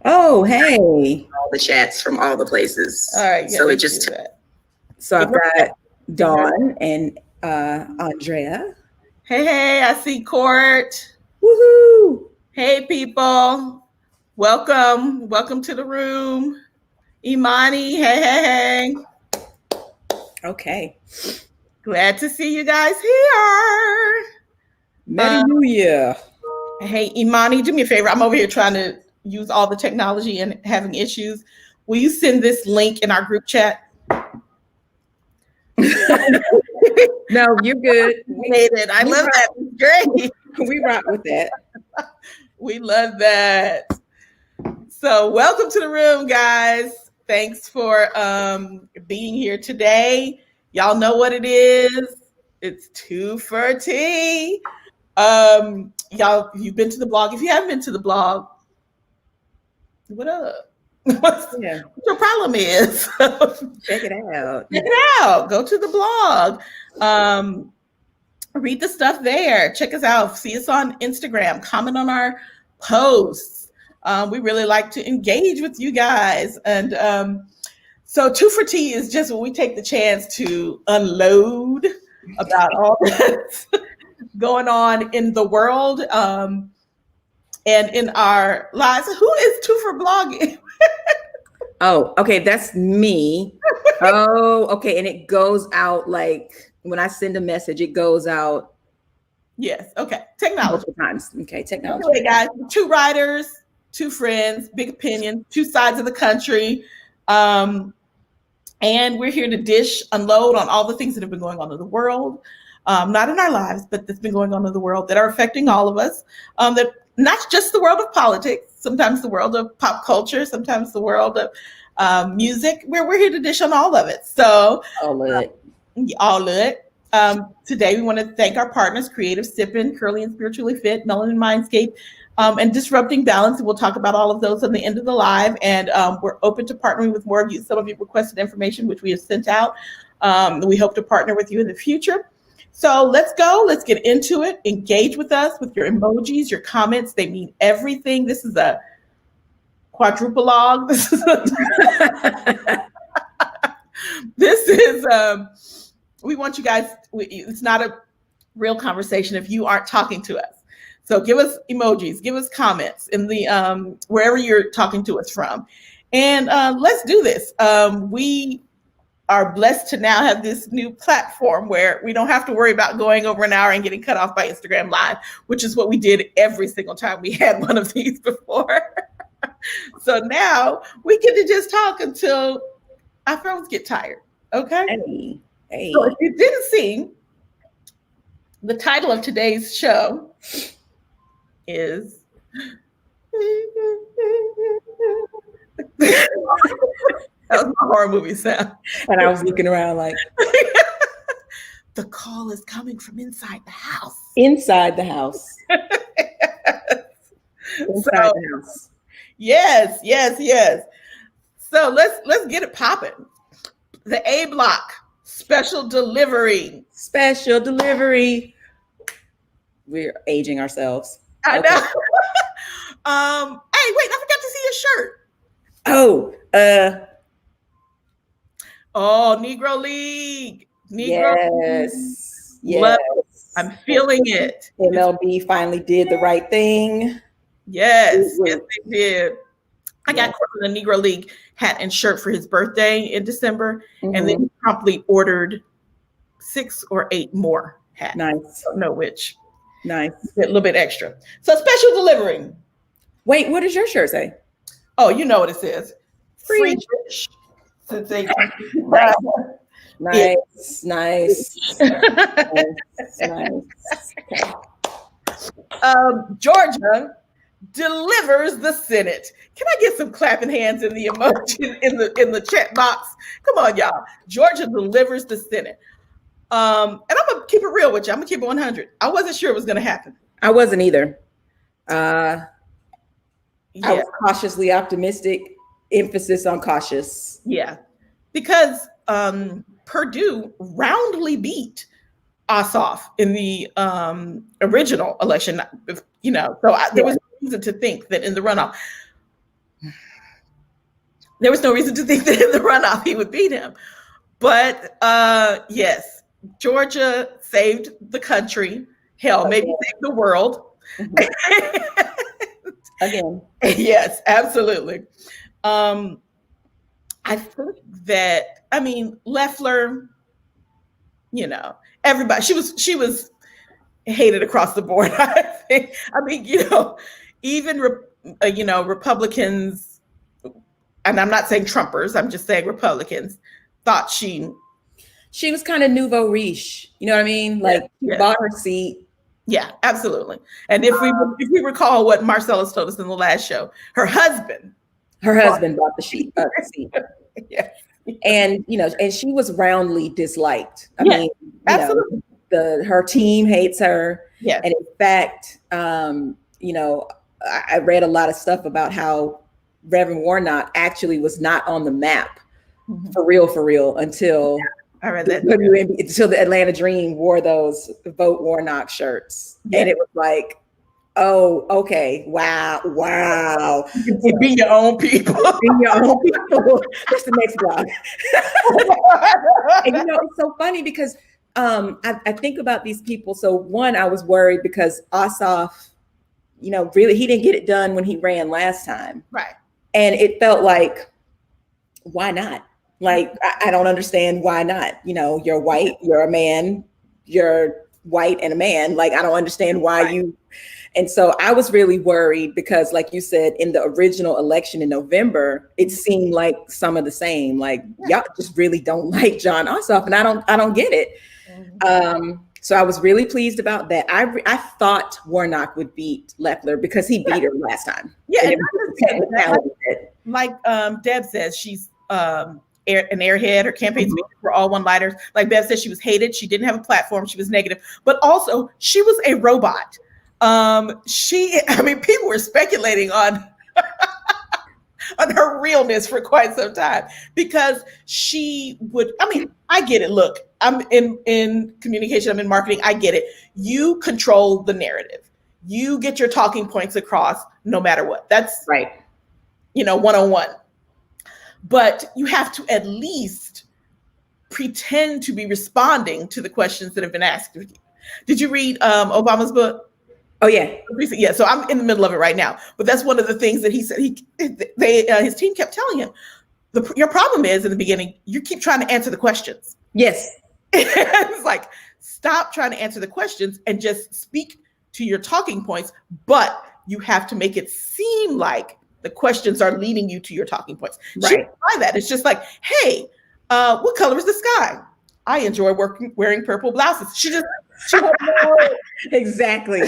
Oh, hey. All the chats from all the places. All right. So it just that. So I've got Dawn and Andrea. Hey, I see Court. Woohoo! Hey, people. Welcome to the room. Imani, hey. Okay. Glad to see you guys here. Merry New Year. Hey, Imani, do me a favor. I'm over here trying to use all the technology and having issues. Will you send this link in our group chat? No, you're good. We made it. I love that. It's great. We rock with that. We love that. So welcome to the room, guys. Thanks for being here today. Y'all know what it is. It's TwoFer tea. Y'all, you've been to the blog. If you haven't been to the blog, what up? What your problem is? Check it out. Check it out. Go to the blog. Read the stuff there. Check us out. See us on Instagram. Comment on our posts. We really like to engage with you guys. And so TwoFer tea is just when we take the chance to unload about all that's going on in the world and in our lives. Who is TwoFer blogging? Oh, okay. That's me. Oh, okay. And it goes out like when I send a message, it goes out. Yes. Okay. Technology. Multiple times. Okay. Technology. Anyway, guys, two writers, two friends, big opinion, two sides of the country. And we're here to unload on all the things that have been going on in the world. Not in our lives, but that's been going on in the world that are affecting all of us. That not just the world of politics, sometimes the world of pop culture, sometimes the world of music. We're here to dish on all of it. So all of it. Today we want to thank our partners, Creative Sippin', Curly and Spiritually Fit, Melanin Mindscape, and Disrupting Balance. And we'll talk about all of those at the end of the live. And we're open to partnering with more of you. Some of you requested information, which we have sent out. We hope to partner with you in the future. So let's go. Let's get into it. Engage with us with your emojis, your comments. They mean everything. This is a quadruple-log. We want you guys, it's not a real conversation if you aren't talking to us. So give us emojis, give us comments in the wherever you're talking to us from. And let's do this. We are blessed to now have this new platform where we don't have to worry about going over an hour and getting cut off by Instagram Live, which is what we did every single time we had one of these before. So now we get to just talk until our phones get tired. Okay. Hey. So if you didn't see, the title of today's show is that was my horror movie sound. And I was looking around like the call is coming from inside the house. Inside the house. Inside the house. Yes. So let's get it popping. The A block, special delivery. Special delivery. We're aging ourselves. I know. Hey, wait, I forgot to see your shirt. Oh, Negro League. Yes. I'm feeling it. MLB finally did the right thing. Yes, they did. I got a Negro League hat and shirt for his birthday in December, and then he promptly ordered 6 or 8 more hats. Nice. I don't know which. Nice. A little bit extra. So special delivery. Wait, what does your shirt say? Oh, you know what it says. Free fish. Nice. Georgia delivers the Senate. Can I get some clapping hands in the emoji in the chat box? Come on, y'all. Georgia delivers the Senate. And I'm gonna keep it real with you. I'm gonna keep it 100. I wasn't sure it was gonna happen. I wasn't either. I was cautiously optimistic. Emphasis on cautious. Yeah, because Perdue roundly beat Ossoff in the original election. So there was reason to think that in the runoff. There was no reason to think that in the runoff he would beat him. But yes, Georgia saved the country. Hell, maybe saved the world. Again. Yes, absolutely. I think that, I mean, Loeffler, you know, everybody, she was hated across the board. I think. I mean, you know, even Republicans, and I'm not saying Trumpers, I'm just saying Republicans, thought she was kind of nouveau riche. You know what I mean? Like, she bought her seat. Yeah, absolutely. And if we recall what Marcellus told us in the last show, her husband bought the seat. Yeah. And and she was roundly disliked. I mean, absolutely. Her team hates her. Yes. And in fact, I read a lot of stuff about how Reverend Warnock actually was not on the map for real until I read that until the Atlanta Dream wore those Vote Warnock shirts. Yeah. And it was like, oh, okay, wow. Be your own people. Be your own people. That's the next blog. And it's so funny because I think about these people. So one, I was worried because Ossoff, really, he didn't get it done when he ran last time. Right. And it felt like, why not? Like, I don't understand why not. You're white, you're a man, you're white and a man. Like, I don't understand why you. And so I was really worried because, like you said, in the original election in November, it seemed like some of the same. Like, y'all just really don't like Jon Ossoff, and I don't get it. So I was really pleased about that. I thought Warnock would beat Loeffler because he beat her last time. Yeah, like Deb says, she's an airhead. Her campaign speakers were all one-liners. Like Bev said, she was hated. She didn't have a platform. She was negative, but also she was a robot. People were speculating on her realness for quite some time because she would, I get it. Look, I'm in communication, I'm in marketing. I get it. You control the narrative. You get your talking points across no matter what. That's right. 101. But you have to at least pretend to be responding to the questions that have been asked of you. Did you read Obama's book? Oh, yeah. Yeah. So I'm in the middle of it right now. But that's one of the things that he said. His team kept telling him, your problem is in the beginning, you keep trying to answer the questions. Yes. It's like, stop trying to answer the questions and just speak to your talking points. But you have to make it seem like the questions are leading you to your talking points. Right. By that, it's just like, hey, what color is the sky? I enjoy wearing purple blouses. She exactly.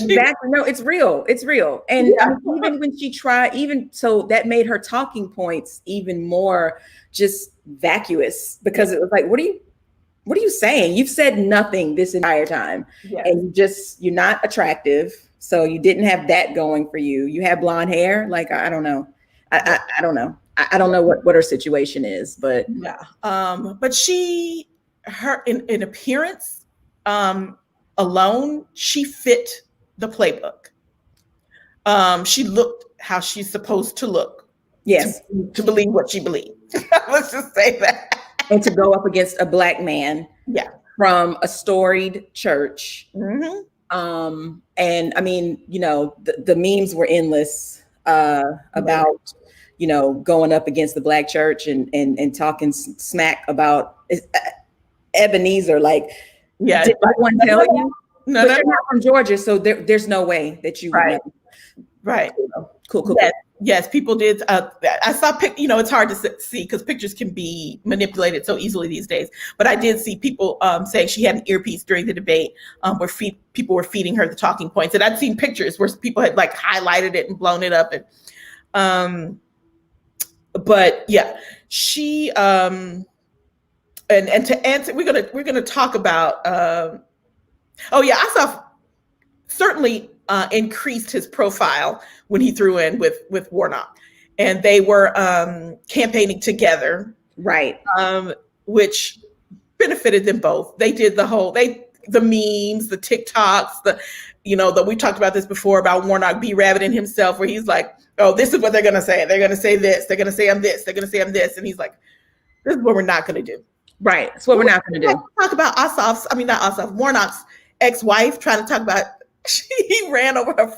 Exactly. No, it's real. It's real. And even when she tried, so that made her talking points even more just vacuous because it was like, what are you saying? You've said nothing this entire time. Yes. And you're not attractive. So you didn't have that going for you. You have blonde hair. Like, I don't know. I don't know. I don't know what her situation is, but yeah. But her in appearance, alone, she fit the playbook. She looked how she's supposed to look. Yes. To believe what she believed. Let's just say that. And to go up against a Black man. Yeah. From a storied church. Mm-hmm. And the memes were endless about, going up against the Black church and talking smack about Ebenezer. Like, yeah, did anyone tell you? No, you're not from Georgia, so there's no way that you right. Right. Cool. Yes, people did. I saw it's hard to see because pictures can be manipulated so easily these days. But I did see people saying she had an earpiece during the debate where people were feeding her the talking points. And I'd seen pictures where people had like highlighted it and blown it up. And but yeah, she and to answer, we're gonna talk about. Ossoff certainly increased his profile when he threw in with Warnock, and they were campaigning together, right? Which benefited them both. They did the memes, the TikToks, that we talked about this before about Warnock B-rabbiting himself, where he's like, oh, this is what they're going to say. They're going to say this. They're going to say I'm this. They're going to say I'm this. And he's like, this is what we're not going to do. Right. That's what we're not going to do. Talk about Warnock's ex-wife trying to talk about, he ran over her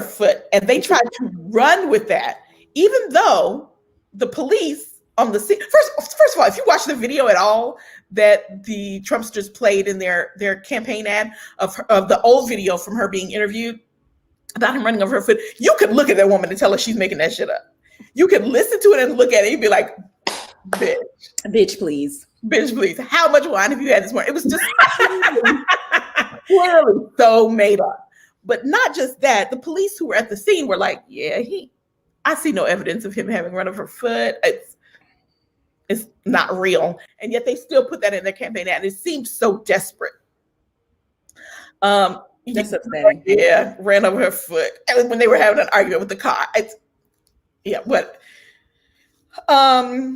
foot, and they tried to run with that, even though the police on the scene. First of all, if you watch the video at all that the Trumpsters played in their campaign ad of the old video from her being interviewed about him running over her foot, you could look at that woman and tell her she's making that shit up. You could listen to it and look at it and be like, bitch, please. Bitch, please. How much wine have you had this morning? It was just clearly so made up. But not just that, the police who were at the scene were like, yeah, I see no evidence of him having run over her foot. It's not real. And yet they still put that in their campaign ad. It seems so desperate. That's upsetting. Yeah, ran over her foot. And when they were having an argument with the car. But I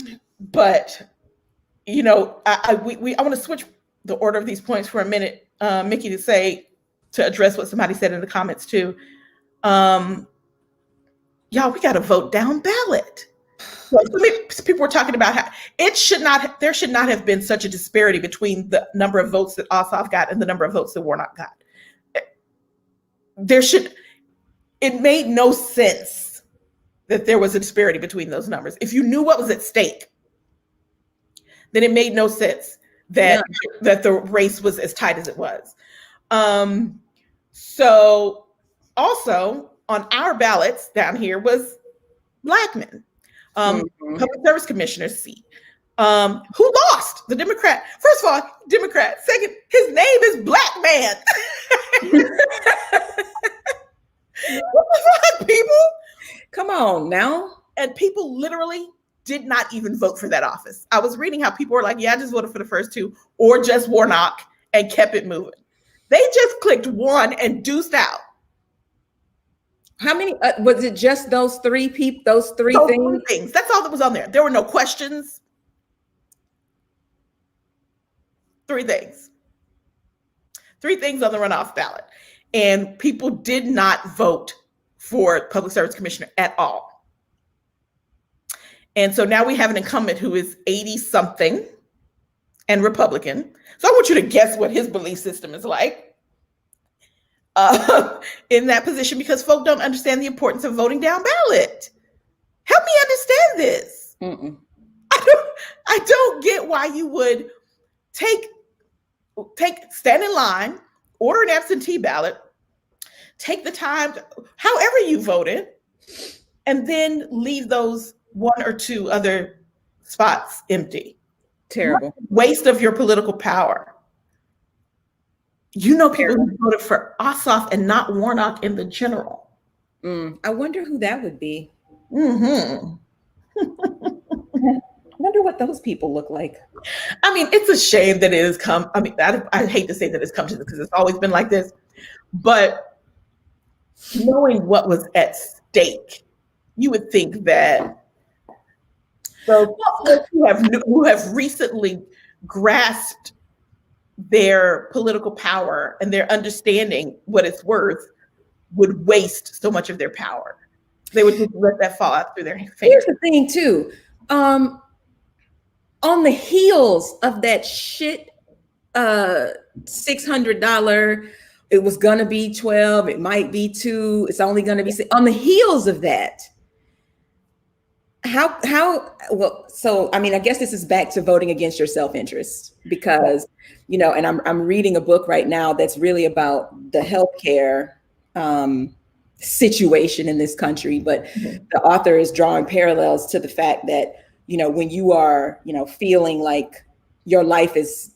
want to switch the order of these points for a minute, Mickey, to address what somebody said in the comments too. Y'all, we got to vote down ballot. People were talking about how there should not have been such a disparity between the number of votes that Ossoff got and the number of votes that Warnock got. It made no sense that there was a disparity between those numbers. If you knew what was at stake, then it made no sense that the race was as tight as it was. So also on our ballots down here was Blackman, public service commissioner's seat, who lost. The Democrat, first of all, Democrat. Second, his name is Black Man. What the fuck, people? Come on now. And people literally did not even vote for that office. I was reading how people were like, yeah, I just voted for the first two, or just Warnock, and kept it moving. They just clicked one and deuced out. How many, was it just those three people, those three things? That's all that was on there. There were no questions. 3 things. 3 things on the runoff ballot. And people did not vote for public service commissioner at all. And so now we have an incumbent who is 80 something and Republican. So I want you to guess what his belief system is like in that position, because folk don't understand the importance of voting down ballot. Help me understand this. I don't get why you would stand in line, order an absentee ballot, take the time, however you voted, and then leave those 1 or 2 other spots empty. Terrible. Waste of your political power. People who voted for Ossoff and not Warnock in the general. I wonder who that would be. I wonder what those people look like. I mean, it's a shame that it has come. I mean, I hate to say that it's come to this because it's always been like this, but knowing what was at stake, you would think that those who have recently grasped their political power and their understanding what it's worth would waste so much of their power. They would just let that fall out through their fingers. Here's the thing too. On the heels of that shit, $600, it was gonna be 12, it might be 2, it's only gonna be 6. On the heels of that, so I mean, I guess this is back to voting against your self-interest, because and I'm reading a book right now that's really about the healthcare situation in this country, but the author is drawing parallels to the fact that when you are feeling like your life is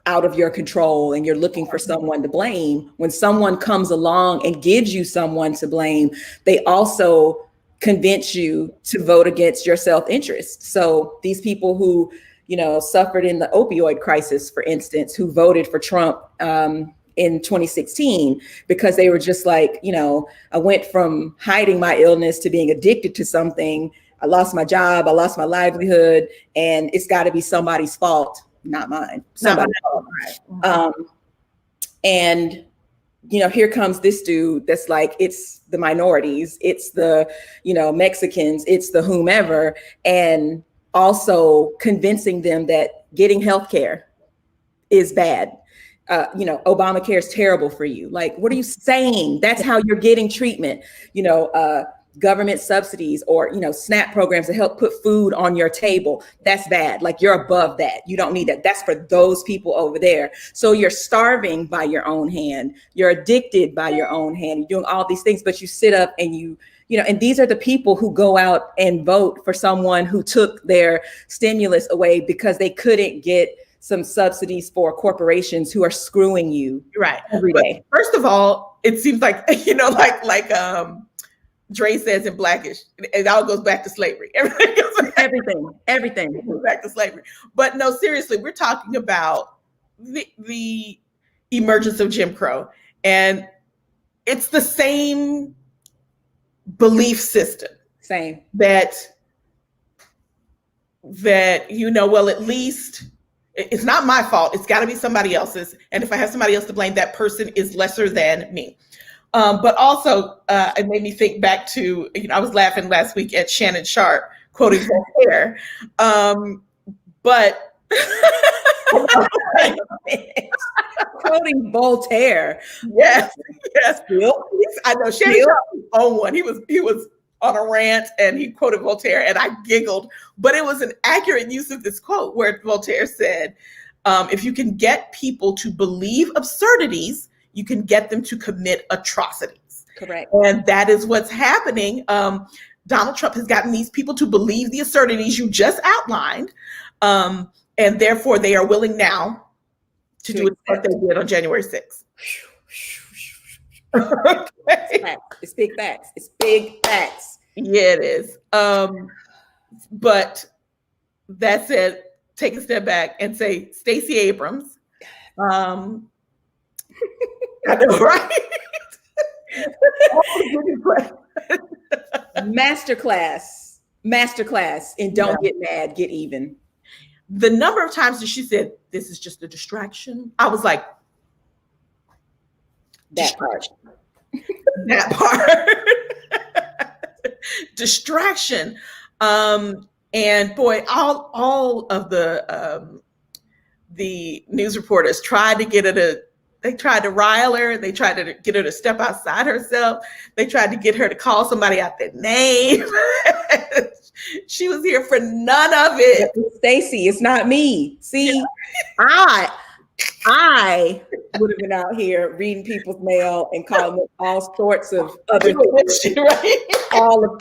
out of your control and you're looking for someone to blame, when someone comes along and gives you someone to blame, they also convince you to vote against your self-interest. So these people who suffered in the opioid crisis, for instance, who voted for Trump in 2016, because they were just like, I went from hiding my illness to being addicted to something. I lost my job, I lost my livelihood, and it's got to be somebody's fault, not mine. Somebody's fault. And, here comes this dude that's like, it's the minorities, it's the, Mexicans, it's the whomever, and also convincing them that getting healthcare is bad. Obamacare is terrible for you. Like, what are you saying? That's how you're getting treatment. Government subsidies or, SNAP programs to help put food on your table. That's bad. Like, you're above that. You don't need that. That's for those people over there. So you're starving by your own hand. You're addicted by your own hand. You're doing all these things, but you sit up and and these are the people who go out and vote for someone who took their stimulus away because they couldn't get some subsidies for corporations who are screwing you right every day. But first of all, it seems like, like Dre says in Blackish, it all goes back to slavery. Everything goes back to slavery. But no, seriously, we're talking about the emergence of Jim Crow, and it's the same belief system. Same. That well, at least it's not my fault. It's got to be somebody else's. And if I have somebody else to blame, that person is lesser than me. But also, it made me think back to, I was laughing last week at Shannon Sharp quoting Voltaire. But quoting Voltaire. Yes. I know Shannon Sharp was on one. He was on a rant and he quoted Voltaire and I giggled, but it was an accurate use of this quote where Voltaire said, if you can get people to believe absurdities, you can get them to commit atrocities. Correct. And that is what's happening. Donald Trump has gotten these people to believe the absurdities you just outlined. And therefore they are willing now to do what they did on January 6th. Okay. It's big facts. It's big facts. Yeah, it is. But that said, take a step back and say, Stacey Abrams, I know, right? Masterclass, and don't get mad, get even. The number of times that she said, this is just a distraction, I was like, that part. Distraction. And boy, all of the news reporters tried to get her to, they tried to rile her. They tried to get her to step outside herself. They tried to get her to call somebody out their name. She was here for none of it. Stacey, it's not me. See, I would have been out here reading people's mail and calling them all sorts of other things. Right? All of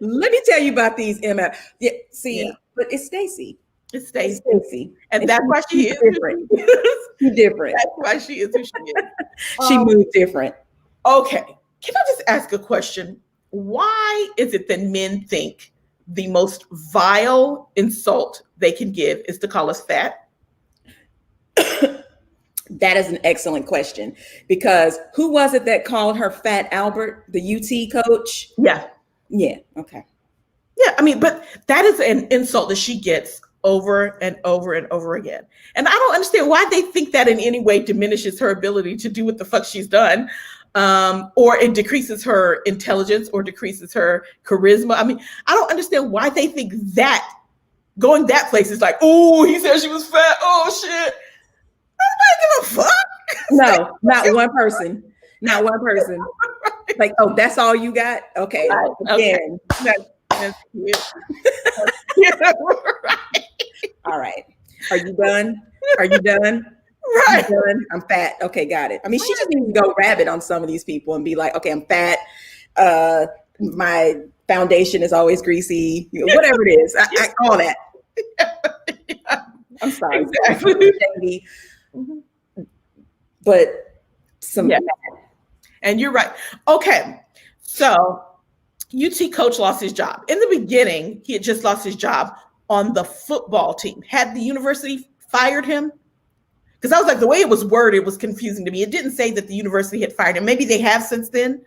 Let me tell you about these MF. Yeah, see, but it's Stacey. It's Stacey. And that's why she is different. She's different. That's why she is who she is. She moved different. Okay. Can I just ask a question? Why is it that men think the most vile insult they can give is to call us fat? That is an excellent question, because who was it that called her Fat Albert, the UT coach? Yeah. Okay. Yeah. I mean, but that is an insult that she gets over and over and over again. And I don't understand why they think that in any way diminishes her ability to do what the fuck she's done. Or it decreases her intelligence or decreases her charisma. I mean, I don't understand why they think that going that place is like, oh, he said she was fat. Oh shit. Nobody give a fuck. No, not one person. Not one person. Like, oh, that's all you got? Okay. Right. Again. Okay. That's cute. Right. All right. Are you done? Right. You done? I'm fat. Okay, got it. I mean, she just needs to go rabbit on some of these people and be like, okay, I'm fat. My foundation is always greasy. Whatever it is. I all that. I'm sorry. Exactly. But some and you're right. Okay. So UT coach lost his job. In the beginning, he had just lost his job on the football team. Had the university fired him? Because I was like, the way it was worded was confusing to me. It didn't say that the university had fired him. Maybe they have since then,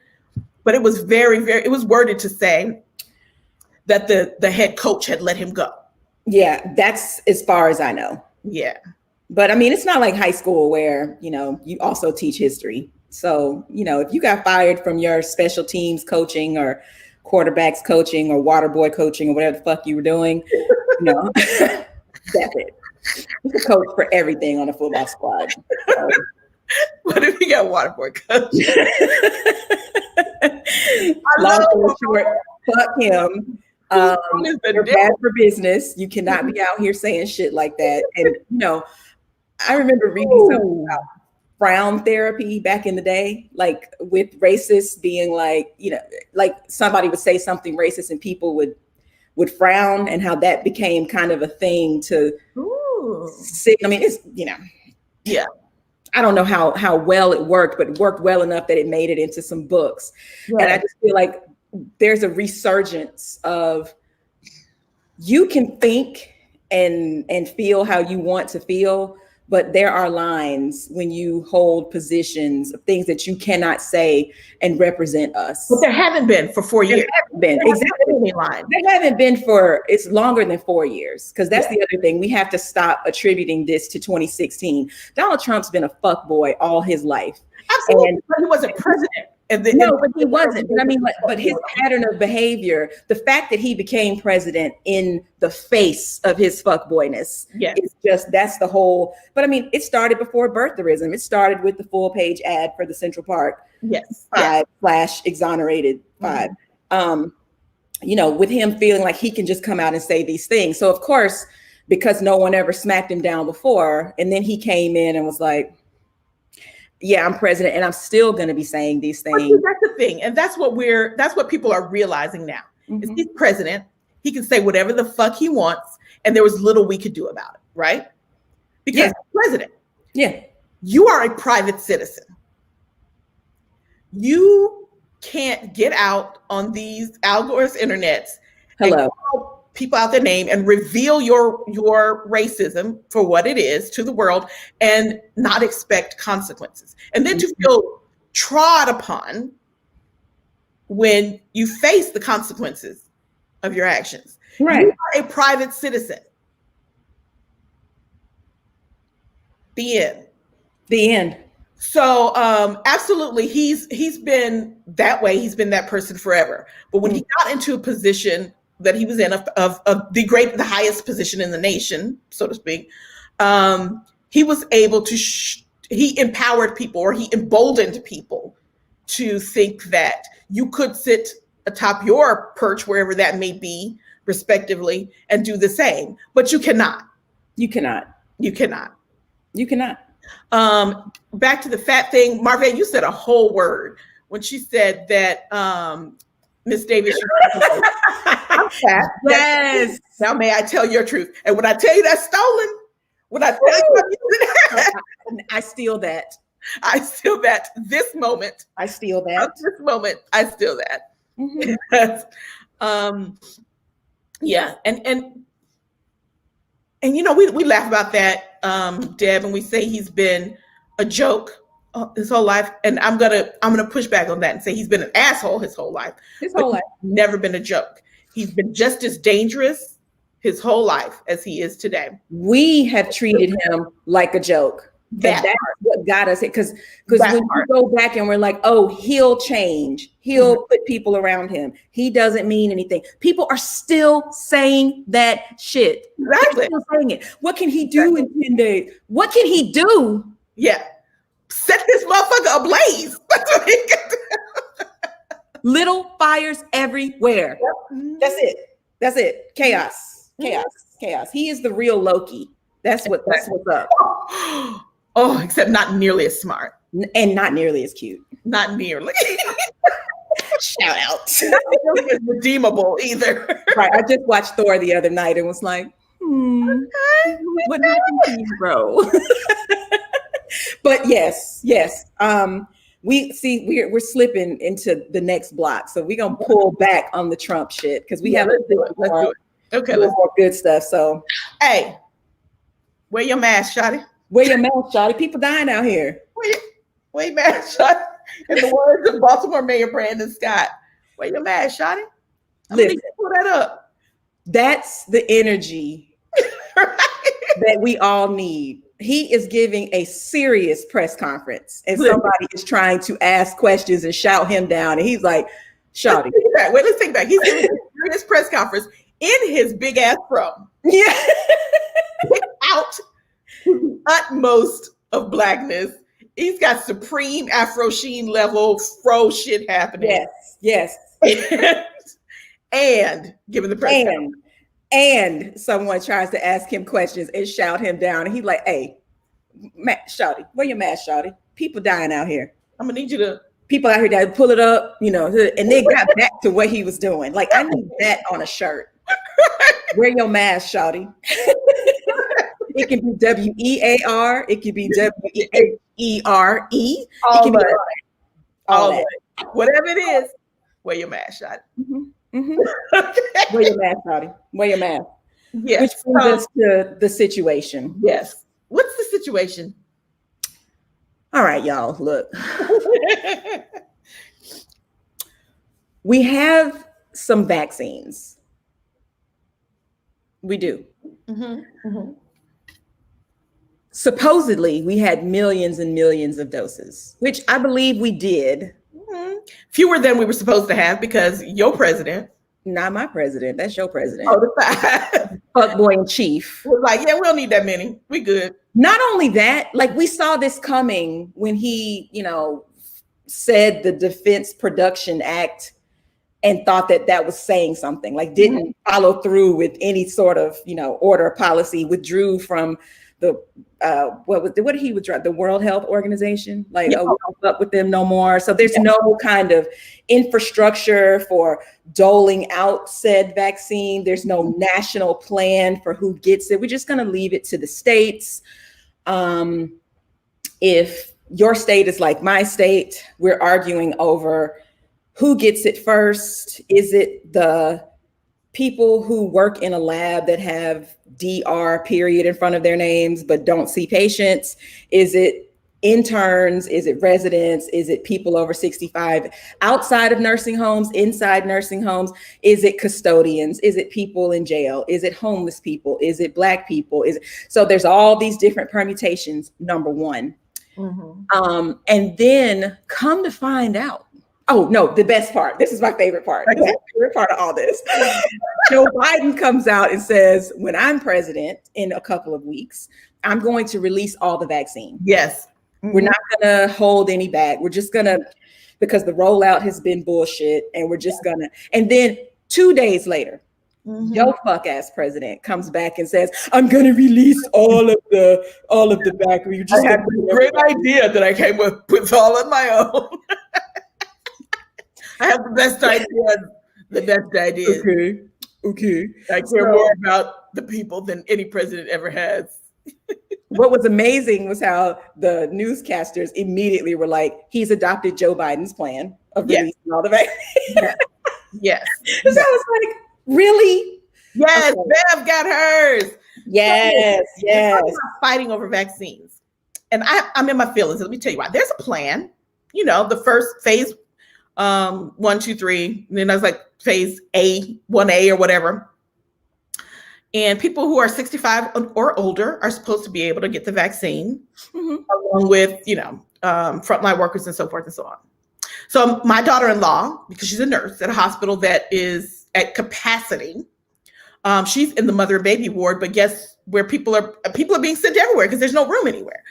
but it was it was worded to say that the head coach had let him go. Yeah, that's as far as I know. Yeah. But I mean, it's not like high school where, you also teach history. So, if you got fired from your special teams coaching or quarterbacks coaching or water boy coaching or whatever the fuck you were doing, that's it. You can coach for everything on a football squad. So. What if you got water boy coach? Long story short, fuck him. You're bad for business. You cannot be out here saying shit like that. And I remember reading something about frown therapy back in the day, like with racists being like, like somebody would say something racist and people would frown, and how that became kind of a thing to sit. I mean, it's, yeah. I don't know how well it worked, but it worked well enough that it made it into some books. Right. And I just feel like there's a resurgence of, you can think and feel how you want to feel, but there are lines when you hold positions of things that you cannot say and represent us. But there haven't been for 4 years. There haven't been for, it's longer than 4 years. Because that's the other thing. We have to stop attributing this to 2016. Donald Trump's been a fuckboy all his life. Absolutely. But he wasn't president. No, but he wasn't. But I mean, but his pattern of behavior, the fact that he became president in the face of his fuckboyness, it's just, that's the whole. But I mean, it started before birtherism. It started with the full page ad for the Central Park. / exonerated 5. With him feeling like he can just come out and say these things. So of course, because no one ever smacked him down before, and then he came in and was like, yeah, I'm president and I'm still going to be saying these things. That's the thing. And that's what people are realizing now. Is he's president. He can say whatever the fuck he wants. And there was little we could do about it. Right? Because he's president. Yeah. You are a private citizen. You can't get out on these Al Gore's internets. Hello. People out their name and reveal your racism for what it is to the world and not expect consequences. And then to feel trod upon when you face the consequences of your actions. Right. You are a private citizen. The end. The end. So absolutely, he's been that way. He's been that person forever. But when he got into a position that he was in of the highest position in the nation, so to speak, he was able to, he empowered people, or he emboldened people to think that you could sit atop your perch, wherever that may be, respectively, and do the same. But you cannot. You cannot. You cannot. You cannot. Back to the fat thing, Marvin, you said a whole word when she said that Miss Davis, I'm fat. Yes. Now may I tell your truth? And when I tell you that's stolen, when I tell you I steal that. I steal that this moment. I steal that. This moment, I steal that. Mm-hmm. Yeah. And we laugh about that, Deb, and we say he's been a joke his whole life, and I'm gonna push back on that and say he's been an asshole his whole life. His whole life, never been a joke. He's been just as dangerous his whole life as he is today. We have treated him like a joke. That's what got us, because when you go back and we're like, oh, he'll change, he'll put people around him, he doesn't mean anything. People are still saying that shit. Exactly. Still saying it. What can he do in 10 days? What can he do? Yeah. Set this motherfucker ablaze. That's what he can do. Little fires everywhere. Yep. That's it. Chaos. He is the real Loki. That's what's up. Oh, except not nearly as smart. And not nearly as cute. Not nearly. Shout out. Not nearly as redeemable either. Right. I just watched Thor the other night and was like, what happened to you, bro? But yes. We're slipping into the next block. So we're going to pull back on the Trump shit because we have let's do it. Okay, let's more good stuff. So, hey, wear your mask, shawty. Wear your mask, shawty. People dying out here. Wear your mask, shawty. In the words of Baltimore Mayor Brandon Scott, wear your mask, shawty. Listen, pull that up. That's the energy that we all need. He is giving a serious press conference, and somebody is trying to ask questions and shout him down, and he's like, "Shawty." Let's take back. He's giving a serious press conference in his big ass fro. Yeah. Out to the utmost of blackness. He's got supreme Afro Sheen level fro shit happening. Yes. And given the press conference. And someone tries to ask him questions and shout him down. And he's like, hey, shawty, wear your mask, shawty. People dying out here. I'm gonna need you to. People out here that pull it up, and they got back to what he was doing. Like, I need that on a shirt. Wear your mask, shawty. It can be WEAR. It can be WEARE. It can be all that. Whatever it is, wear your mask, shawty. Mm-hmm. Mm-hmm. Wear your mask, shawty. Wear your mask. Yes. Which brings us to the situation. Yes. What's the situation? All right, y'all, look. We have some vaccines. We do. Mm-hmm. Mm-hmm. Supposedly, we had millions and millions of doses, which I believe we did. Mm-hmm. Fewer than we were supposed to have because your president. Not my president. That's your president. Oh, the fuckboy in chief. Was like, yeah, we don't need that many. We good. Not only that, like we saw this coming when he, said the Defense Production Act and thought that was saying something, like didn't follow through with any sort of, order or policy, withdrew from the what did he withdraw? The World Health Organization, we don't fuck with them no more. So there's no kind of infrastructure for doling out said vaccine. There's no national plan for who gets it. We're just going to leave it to the states. If your state is like my state, we're arguing over who gets it first. Is it the people who work in a lab that have DR period in front of their names but don't see patients? Is it interns? Is it residents? Is it people over 65 outside of nursing homes, inside nursing homes? Is it custodians? Is it people in jail? Is it homeless people? Is it Black people? So there's all these different permutations, number one. Mm-hmm. And then come to find out, oh no, the best part. This is my favorite part. Okay. My favorite part of all this. Joe Biden comes out and says, when I'm president in a couple of weeks, I'm going to release all the vaccine. Yes. Mm-hmm. We're not going to hold any back. We're just going to, because the rollout has been bullshit, and we're just going to. And then 2 days later, your fuck ass president comes back and says, I'm going to release all of the back. You just had a great idea that I came up with all on my own. I have the best ideas. Okay. I care more about the people than any president ever has. What was amazing was how the newscasters immediately were like, he's adopted Joe Biden's plan of releasing all the vaccines. Yes. So I was like, really? Yes, okay. Bev got hers. Yes. Fighting over vaccines. And I'm in my feelings. Let me tell you why. There's a plan. The first phase 1, 2, 3. And then I was like phase A, 1A or whatever. And people who are 65 or older are supposed to be able to get the vaccine, along with, frontline workers and so forth and so on. So my daughter-in-law, because she's a nurse at a hospital that is at capacity, she's in the mother and baby ward, but guess where people are being sent everywhere because there's no room anywhere.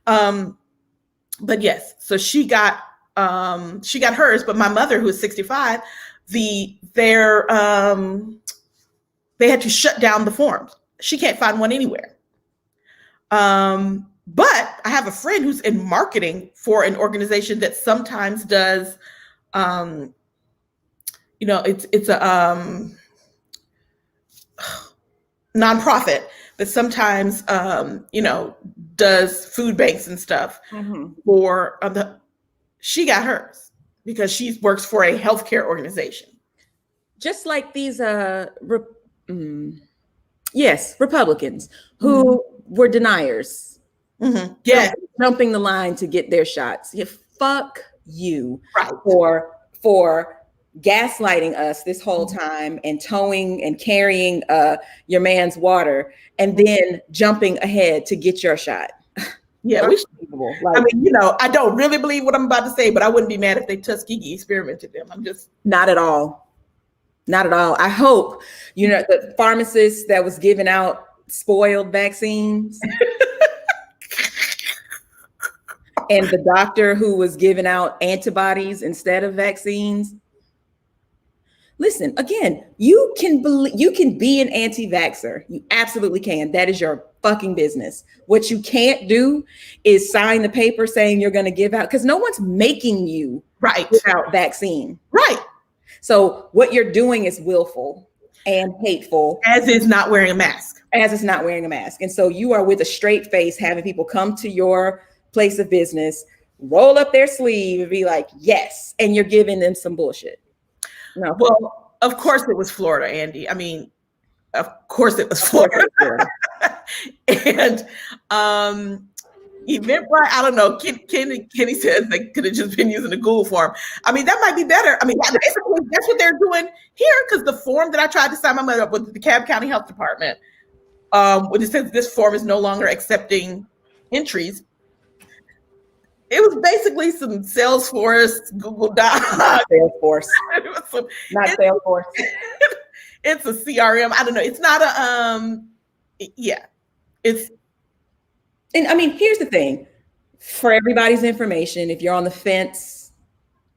But yes, so she got hers, but my mother, who is 65, they had to shut down the forms. She can't find one anywhere. But I have a friend who's in marketing for an organization that sometimes does, it's a nonprofit that sometimes, does food banks and stuff for she got hers because she works for a healthcare organization. Just like these, Republicans who were deniers. Yeah, jumping the line to get their shots. Fuck you, right. for gaslighting us this whole time and towing and carrying your man's water and then jumping ahead to get your shot. Yeah, like, I mean, you know, I don't really believe what I'm about to say, but I wouldn't be mad if they Tuskegee experimented them. I'm just not at all. Not at all. I hope, you know, the pharmacist that was giving out spoiled vaccines and the doctor who was giving out antibodies instead of vaccines. Listen, again, you can be an anti-vaxxer. You absolutely can. That is your fucking business. What you can't do is sign the paper saying you're going to give out, because no one's making you give out vaccine. Right. So what you're doing is willful and hateful. As is not wearing a mask. As is not wearing a mask. And so you are with a straight face having people come to your place of business, roll up their sleeve and be like, yes. And you're giving them some bullshit. No. Well, of course it was Florida, Andy. I mean, of course it was Florida. And Eventbrite, I don't know. Kenny says they could have just been using the Google form. I mean, that might be better. I mean, basically that's what they're doing here, because the form that I tried to sign my mother up with the DeKalb County Health Department, when it says this form is no longer accepting entries, it was basically some Salesforce, Google Docs. Salesforce. Not Salesforce. It's a CRM. I don't know. It's not a It's. And I mean, here's the thing. For everybody's information, if you're on the fence,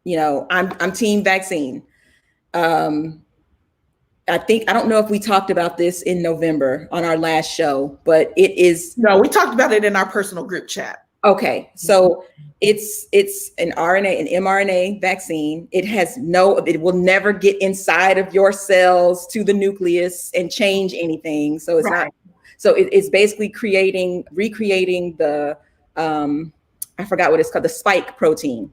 you know, I'm team vaccine. I don't know if we talked about this in November on our last show, but it is. No, we talked about it in our personal group chat. Okay, so it's an mRNA vaccine. It will never get inside of your cells to the nucleus and change anything. So it's not. So it's basically recreating the I forgot what it's called, the spike protein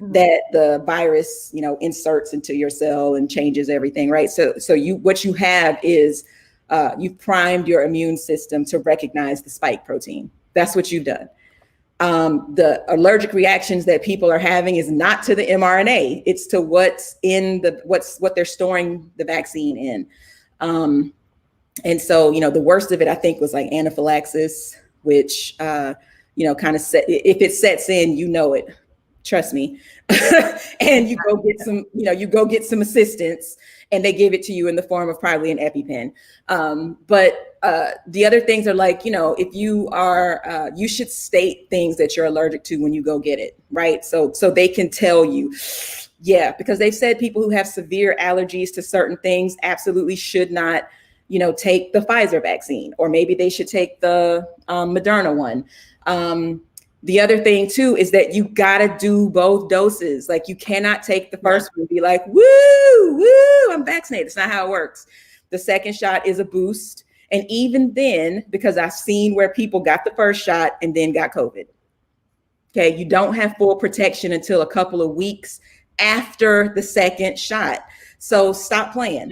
that the virus, you know, inserts into your cell and changes everything, right? So what you have is you've primed your immune system to recognize the spike protein. That's what you've done. The allergic reactions that people are having is not to the mRNA, it's to what's in what they're storing the vaccine in. And so, you know, the worst of it, I think, was like anaphylaxis, which, you know, kind of if it sets in, you know it, trust me. And you go get some assistance, and they give it to you in the form of probably an EpiPen. But the other things are like, you know, if you are, you should state things that you're allergic to when you go get it, right? So they can tell you, yeah, because they've said people who have severe allergies to certain things absolutely should not, you know, take the Pfizer vaccine, or maybe they should take the Moderna one. The other thing too is that you gotta do both doses. Like, you cannot take the first one and be like, woo, I'm vaccinated. It's not how it works. The second shot is a boost. And even then, because I've seen where people got the first shot and then got COVID. Okay, you don't have full protection until a couple of weeks after the second shot. So stop playing.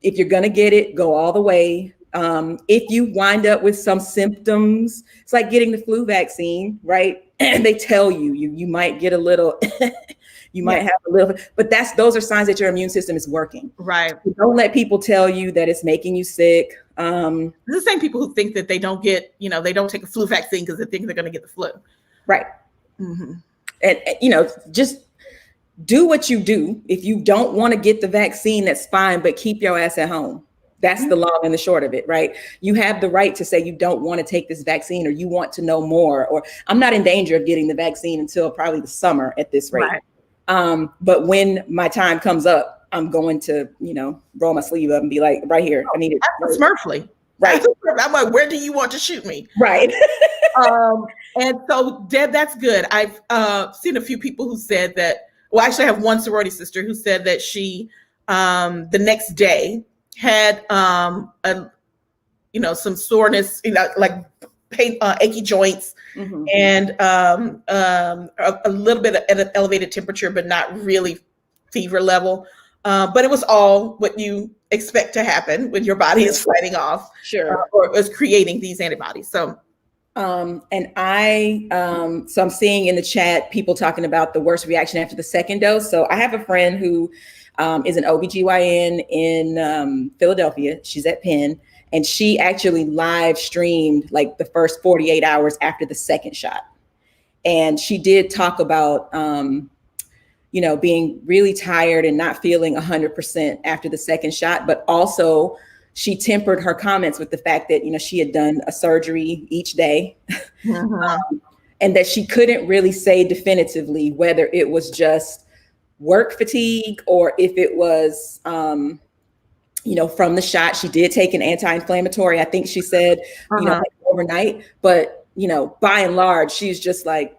If you're gonna get it, go all the way. If you wind up with some symptoms, it's like getting the flu vaccine, right? And they tell you might get a little, you might have a little, but those are signs that your immune system is working. Right. Don't let people tell you that it's making you sick. The same people who think that they don't get, you know, they don't take a flu vaccine because they think they're going to get the flu. Right. Mm-hmm. And, you know, just do what you do. If you don't want to get the vaccine, that's fine, but keep your ass at home. That's the long and the short of it, right? You have the right to say you don't want to take this vaccine, or you want to know more, or I'm not in danger of getting the vaccine until probably the summer at this rate. Right. But when my time comes up, I'm going to, you know, roll my sleeve up and be like, right here, I need it. Smurfly. Right. I'm like, where do you want to shoot me? Right. And so, Deb, that's good. I've seen a few people who said that, well, actually I have one sorority sister who said that she, the next day, had some soreness, you know, like pain, achy joints, and a little bit at an elevated temperature, but not really fever level. But it was all what you expect to happen when your body is fighting off, or is creating these antibodies. So, And so I'm seeing in the chat people talking about the worst reaction after the second dose. So I have a friend who is an OBGYN in Philadelphia. She's at Penn, and she actually live streamed like the first 48 hours after the second shot. And she did talk about, being really tired and not feeling 100% after the second shot, but also she tempered her comments with the fact that, she had done a surgery each day and that she couldn't really say definitively whether it was just work fatigue or if it was, from the shot. She did take an anti-inflammatory, I think she said, overnight, but, by and large, she's just like,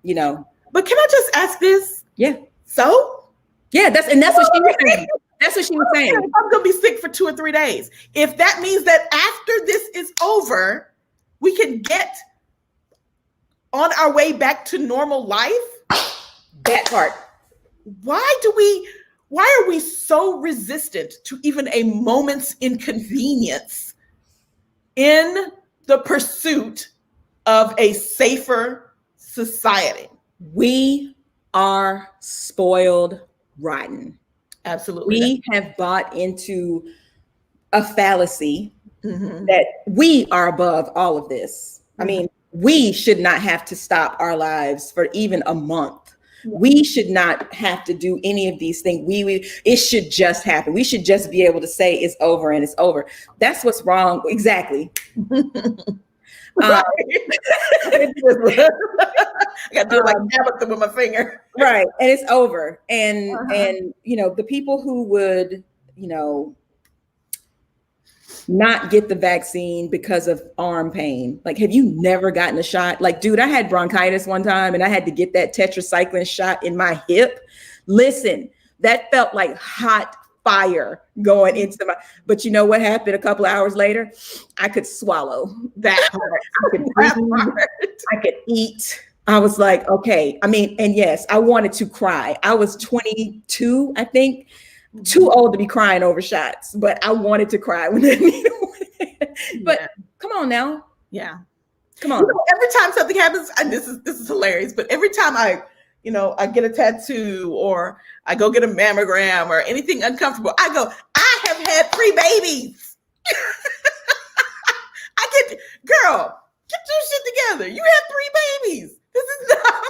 But can I just ask this? Yeah. So? Yeah, that's what she was saying. That's what she was saying. I'm going to be sick for 2 or 3 days. If that means that after this is over, we can get on our way back to normal life. That part. Why are we so resistant to even a moment's inconvenience in the pursuit of a safer society? We are spoiled rotten. Absolutely. We have bought into a fallacy that we are above all of this. I mean, we should not have to stop our lives for even a month. We should not have to do any of these things. It should just happen. We should just be able to say it's over and it's over. That's what's wrong. Exactly. I got to do it like Tabitha with my finger. Right. And it's over. And the people who would, not get the vaccine because of arm pain. Like, have you never gotten a shot? Like, dude, I had bronchitis one time and I had to get that tetracycline shot in my hip. Listen, that felt like hot fire going into my, but you know what happened a couple of hours later? I could swallow that part. I could breathe. I could eat. I was like, okay. I mean, and yes, I wanted to cry. I was 22, I think. Too old to be crying over shots, but I wanted to cry when that needle went. But come on now. Yeah. Come on. Every time something happens, and this is hilarious, but every time I get a tattoo or I go get a mammogram or anything uncomfortable, I go, I have had 3 babies. Girl, get your shit together. You had 3 babies. This is not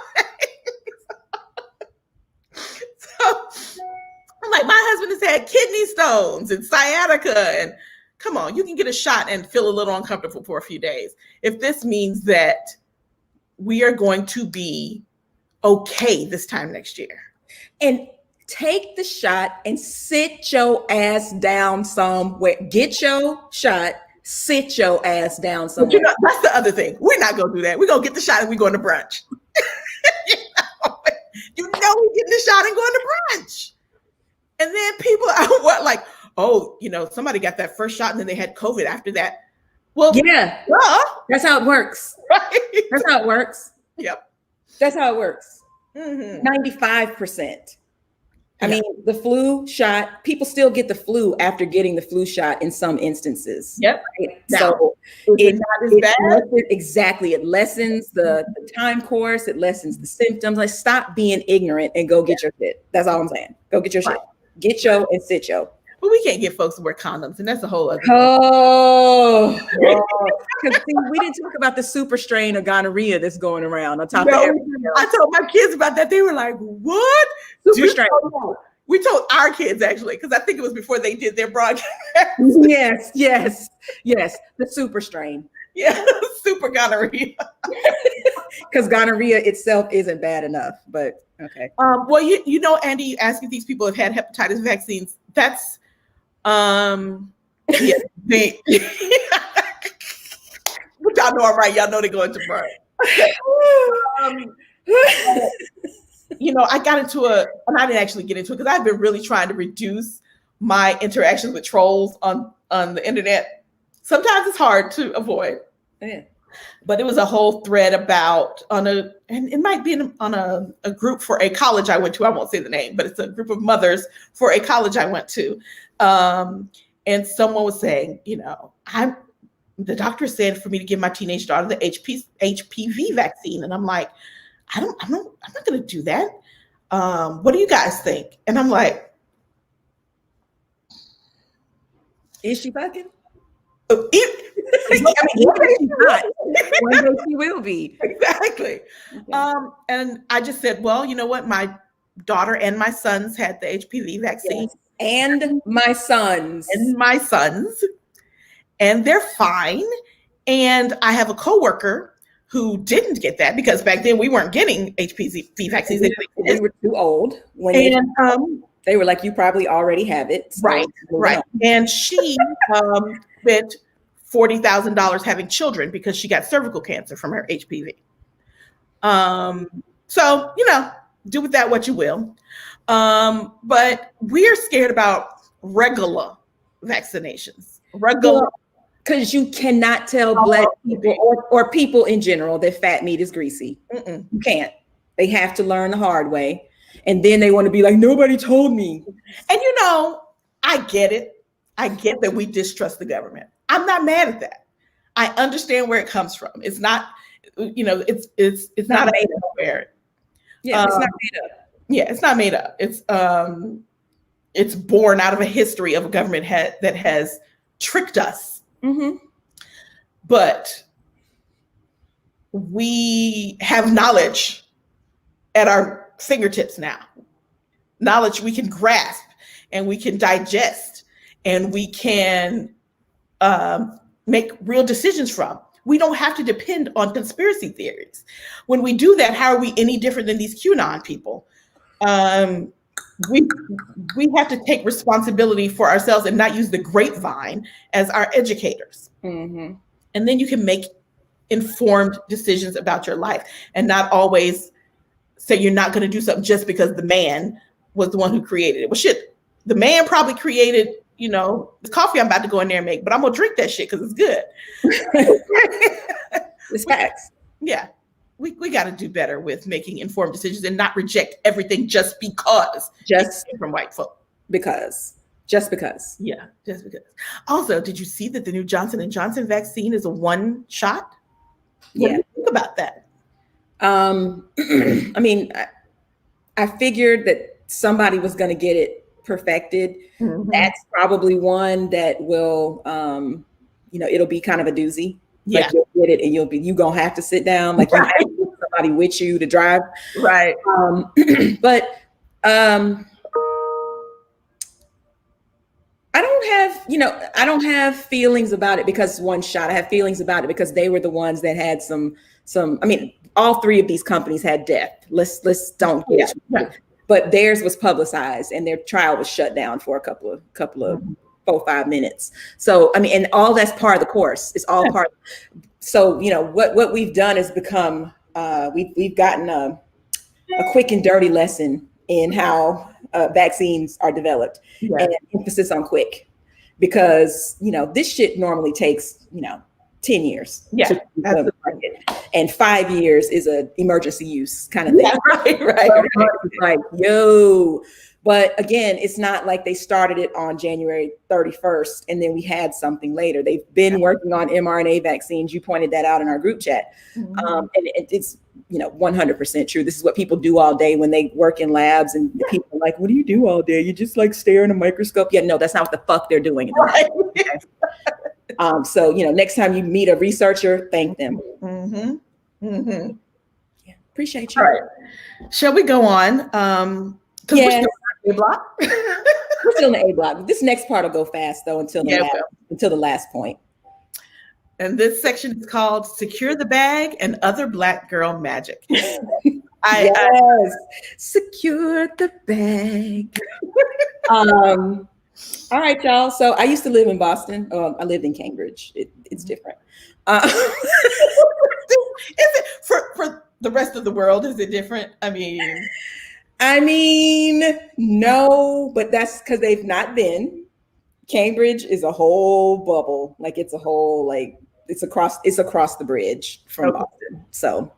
so. I'm like, my husband has had kidney stones and sciatica, and come on, you can get a shot and feel a little uncomfortable for a few days. If this means that we are going to be okay this time next year. And take the shot and sit your ass down somewhere. Get your shot, sit your ass down somewhere. But that's the other thing. We're not going to do that. We're going to get the shot and we're going to brunch. We're getting the shot and going to brunch. And then people are like, oh, somebody got that first shot and then they had COVID after that. Well, yeah, that's how it works. Right. That's how it works. Yep. That's how it works. 95%. 95%. I mean, the flu shot, people still get the flu after getting the flu shot in some instances. Yep. Right? So it's not as bad. Exactly. It lessens the time course. It lessens the symptoms. Like, stop being ignorant and go get your shit. That's all I'm saying. Go get your shit. Get yo and sit yo. But we can't get folks to wear condoms, and that's a whole other thing. Because we didn't talk about the super strain of gonorrhea that's going around on top of everything else. I told my kids about that. They were like, what? Super strain. We told our kids, actually, because I think it was before they did their broadcast. Yes. The super strain. Yeah, super gonorrhea. Because gonorrhea itself isn't bad enough, but okay. Well, Andy, asking these people have had hepatitis vaccines. That's, yeah, they. But y'all know I'm right. Y'all know they're going to burn. I got into and I didn't actually get into it because I've been really trying to reduce my interactions with trolls on the internet. Sometimes it's hard to avoid. Yeah. But it was a whole thread about and it might be on a group for a college I went to. I won't say the name, but it's a group of mothers for a college I went to. And someone was saying, the doctor said for me to give my teenage daughter the HPV vaccine. And I'm like, I'm not going to do that. What do you guys think? And I'm like, is she fucking? Even if she's not, one day she will be. Exactly. Okay. And I just said, well, you know what? My daughter and my sons had the HPV vaccine. Yes. And my sons. And they're fine. And I have a coworker who didn't get that because back then we weren't getting HPV vaccines. We were too old when they were like, you probably already have it. So right. And she spent $40,000 having children because she got cervical cancer from her HPV. So, do with that what you will. But we're scared about regular vaccinations. Because you cannot tell Black people or people in general that fat meat is greasy. Mm-mm. You can't. They have to learn the hard way. And then they want to be like, nobody told me. And I get it. I get that we distrust the government. I'm not mad at that. I understand where it comes from. It's not, it's not made up. Yeah, it's not made up. Yeah, it's not made up. It's born out of a history of a government that has tricked us. Mm-hmm. But we have knowledge at our fingertips now. Knowledge we can grasp and we can digest and we can make real decisions from. We don't have to depend on conspiracy theories. When we do that, how are we any different than these QAnon people? We have to take responsibility for ourselves and not use the grapevine as our educators. Mm-hmm. And then you can make informed decisions about your life and not always say you're not going to do something just because the man was the one who created it. Well, shit, the man probably created, the coffee I'm about to go in there and make, but I'm going to drink that shit because it's good. It's facts. Yeah. We got to do better with making informed decisions and not reject everything just because from white folk. Just because. Yeah, just because. Also, did you see that the new Johnson & Johnson vaccine is a one shot? What do you think about that? I mean, I figured that somebody was going to get it perfected. Mm-hmm. That's probably one that will, it'll be kind of a doozy. Yeah. Like you'll get it and you gonna have to sit down. Like you have to get somebody with you to drive. Right. But I don't have feelings about it because one shot. I have feelings about it because they were the ones that had some. I mean, all three of these companies had death. Let's don't get it. Yeah. But theirs was publicized and their trial was shut down for a couple of 4-5 minutes. So, I mean, and all that's part of the course. It's all part. So, what we've done is become, we've gotten a quick and dirty lesson in how vaccines are developed and emphasis on quick because, this shit normally takes, 10 years. Yeah. And 5 years is an emergency use kind of thing. Yeah, right. Like, yo. But again, it's not like they started it on January 31st and then we had something later. They've been working on mRNA vaccines. You pointed that out in our group chat. Mm-hmm. And it's 100% true. This is what people do all day when they work in labs and people are like, what do you do all day? You just like stare in a microscope. Yeah, no, that's not what the fuck they're doing. Right. So, next time you meet a researcher, thank them. Mm-hmm. Mm-hmm. Yeah, appreciate you. All right. Shall we go on? Yes. We're still in the A block. We're still in the A block. This next part will go fast though until the last point. And this section is called "Secure the Bag and Other Black Girl Magic." Secure the bag. All right, y'all. So I used to live in Boston. I lived in Cambridge. It's different. Is it for the rest of the world? Is it different? I mean, no, but that's because they've not been. Cambridge is a whole bubble. Like it's a whole it's across the bridge from Boston. So,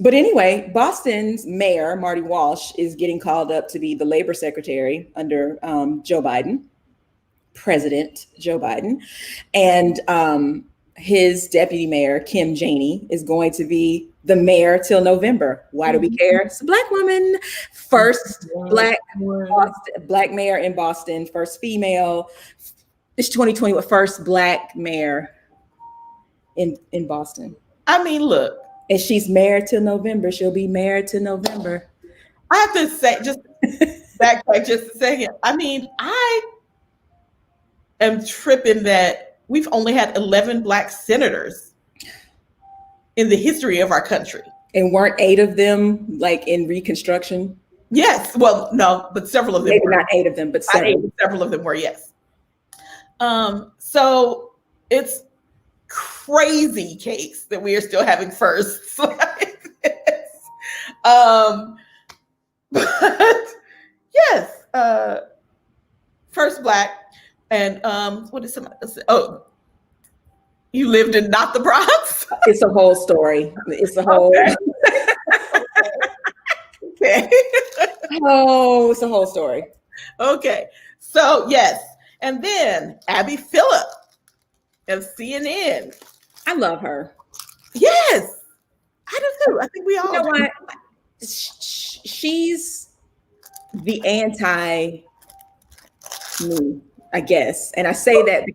but anyway, Boston's mayor, Marty Walsh, is getting called up to be the labor secretary under Joe Biden. President Joe Biden. And his deputy mayor, Kim Janey, is going to be the mayor till November. Why do we care? It's a Black woman. First Black mayor in Boston, first female. It's 2020, first Black mayor in Boston. I mean, look. And she's mayor till November. She'll be mayor till November. I have to say, just backtrack just a second. I mean, I am tripping that we've only had 11 Black senators in the history of our country. And weren't 8 of them like in Reconstruction? Yes. Well, no, but several of them Maybe were. not 8 of them, but Several of them were, yes. So it's crazy case that we are still having firsts like this. But yes, first Black. And what is somebody else say? Oh, you lived in not the Bronx? It's a whole story. It's a whole. Okay. Oh, it's a whole story. Okay. So yes, and then Abby Phillip of CNN. I love her. Yes, I do too. I think we all. You know what? She's the anti me, I guess. And I say that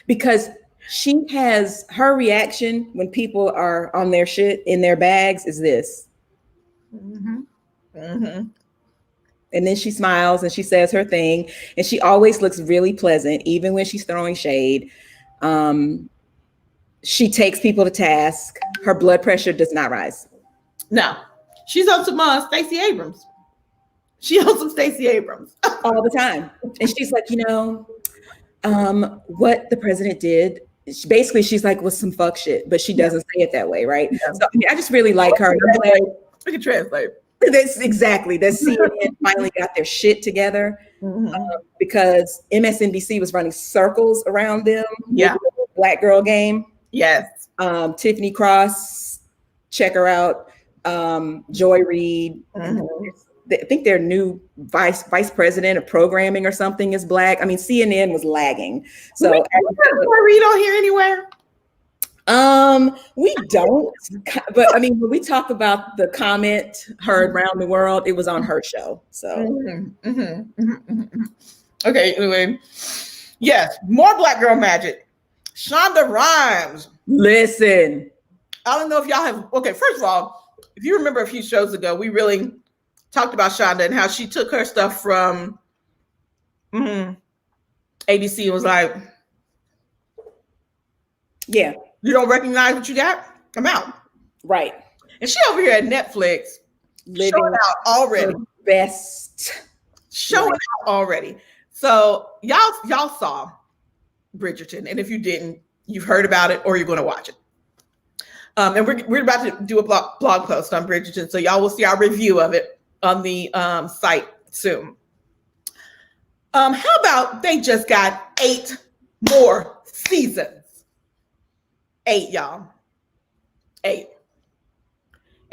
because she has her reaction when people are on their shit in their bags is this. Mm-hmm. Mm-hmm. And then she smiles and she says her thing, and she always looks really pleasant, even when she's throwing shade. She takes people to task. Her blood pressure does not rise. No, she's on some Stacey Abrams. She on some Stacey Abrams all the time, and she's like, what the president did. She's like, was some fuck shit, but she doesn't say it that way, right? Yeah. So I just really like her. I'm glad we can translate. That's exactly. That CNN finally got their shit together, because MSNBC was running circles around them. Yeah, Black girl game. Yes. Tiffany Cross, check her out. Joy Reid. I think their new vice president of programming or something is Black. I mean, CNN was lagging. So Joy Reid on here anywhere? We don't, but I mean, when we talk about the comment heard around the world, it was on her show. So, Okay. Anyway, yes, more Black girl magic. Shonda Rhimes. Listen, I don't know if y'all have. Okay, first of all, if you remember a few shows ago, we really talked about Shonda and how she took her stuff from ABC and was like, yeah. You don't recognize what you got? I'm out. Right. And she over here at Netflix showing out already. Best. Showing out already. So y'all saw Bridgerton. And if you didn't, you've heard about it or you're going to watch it. And we're about to do a blog post on Bridgerton. So y'all will see our review of it on the site soon. How about they just got 8 more seasons? 8, y'all. 8.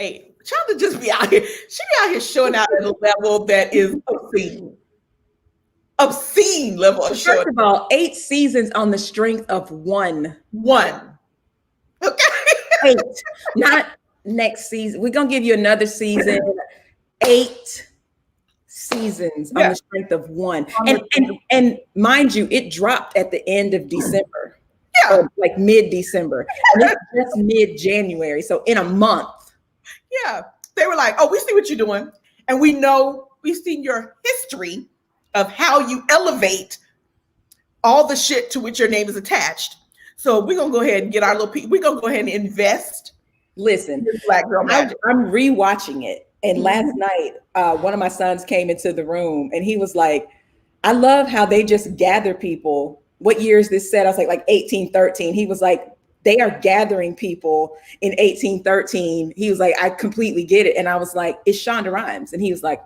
Shonda just be out here. She be out here showing out at a level that is obscene. Obscene level of showing. First of all, 8 seasons on the strength of 1. Okay. 8. Not next season. We're gonna give you another season. 8 seasons on the strength of 1. And mind you, it dropped at the end of December. Yeah. Like mid-December. And it's just mid-January. So in a month. Yeah. They were like, oh, we see what you're doing. And we've seen your history of how you elevate all the shit to which your name is attached. So we're going to go ahead and get our little we're going to go ahead and invest. Listen, Black girl magic. I'm rewatching it. And last night, one of my sons came into the room and he was like, I love how they just gather people. What year is this set? I was like 1813. He was like, they are gathering people in 1813. He was like, I completely get it. And I was like, it's Shonda Rhimes. And he was like,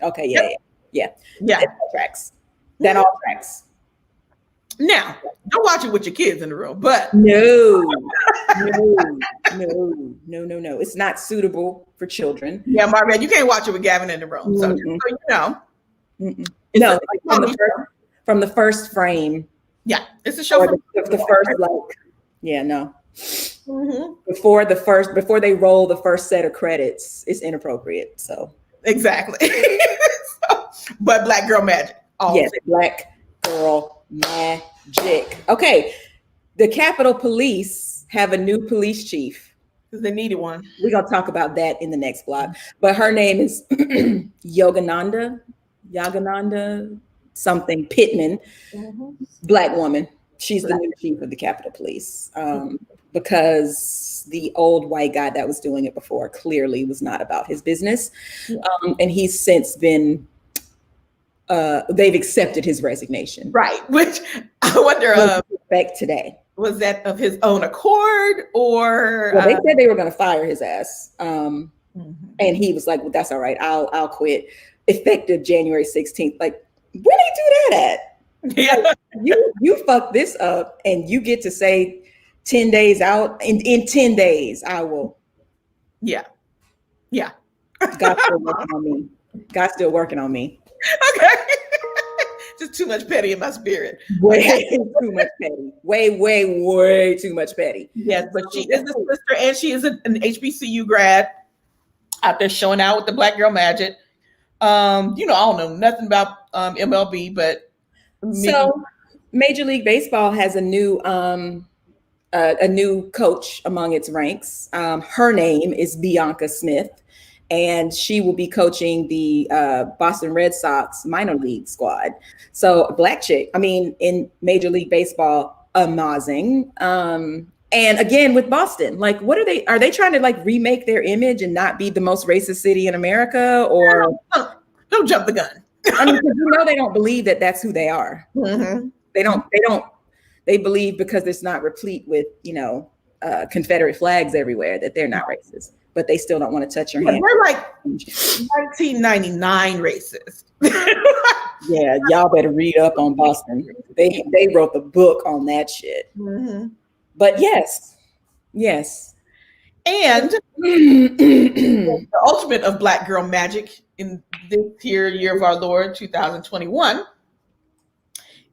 okay, yeah. That all tracks. That all tracks. Now, don't watch it with your kids in the room, but no. It's not suitable for children. Yeah, Margaret, you can't watch it with Gavin in the room. So just so you know. No, from the first frame. Yeah, it's a show Or from the first, like, yeah, no. Mm-hmm. Before they roll the first set of credits, it's inappropriate. So exactly. But Black Girl Magic. Yes, Black Girl Magic. Okay, the Capitol Police have a new police chief. Because they needed one. We're gonna talk about that in the next blog. But her name is Yogananda something Pittman, Black woman. She's the new chief of the Capitol Police. Because the old white guy that was doing it before clearly was not about his business. And he's since been they've accepted his resignation. Right. Which I wonder back today. Was that of his own accord or well, they said they were going to fire his ass. And he was like, well, that's all right. I'll quit. Effective January 16th. Like, where they do that at? Yeah. Like, you fuck this up and you get to say 10 days out. In 10 days, I will. Yeah. Yeah. God's still working on me. God's still working on me. Okay. Just too much petty in my spirit. Way too much petty. Way too much petty. Yes, but she is the sister and she is an HBCU grad out there showing out with the Black Girl Magic. I don't know nothing about MLB, but so Major League Baseball has a new coach among its ranks. Her name is Bianca Smith. And she will be coaching the Boston Red Sox minor league squad. So Black chick, in Major League Baseball, amazing. And again, with Boston, like, what are they trying to like remake their image and not be the most racist city in America? Or don't jump the gun. They don't believe that that's who they are. Mm-hmm. They believe because it's not replete with, Confederate flags everywhere that they're not racist. But they still don't want to touch your hand. They're like 1999 racist. Yeah, y'all better read up on Boston. They wrote the book on that shit. Mm-hmm. But yes. And the ultimate of Black Girl Magic in this year of our Lord 2021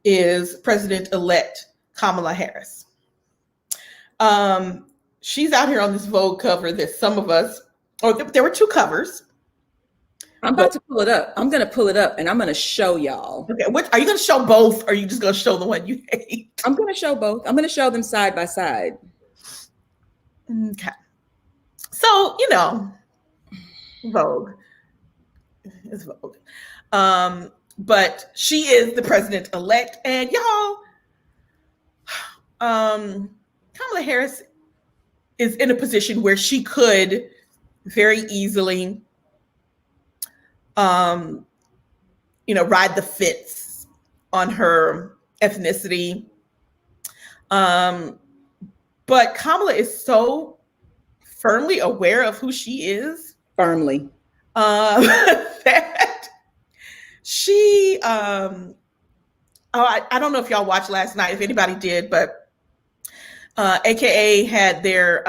is President-elect Kamala Harris. She's out here on this Vogue cover that some of us, there were two covers. I'm about to pull it up. I'm going to pull it up and I'm going to show y'all. Okay, are you going to show both or are you just going to show the one you hate? I'm going to show both. I'm going to show them side by side. Okay. So, Vogue is Vogue. But she is the president-elect and y'all, Kamala Harris is in a position where she could very easily, ride the fence on her ethnicity. But Kamala is so firmly aware of who she is. Firmly. That she, I don't know if y'all watched last night, if anybody did, but AKA had their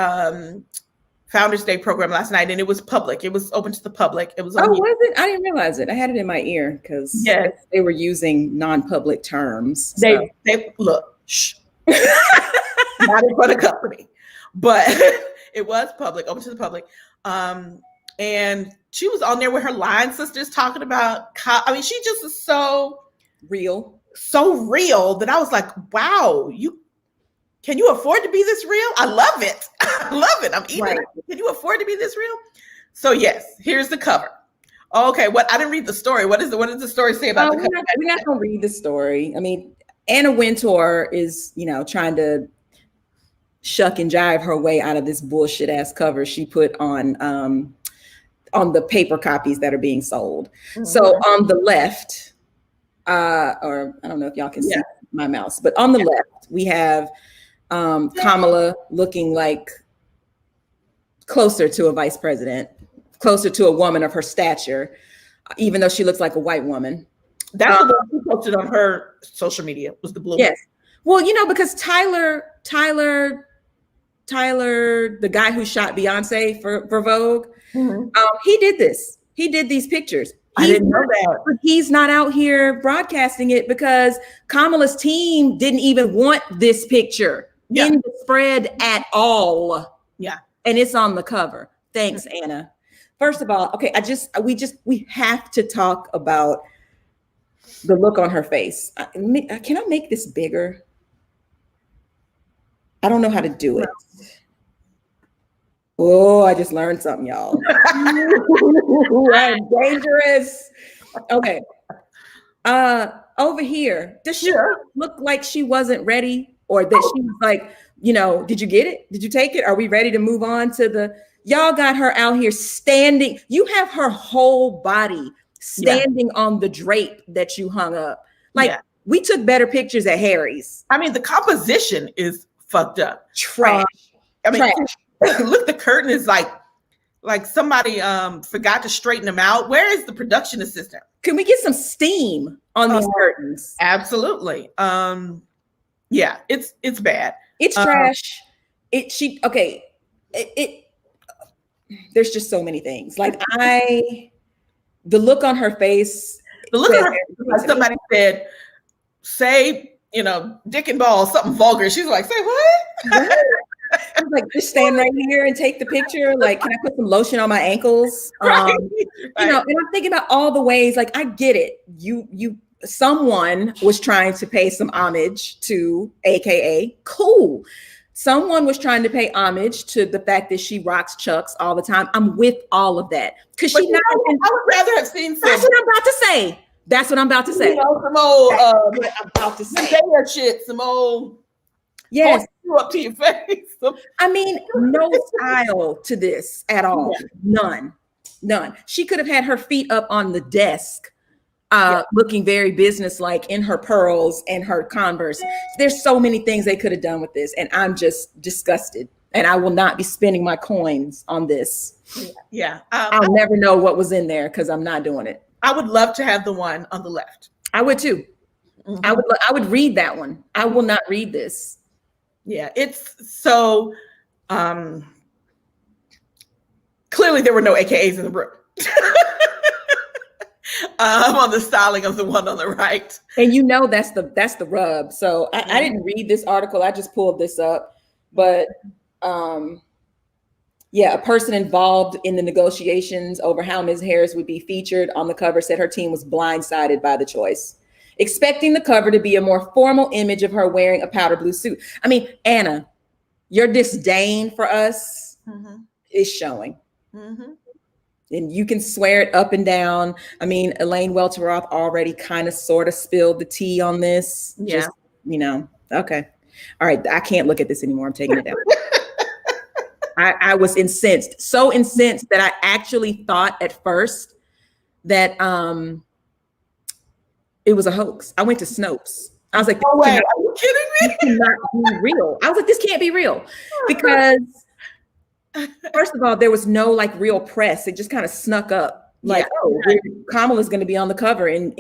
Founders Day program last night, and it was public. It was open to the public. It was. Was it? I didn't realize it. I had it in my ear because they were using non-public terms. So. They look, shh, not in front of company, but it was public, open to the public. And she was on there with her line sisters talking about. She just is so real that I was like, wow, Can you afford to be this real? I love it. I love it. I'm eating it. Can you afford to be this real? So yes, here's the cover. Okay, I didn't read the story. What does the story say about the cover? We're not gonna read the story. Anna Wintour is, trying to shuck and jive her way out of this bullshit ass cover she put on the paper copies that are being sold. Mm-hmm. So on the left, or I don't know if y'all can see my mouse, but on the left we have Kamala looking like closer to a vice president, closer to a woman of her stature, even though she looks like a white woman. That's what she posted on her social media, was the blue. Yes. Well, because Tyler, the guy who shot Beyonce for Vogue, he did this. He did these pictures. I didn't know that. But he's not out here broadcasting it because Kamala's team didn't even want this picture in the spread at all. Yeah. And it's on the cover. Thanks, Anna. First of all, okay, we have to talk about the look on her face. Can I make this bigger? I don't know how to do it. Oh, I just learned something, y'all. I'm dangerous. Okay. Over here, does she look like she wasn't ready, or that she was like, did you get it? Did you take it? Are we ready to move on to y'all got her out here standing. You have her whole body standing on the drape that you hung up. We took better pictures at Harry's. I mean, the composition is fucked up. Trash. Trash. Look, the curtain is like somebody forgot to straighten them out. Where is the production assistant? Can we get some steam on these curtains? Absolutely. Yeah, it's bad. It's trash. There's just so many things. The look on her face. The look on her face, somebody said, say, dick and balls, something vulgar. She's like, say what? I was like, just stand right here and take the picture. Like, can I put some lotion on my ankles? Right. And I'm thinking about all the ways, I get it. Someone was trying to pay some homage to AKA cool. Someone was trying to pay homage to the fact that she rocks Chucks all the time. I'm with all of that. Because I would rather have seen some. That's what I'm about to say. Some old shit, some old up to your face. I mean, no style to this at all. Yeah. None. She could have had her feet up on the desk, looking very businesslike in her pearls and her Converse. There's so many things they could have done with this, and I'm just disgusted. And I will not be spending my coins on this. Yeah. I'll never know what was in there because I'm not doing it. I would love to have the one on the left. I would too. Mm-hmm. I would read that one. I will not read this. Yeah, it's so clearly there were no AKAs in the room. On the styling of the one on the right. And that's the rub. So I didn't read this article. I just pulled this up. But a person involved in the negotiations over how Ms. Harris would be featured on the cover said her team was blindsided by the choice, expecting the cover to be a more formal image of her wearing a powder blue suit. I mean, Anna, your disdain for us is showing. Mm-hmm. And you can swear it up and down. I mean, Elaine Welteroth already kind of sort of spilled the tea on this. Yeah. Just, okay. All right. I can't look at this anymore. I'm taking it down. I was incensed. So incensed that I actually thought at first that it was a hoax. I went to Snopes. I was like, no way. Are you kidding me? This cannot be real. I was like, this can't be real. Because first of all, there was no real press. It just kind of snuck up. Kamala's going to be on the cover in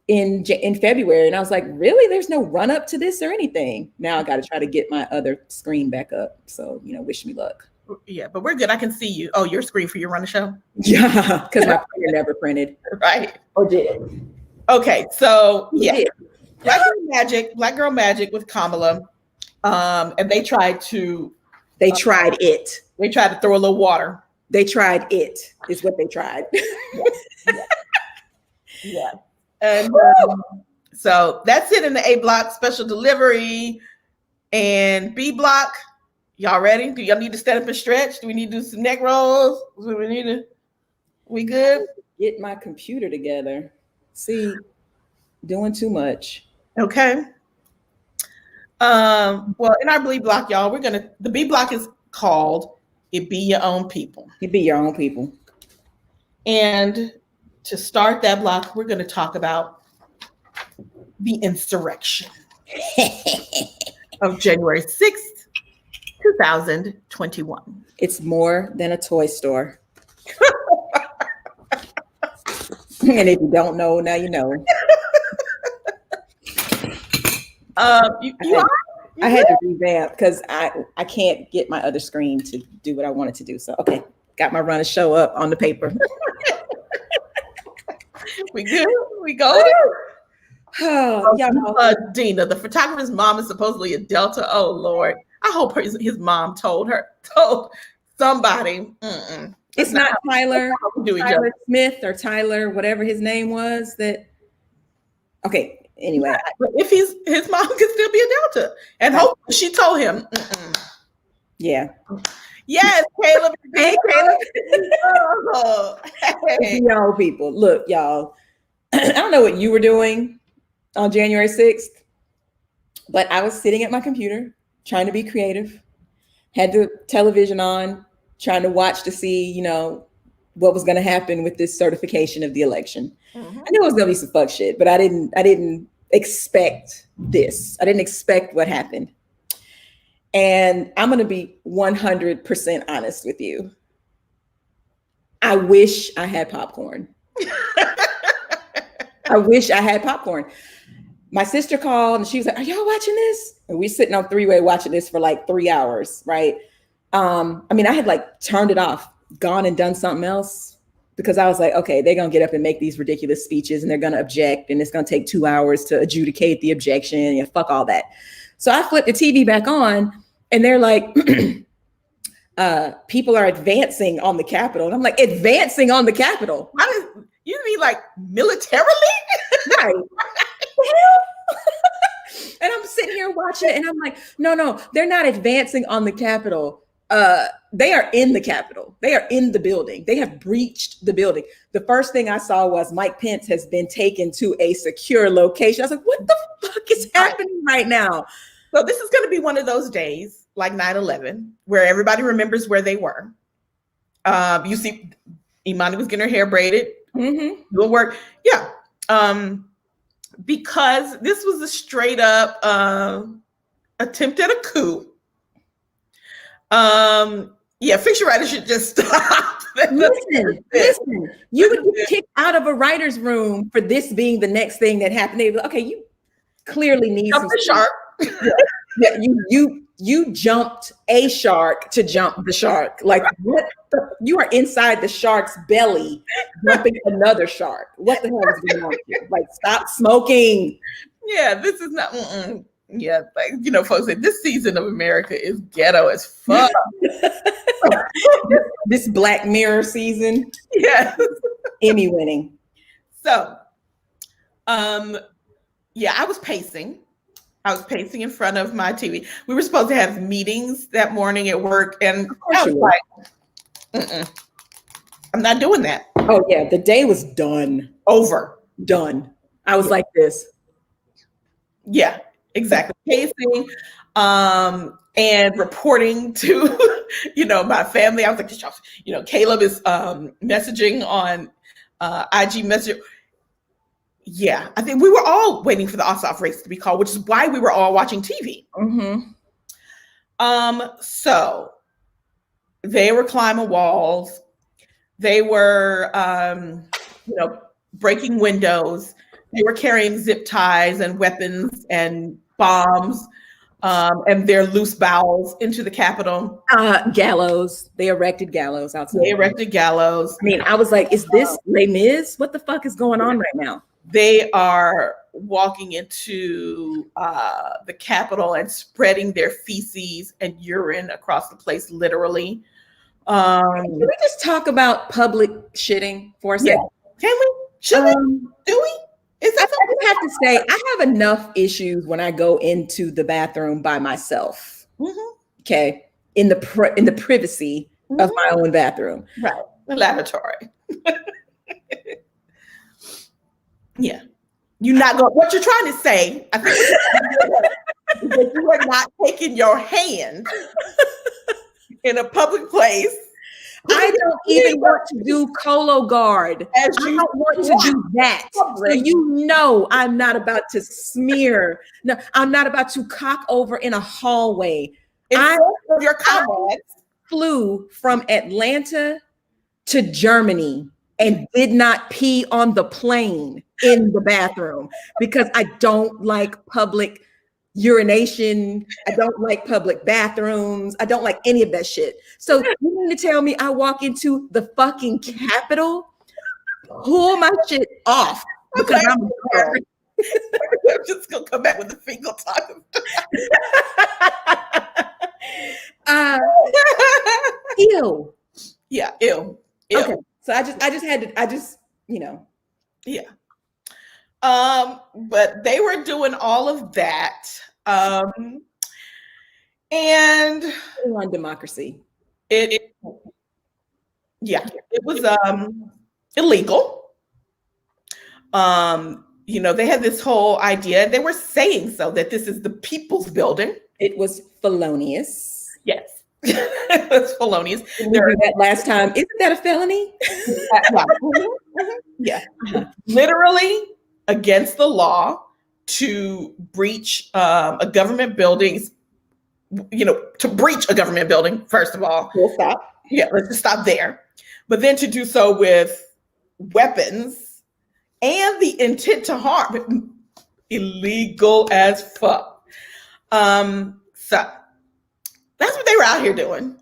February. And I was like, really? There's no run up to this or anything. Now I got to try to get my other screen back up. So, wish me luck. Yeah, but we're good. I can see you. Oh, your screen for your run a show? Yeah, because my printer never printed. Right. Or did. Okay, so Black Girl Magic with Kamala. And they tried to They tried it. They tried to throw a little water. They tried it, is what they tried. Yeah. And so that's it in the A block, special delivery. And B block, y'all ready? Do y'all need to stand up and stretch? Do we need to do some neck rolls? We good? Get my computer together. See, doing too much. Okay. Well, in our B block, y'all, the B block is called It Be Your Own People. It be your own people. And to start that block, we're going to talk about the insurrection of January 6th, 2021. It's more than a toy store. And if you don't know, now you know. I had to revamp because I can't get my other screen to do what I wanted to do. So, okay, got my run of show up on the paper. We good? We go. Oh, y'all. Dina, the photographer's mom is supposedly a Delta. Oh Lord, I hope his mom told somebody. It's not Tyler Smith or Tyler, whatever his name was. Okay. Anyway, yeah, but if his mom can still be a Delta, and hope she told him. Yeah. Yes, Caleb. Hey, Caleb. Oh, hey. Y'all people, look, y'all. I don't know what you were doing on January 6th, but I was sitting at my computer trying to be creative, had the television on, trying to watch to see, what was going to happen with this certification of the election. Mm-hmm. I knew it was going to be some fuck shit, but I didn't expect this. I didn't expect what happened. And I'm going to be 100% honest with you. I wish I had popcorn. I wish I had popcorn. My sister called and she was like, "Are y'all watching this?" And we're sitting on three-way watching this for like 3 hours, right? I had like turned it off, gone and done something else, because I was like, okay, they're going to get up and make these ridiculous speeches and they're going to object and it's going to take 2 hours to adjudicate the objection and fuck all that. So I flipped the TV back on and they're like, people are advancing on the Capitol. And I'm like, advancing on the Capitol? You mean like militarily? Right. And I'm sitting here watching it and I'm like, no, they're not advancing on the Capitol. They are in the Capitol. They are in the building. They have breached the building. The first thing I saw was Mike Pence has been taken to a secure location. I was like, what the fuck is happening right now? So this is going to be one of those days like 9/11 where everybody remembers where they were. You see, Imani was getting her hair braided, doing work. Yeah. Because this was a straight up attempt at a coup. Fiction writers should just stop. Listen, you would get kicked out of a writer's room for this being the next thing that happened. They'd be like, okay, you clearly need some shark. Yeah, you jumped a shark to jump the shark. Like what? You are inside the shark's belly, jumping another shark. What the hell is going on here? Like, stop smoking. Yeah, this is not. Yeah, like folks say this season of America is ghetto as fuck. This Black Mirror season, yes, Emmy winning. So, I was pacing. I was pacing in front of my TV. We were supposed to have meetings that morning at work, and I was like, I'm not doing that. Oh yeah, the day was done. Done. I was like this. Yeah, exactly. Pacing, and reporting to, my family. I was like, Caleb is messaging on IG message. Yeah, I think we were all waiting for the Ossoff race to be called, which is why we were all watching TV. So they were climbing walls. They were, breaking windows. They were carrying zip ties and weapons and bombs and their loose bowels into the Capitol. Gallows. They erected gallows outside. I mean, I was like, is this Les Mis? What the fuck is going on right now? They are walking into the Capitol and spreading their feces and urine across the place, literally. Can we just talk about public shitting for a second? Yeah. Can we? Should we? Do we? I have to say, I have enough issues when I go into the bathroom by myself. Okay, in the privacy of my own bathroom. Right, the lavatory. Yeah, you're not going. What you're trying to say, I think, is that you are not taking your hand in a public place. I don't even want to do Cologuard. I don't want to do that. So I'm not about to smear. No, I'm not about to cock over in a hallway. I flew from Atlanta to Germany and did not pee on the plane in the bathroom because I don't like public urination. I don't like public bathrooms. I don't like any of that shit. So you mean to tell me I walk into the fucking Capitol pull my shit off because I'm a girl. I'm just gonna come back with the fecal talk. Ew. Yeah, ew. Okay. So I just had to, you know. Yeah. But they were doing all of that. And On democracy. it was illegal. You know, they had this whole idea, they were saying so that this is the people's building. It was felonious. Yes. It was felonious. We did that last time. Isn't that a felony? Yeah. Literally against the law to breach a government building, you know, to breach a government building, first of all. We'll stop. Yeah, let's just stop there. But then to do so with weapons and the intent to harm, illegal as fuck. So that's what they were out here doing.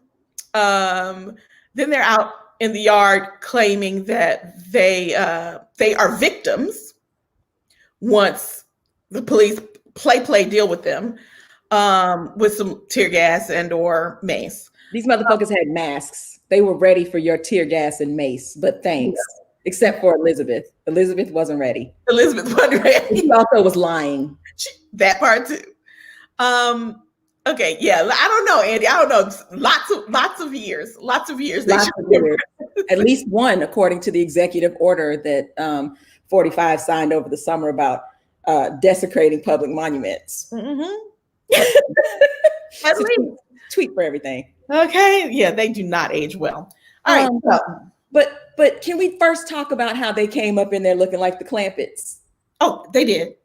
Then they're out in the yard claiming that they are victims once the police play deal with them with some tear gas and or mace. These motherfuckers had masks. They were ready for your tear gas and mace, but thanks. Yeah. Except for Elizabeth. Elizabeth wasn't ready. Elizabeth wasn't ready. She also was lying. That part too. Okay, yeah. I don't know, Andy. I don't know. Lots of years. At least one, according to the executive order that 45 signed over the summer about desecrating public monuments. Mm-hmm. At least. Tweet for everything. Okay. Yeah, they do not age well. All right. But can we first talk about how they came up in there looking like the Clampetts? Oh, they did.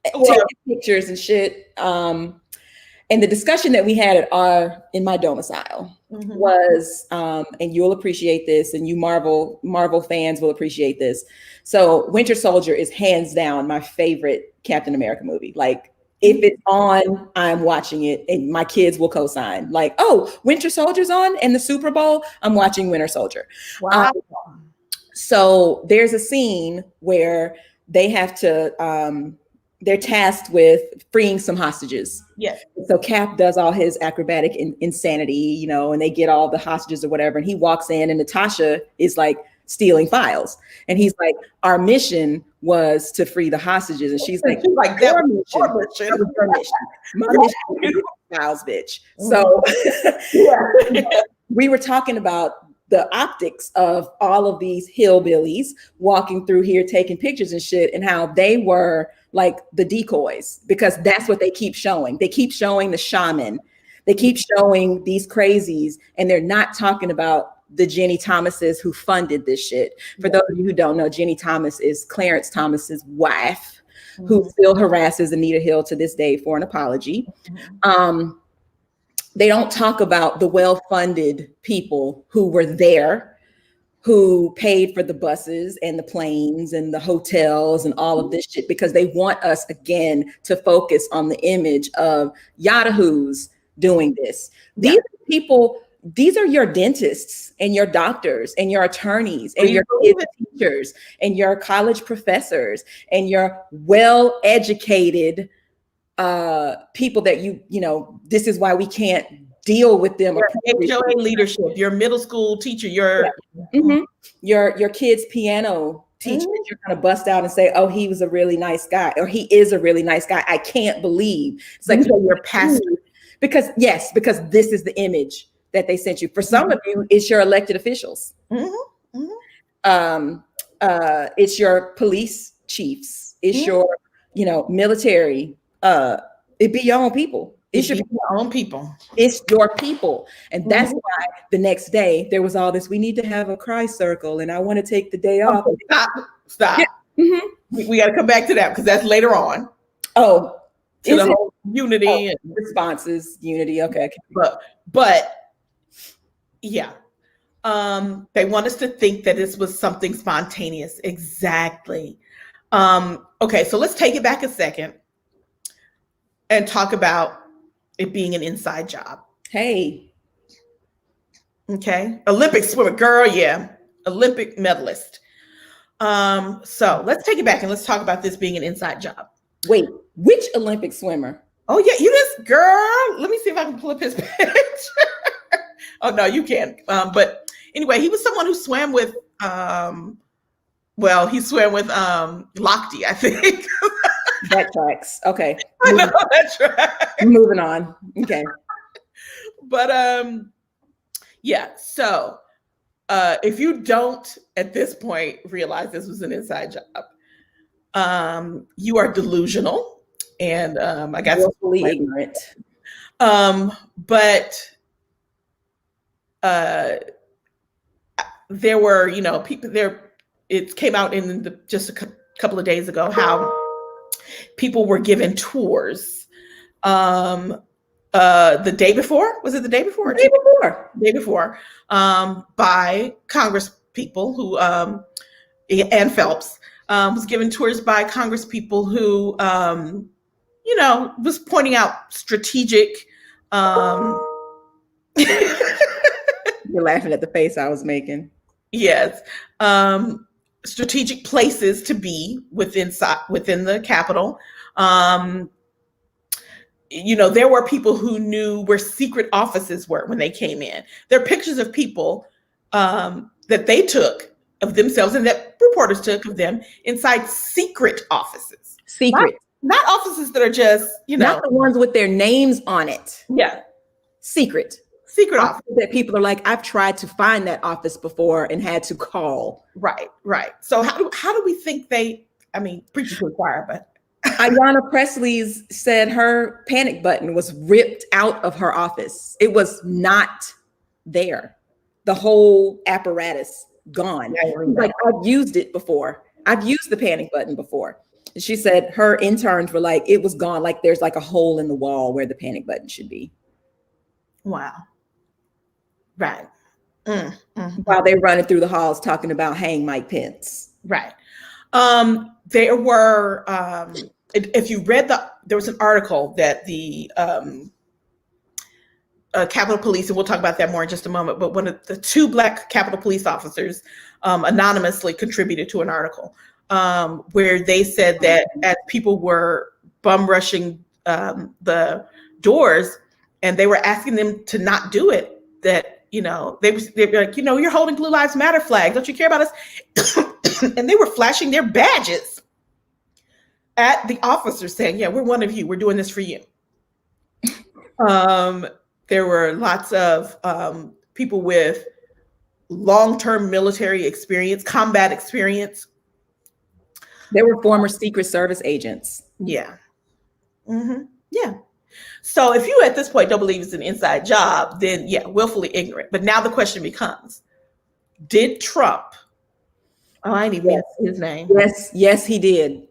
Taking pictures and shit. And the discussion that we had in my domicile was, and you'll appreciate this, and you Marvel fans will appreciate this. So Winter Soldier is hands down my favorite Captain America movie. Like, if it's on, I'm watching it, and my kids will co-sign. Like, oh, Winter Soldier's on, and the Super Bowl, I'm watching Winter Soldier. Wow. So there's a scene where they have to, they're tasked with freeing some hostages. Yes. So Cap does all his acrobatic insanity, you know, and they get all the hostages or whatever. And he walks in, and Natasha is like stealing files. And he's like, our mission was to free the hostages. And she's like, that was your mission. My mission is to get files, bitch. So we were talking about the optics of all of these hillbillies walking through here, taking pictures and shit, and how they were like the decoys, because that's what they keep showing. They keep showing the shaman. They keep showing these crazies, and they're not talking about the Jenny Thomases who funded this shit. For those of you who don't know, Jenny Thomas is Clarence Thomas's wife, who still harasses Anita Hill to this day for an apology. They don't talk about the well-funded people who were there, who paid for the buses and the planes and the hotels and all of this shit, because they want us again to focus on the image of yahoos doing this. These people, these are your dentists and your doctors and your attorneys and your kids teachers and your college professors and your well-educated people that you know, this is why we can't deal with them. Your leadership, your middle school teacher, your kids' piano teacher, you're gonna bust out and say, oh, he was a really nice guy, or he is a really nice guy. I can't believe. It's like your pastor. Because this is the image that they sent you. For some of you, it's your elected officials. It's your police chiefs. It's your, you know, military. It be your own people. It's your own people. It's your people. And that's why the next day there was all this, we need to have a cry circle, and I want to take the day off. Stop. Yeah. We got to come back to that, because that's later on. Oh, to the whole unity and responses, unity. Okay. But yeah. They want us to think that this was something spontaneous. Exactly. Okay, so let's take it back a second and talk about it being an inside job. Hey. Okay. Olympic swimmer, girl, yeah. Olympic medalist. So let's take it back and let's talk about this being an inside job. Wait, which Olympic swimmer? Oh yeah, you just girl. Let me see if I can pull up his picture. Oh no, you can't. But anyway, he was someone who swam with. He swam with Lochte, I think. That tracks. Okay. I know that tracks. Moving on. Okay. But yeah. So if you don't at this point realize this was an inside job, you are delusional, and I guess willfully ignorant. But there were, people there. It came out in just a couple of days ago how people were given tours. The day before, was it the day before? The day before. The day before, by Congress people who, and Phelps, was given tours by Congress people who, was pointing out strategic. You're laughing at the face I was making. Yes. Strategic places to be within the Capitol. There were people who knew where secret offices were when they came in. There are pictures of people that they took of themselves and that reporters took of them inside secret offices. Secret. Not offices that are just, Not the ones with their names on it. Yeah. Secret Office. That people are like, I've tried to find that office before and had to call. Right. So how do we think preaching to the choir, but Ayanna Presley's said her panic button was ripped out of her office. It was not there. The whole apparatus gone. Yeah, like, I've used it before. I've used the panic button before. She said her interns were like, it was gone. Like there's like a hole in the wall where the panic button should be. Wow. Right. While they're running through the halls talking about hang Mike Pence. Right. There were, if you read there was an article that the Capitol Police, and we'll talk about that more in just a moment, but one of the two Black Capitol Police officers anonymously contributed to an article where they said that as people were bum rushing the doors and they were asking them to not do it, that they were like, you're holding Blue Lives Matter flags. Don't you care about us? And they were flashing their badges at the officers saying, yeah, we're one of you. We're doing this for you. There were lots of people with long-term military experience, combat experience. There were former Secret Service agents. Yeah. Mm-hmm. Yeah. So if you at this point don't believe it's an inside job, then yeah, willfully ignorant. But now the question becomes, did Trump, I didn't even say his name. Yes, he did.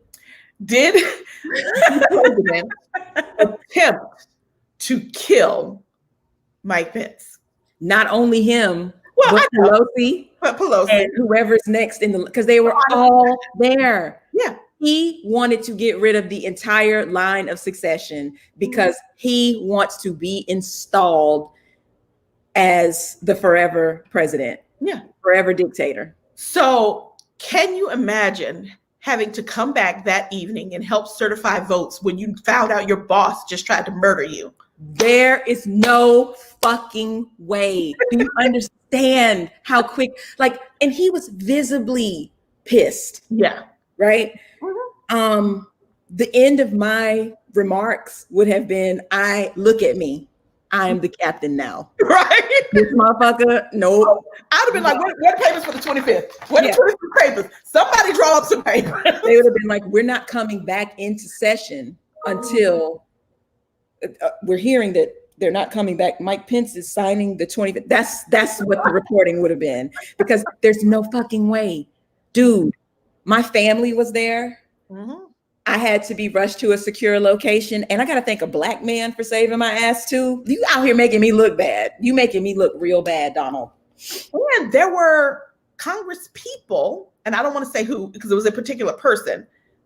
Did the president attempt to kill Mike Pence? Not only him, Well, but Pelosi and whoever's next because they were all there. Yeah. He wanted to get rid of the entire line of succession because he wants to be installed as the forever president. Yeah. Forever dictator. So can you imagine having to come back that evening and help certify votes when you found out your boss just tried to murder you? There is no fucking way. Do you understand how quick, and he was visibly pissed. Yeah. Right. Mm-hmm. The end of my remarks would have been, look at me. I'm the captain now. Right. This motherfucker, no. I'd have been like, what are papers for the 25th? What are the 25th papers? Somebody draw up some papers. They would have been like, we're not coming back into session until we're hearing that they're not coming back. Mike Pence is signing the 25th. That's what the reporting would have been, because there's no fucking way. Dude, my family was there. Mm-hmm. I had to be rushed to a secure location. And I got to thank a Black man for saving my ass too. You out here making me look bad. You making me look real bad, Donald. And there were Congress people, and I don't want to say who, because it was a particular person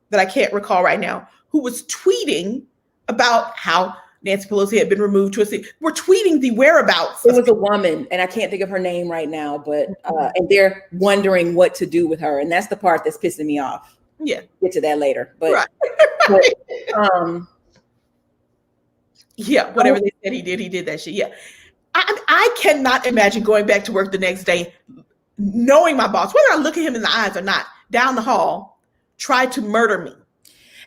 that I can't recall right now, who was tweeting about how Nancy Pelosi had been removed to a seat. We're tweeting the whereabouts. It was a woman, and I can't think of her name right now, but and they're wondering what to do with her, and that's the part that's pissing me off. Yeah, get to that later, but, right. but yeah, whatever they said he did that shit. Yeah, I cannot imagine going back to work the next day, knowing my boss, whether I look at him in the eyes or not, down the hall, tried to murder me.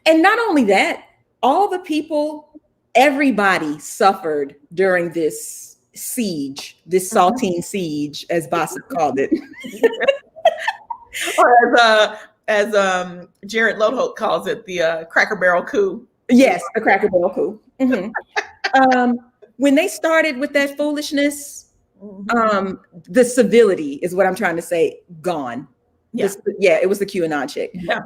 And not only that, all the people, everybody suffered during this siege, this saltine siege, as Bossip called it. Or as Jared Lodeholt calls it, the Cracker Barrel coup. Yes, the Cracker Barrel coup. Mm-hmm. When they started with that foolishness, the civility is what I'm trying to say, gone. Yeah, it was the QAnon chick. Yeah.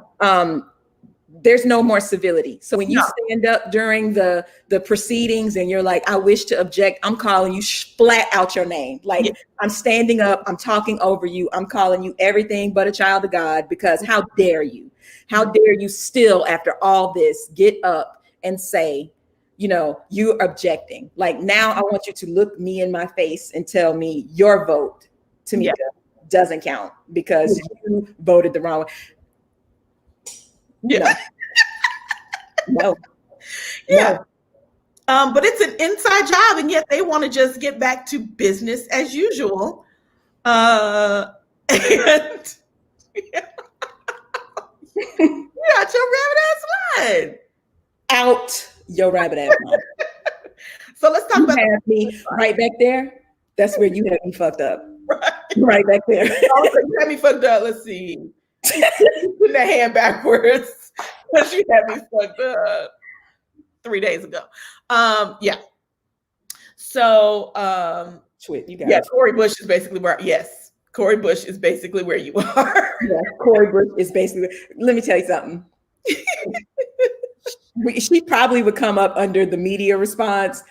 There's no more civility. So when you stand up during the proceedings and you're like, I wish to object, I'm calling you flat out your name. Like, I'm standing up, I'm talking over you, I'm calling you everything but a child of God, because how dare you? How dare you still, after all this, get up and say, you're objecting. Like, now I want you to look me in my face and tell me your vote to me doesn't count because you voted the wrong way. Yeah. No. Yeah. No. But it's an inside job, and yet they want to just get back to business as usual. And out your rabbit ass mind. Out your rabbit ass mind. So let's talk about me right back there. That's where you had me fucked up. Right, right back there. You had me fucked up. Let's see. Put that hand backwards. She had me fucked up 3 days ago. Yeah. So you got Cori Bush is basically where Cori Bush is basically where you are. Yeah, Cori Bush is basically, let me tell you something. She probably would come up under the media response.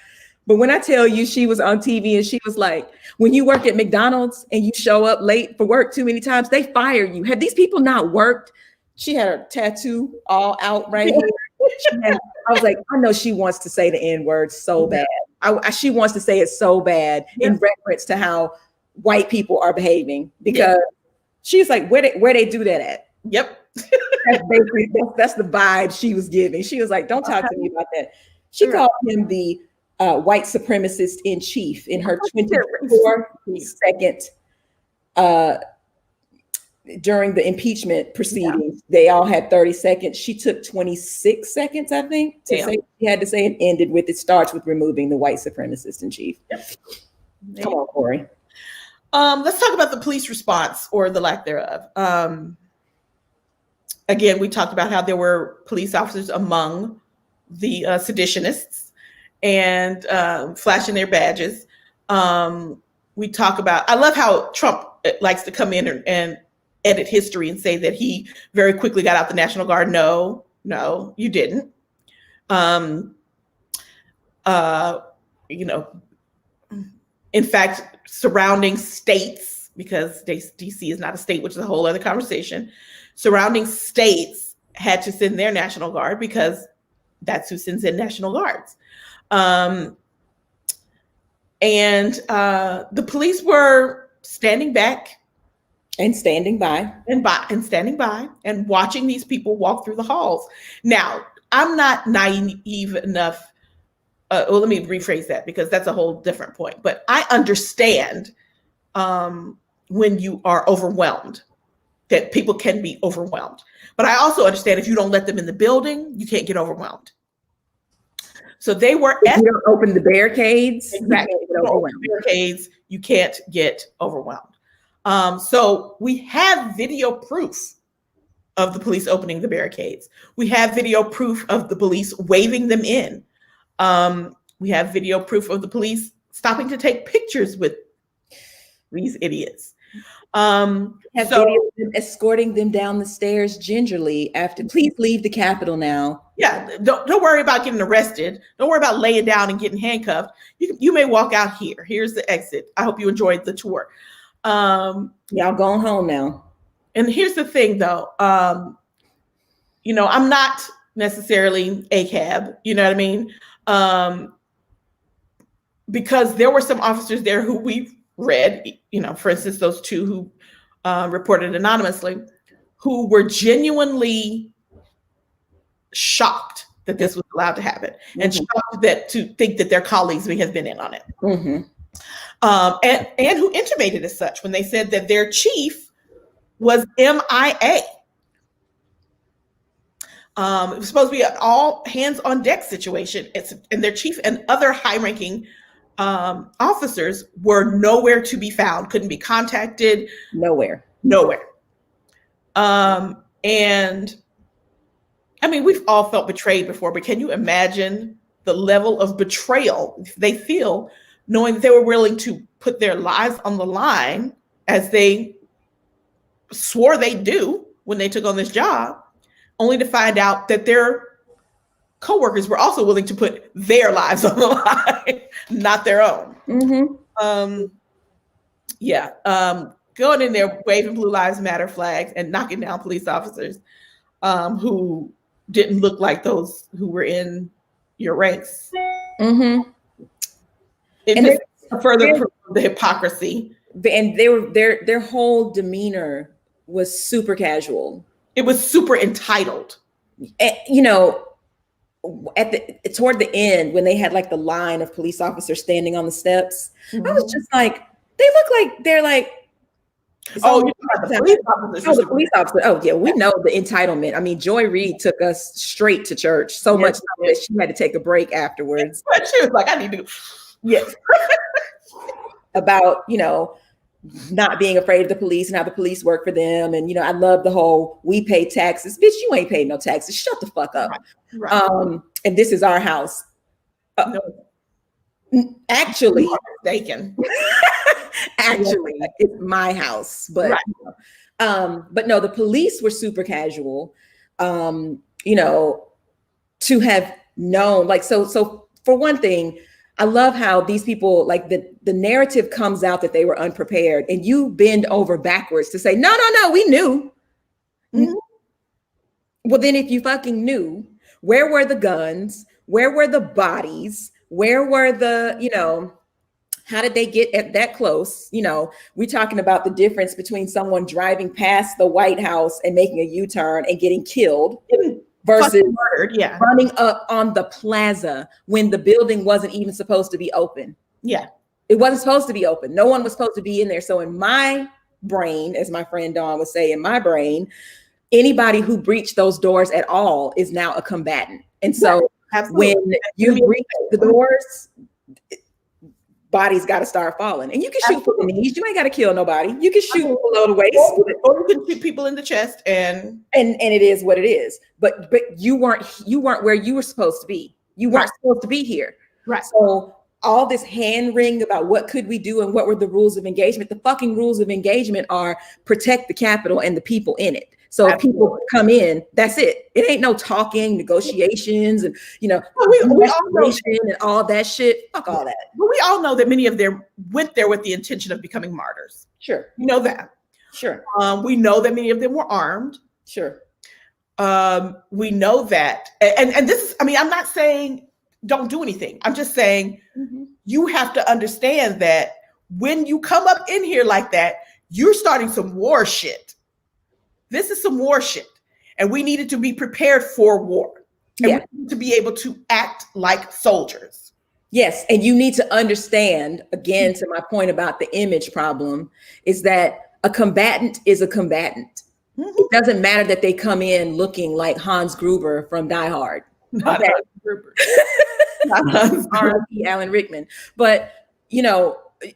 But when I tell you she was on TV and she was like, when you work at McDonald's and you show up late for work too many times, they fire you. Have these people not worked? She had her tattoo all out right here. I was like, I know she wants to say the N-word so bad. She wants to say it so bad in reference to how white people are behaving, because she's like, where they do that at? Yep. That's the vibe she was giving. She was like, don't talk to me about that. She called him the white supremacist in chief in her 24-second during the impeachment proceedings. They all had 30 seconds. She took 26 seconds, I think, to say she had to say, and ended with, it starts with removing the white supremacist in chief. Come on, Cori. Let's talk about the police response, or the lack thereof. Again, we talked about how there were police officers among the seditionists and flashing their badges. We talk about, I love how Trump likes to come in and edit history and say that he very quickly got out the National Guard. No, you didn't. In fact, surrounding states, because DC is not a state, which is a whole other conversation, surrounding states had to send their National Guard because that's who sends in National Guards. And the police were standing back and standing by and watching these people walk through the halls. Now, I'm not naive enough. Let me rephrase that, because that's a whole different point. But I understand when you are overwhelmed, that people can be overwhelmed. But I also understand if you don't let them in the building, you can't get overwhelmed. So they were if you don't open the barricades. Exactly. Barricades, you can't get overwhelmed. So we have video proof of the police opening the barricades. We have video proof of the police waving them in. We have video proof of the police stopping to take pictures with these idiots. Video of them escorting them down the stairs gingerly after, please leave the Capitol now. Yeah, don't worry about getting arrested. Don't worry about laying down and getting handcuffed. You may walk out here. Here's the exit. I hope you enjoyed the tour. Y'all going home now. And here's the thing, though. I'm not necessarily a cab. You know what I mean? because there were some officers there who we read, for instance, those two who reported anonymously, who were genuinely shocked that this was allowed to happen, and shocked to think that their colleagues may have been in on it. And who intimated as such when they said that their chief was MIA. It was supposed to be an all hands on deck situation, and their chief and other high-ranking officers were nowhere to be found, couldn't be contacted. Nowhere. And I mean, we've all felt betrayed before, but can you imagine the level of betrayal they feel knowing that they were willing to put their lives on the line, as they swore they'd do when they took on this job, only to find out that their coworkers were also willing to put their lives on the line, not their own. Going in there waving Blue Lives Matter flags and knocking down police officers who didn't look like those who were in your ranks. It's a further proof of the hypocrisy. And they were their whole demeanor was super casual. It was super entitled. And, toward the end, when they had like the line of police officers standing on the steps, I was just like, they look like they're like, the police officers. Oh yeah, we know the entitlement. I mean, Joy Reid took us straight to church so much that she had to take a break afterwards. She was like, I need to. Yes. About, not being afraid of the police and how the police work for them. And, I love the whole, we pay taxes. Bitch, you ain't paid no taxes. Shut the fuck up. Right. And this is our house. Actually, mistaken. Actually, it's my house. But, but no, the police were super casual, to have known, like, so for one thing, I love how these people, like the narrative comes out that they were unprepared, and you bend over backwards to say, no, we knew. Well, then if you fucking knew, where were the guns? Where were the bodies? Where were the, how did they get that close? We're talking about the difference between someone driving past the White House and making a U-turn and getting killed versus running up on the plaza when the building wasn't even supposed to be open. Yeah. It wasn't supposed to be open. No one was supposed to be in there. So in my brain, as my friend Dawn would say, in my brain, anybody who breached those doors at all is now a combatant. And so when you breach the doors, bodies got to start falling. And you can shoot for the knees. You ain't got to kill nobody. You can shoot below the waist. Or you can shoot people in the chest and it is what it is. But you weren't where you were supposed to be. You weren't supposed to be here. Right. So all this hand wring about what could we do and what were the rules of engagement, the fucking rules of engagement are protect the Capitol and the people in it. So if people come in, that's it. It ain't no talking, negotiations, and we all know and all that shit. Fuck all that. But we all know that many of them went there with the intention of becoming martyrs. Sure, you know that. Sure. We know that many of them were armed. Sure. We know that, and this is. I mean, I'm not saying don't do anything. I'm just saying you have to understand that when you come up in here like that, you're starting some war shit. This is some war shit, and we needed to be prepared for war, and we need to be able to act like soldiers. Yes, and you need to understand, again, to my point about the image problem, is that a combatant is a combatant. It doesn't matter that they come in looking like Hans Gruber from Die Hard. Not Hans Gruber. Not Hans Gruber. Alan Rickman. But, if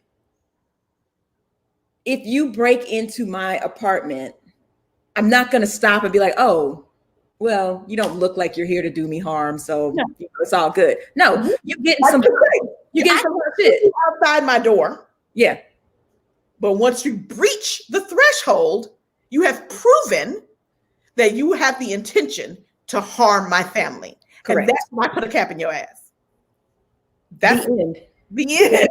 you break into my apartment, I'm not going to stop and be like, oh, well, you don't look like you're here to do me harm, so it's all good. No, you're getting some shit outside my door. Yeah. But once you breach the threshold, you have proven that you have the intention to harm my family. Correct. And that's why I put a cap in your ass. That's the end. The end.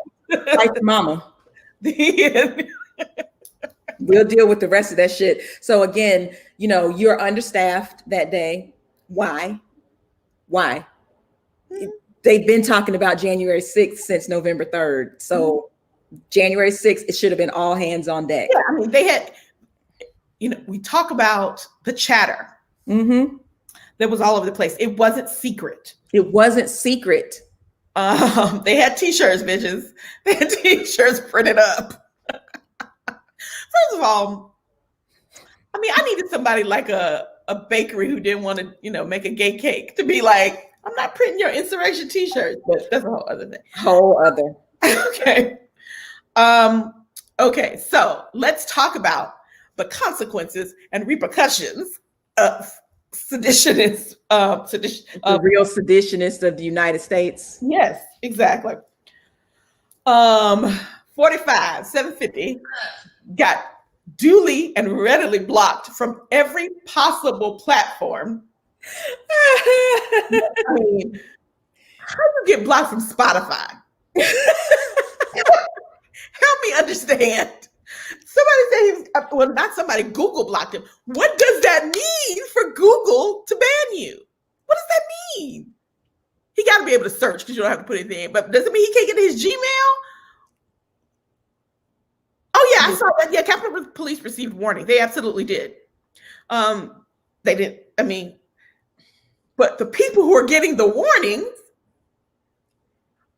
Like the mama. The end. We'll deal with the rest of that shit. So again, you're understaffed that day. Why? they've been talking about January 6th since November 3rd. So January 6th, it should have been all hands on deck. Yeah, I mean, they had, we talk about the chatter that was all over the place. It wasn't secret. It wasn't secret. They had t-shirts, bitches. They had t-shirts printed up. First of all, I mean, I needed somebody like a bakery who didn't want to, make a gay cake to be like, I'm not printing your insurrection t-shirts, but that's a whole other thing. Okay. Okay, so let's talk about the consequences and repercussions of seditionists. The real seditionists of the United States. Yes, exactly. 45,750 got duly and readily blocked from every possible platform. I mean, how do you get blocked from Spotify? Help me understand. Somebody said not somebody, Google blocked him. What does that mean for Google to ban you? What does that mean? He got to be able to search because you don't have to put anything in. But does it mean he can't get his Gmail? Oh, yeah, I saw that. Yeah, Capitol Police received warning. They absolutely did. They didn't, but the people who are getting the warnings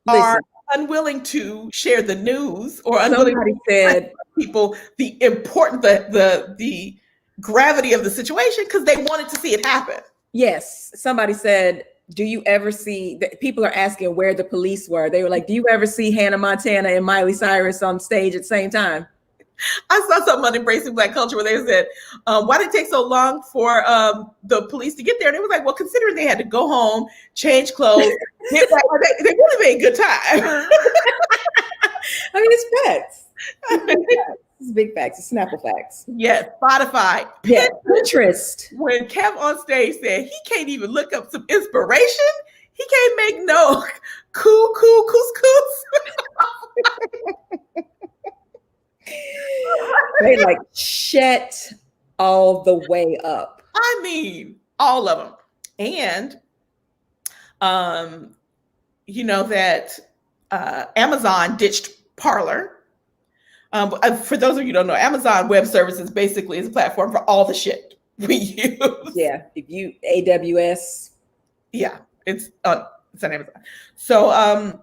are unwilling to share the news or unwilling to tell people the the gravity of the situation because they wanted to see it happen. Yes. Somebody said, do you ever see people are asking where the police were? They were like, do you ever see Hannah Montana and Miley Cyrus on stage at the same time? I saw something on Embracing Black Culture where they said, why did it take so long for the police to get there? And it was like, well, considering they had to go home, change clothes, they really made good time. I mean, it's facts. It's big facts. It's Snapple facts. Yes, Spotify. Yeah, Pinterest. When Kev on stage said he can't even look up some inspiration, he can't make no couscous. They like shut all the way up. I mean, all of them. And that Amazon ditched Parler. For those of you who don't know, Amazon Web Services basically is a platform for all the shit we use. Yeah, if you AWS. Yeah, it's on Amazon. So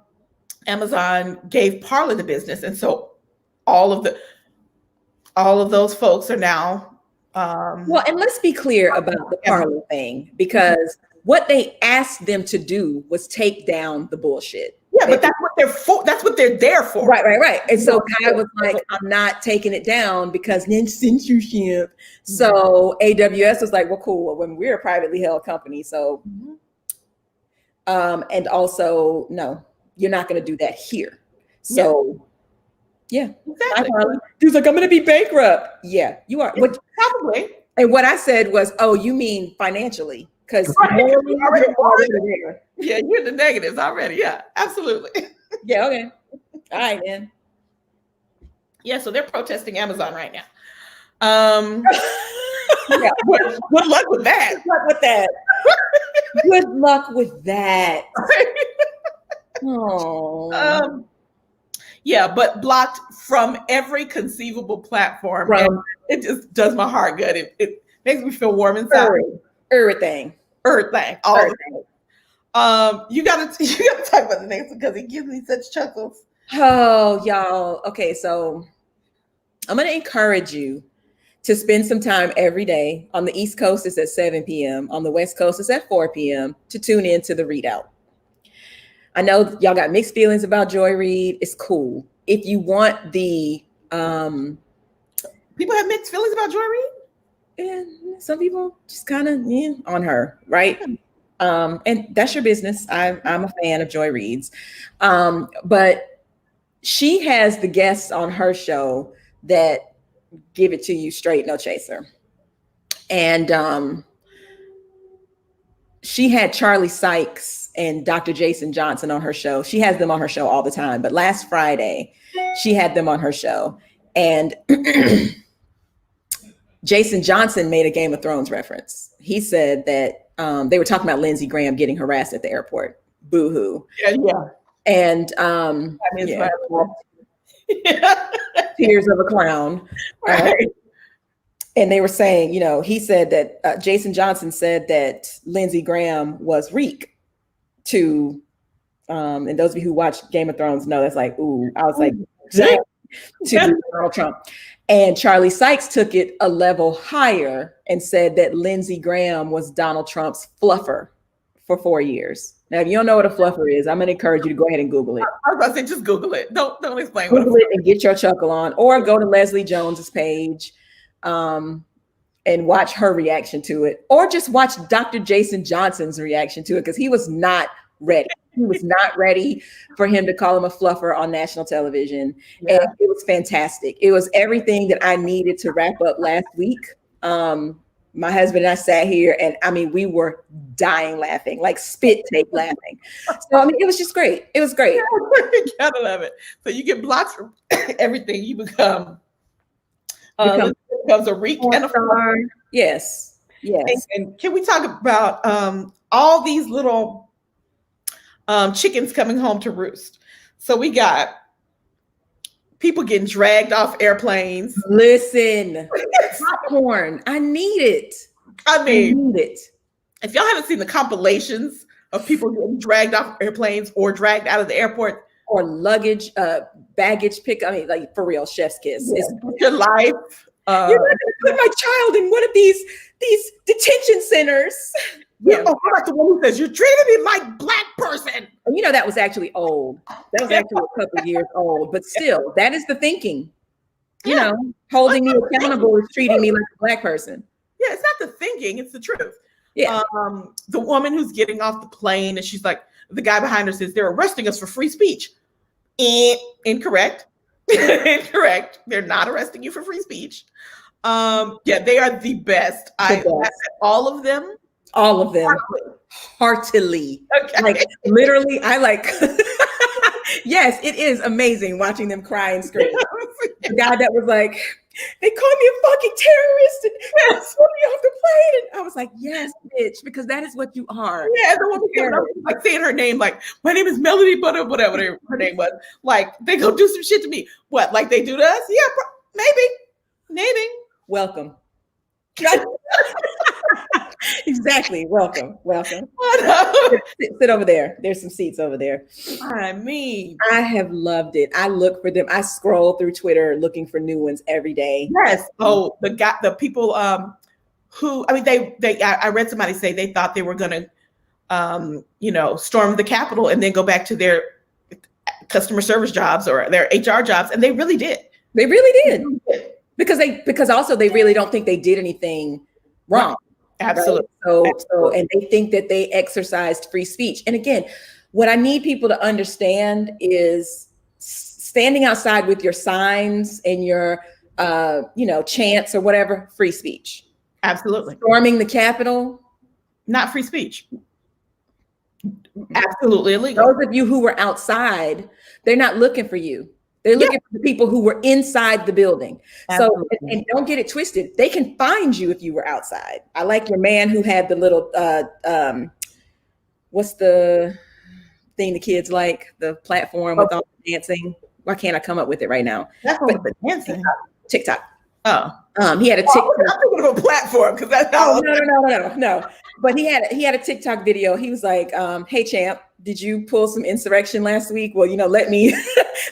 Amazon gave Parler the business, and so all of those folks are now. Well, and let's be clear about the Parler thing, because what they asked them to do was take down the bullshit. Yeah, but that's what they're for. That's what they're there for. Right. And so Kai was like, I'm not taking it down because then censorship. So AWS was like, well, cool. When we're a privately held company. So, and also, no, you're not going to do that here. So, yeah. Exactly. He's like, I'm going to be bankrupt. Yeah, you are. Probably. And what I said was, oh, you mean financially? Because yeah, you're the negatives already. Yeah, absolutely. Yeah, okay. All right, then. Yeah, so they're protesting Amazon right now. Yeah, good luck with that. Good luck with that. Oh. Yeah, but blocked from every conceivable platform. It just does my heart good. It makes me feel warm inside. Everything. All of it. You gotta talk about the next one because it gives me such chuckles. Oh, y'all. Okay, so I'm gonna encourage you to spend some time every day. On the East Coast, it's at 7 p.m. On the West Coast, it's at 4 p.m. to tune in to the readout. I know y'all got mixed feelings about Joy Reid. It's cool. If you want the people have mixed feelings about Joy Reid. And some people just kind of on her, right? And that's your business. I'm a fan of Joy Reid's, but she has the guests on her show that give it to you straight, no chaser. And she had Charlie Sykes and Dr. Jason Johnson on her show. She has them on her show all the time, but last Friday she had them on her show, and Jason Johnson made a Game of Thrones reference. He said that they were talking about Lindsey Graham getting harassed at the airport. boohoo. Yeah. And Yeah. tears of a clown. Right. And they were saying, he said that Jason Johnson said that Lindsey Graham was reek to, and those of you who watch Game of Thrones know that's like, ooh, I was like, to Donald Trump. And Charlie Sykes took it a level higher and said that Lindsey Graham was Donald Trump's fluffer for 4 years. Now, if you don't know what a fluffer is, I'm going to encourage you to go ahead and Google it. I was about to say, just Google it. Don't explain. Google it and get your chuckle on, or go to Leslie Jones's page and watch her reaction to it, or just watch Dr. Jason Johnson's reaction to it, because he was not ready. He was not ready for him to call him a fluffer on national television. Yeah. And it was fantastic. It was everything that I needed to wrap up last week. My husband and I sat here and we were dying laughing, like spit take laughing. So, it was just great. It was great. You gotta love it. So you get blocked from everything. You becomes a reek and a star. Yes. Yes. And can we talk about all these little chickens coming home to roost? So we got people getting dragged off airplanes. Listen, popcorn. I need it. I need it. If y'all haven't seen the compilations of people getting dragged off airplanes or dragged out of the airport, or luggage, baggage pick. Like for real, chef's kiss. Yeah. Your life. You're not going to put my child in one of these detention centers. Yeah. Oh, how about the one who says, "You're treating me like black person"? That was actually old. That was actually a couple of years old, but still, that is the thinking. Holding me accountable is treating me like a black person. Yeah, it's not the thinking, it's the truth. Yeah. The woman who's getting off the plane and she's like, the guy behind her says, "They're arresting us for free speech." Incorrect. Incorrect. They're not arresting you for free speech. They are the best. I all of them. All of them. Heartily. Okay. Like literally, yes, it is amazing watching them cry and scream. The guy that was like, "They called me a fucking terrorist and threw me off the plane." And I was like, yes, bitch, because that is what you are. Yeah, the woman came up, like saying her name, like, "My name is Melody, but whatever her name was." Like, they go do some shit to me. What, like they do to us? Yeah, maybe. Welcome. Exactly. Welcome. Sit over there. There's some seats over there. I have loved it. I look for them. I scroll through Twitter looking for new ones every day. Yes. Oh, the people who I read somebody say they thought they were gonna storm the Capitol and then go back to their customer service jobs or their HR jobs, and they really did. They really did. Because also they really don't think they did anything wrong. Absolutely. Right? So, and they think that they exercised free speech. And again, what I need people to understand is standing outside with your signs and your, chants or whatever, free speech. Absolutely. Storming the Capitol. Not free speech. Absolutely illegal. Those of you who were outside, they're not looking for you. They're looking for the people who were inside the building. Absolutely. So, and don't get it twisted. They can find you if you were outside. I like your man who had the little, what's the thing the kids like? The platform with all the dancing. Why can't I come up with it right now? That's what the dancing. TikTok. Oh. He had a TikTok. I'm thinking of a platform because that's no. But he had a TikTok video. He was like, "Hey champ, did you pull some insurrection last week? Well, let me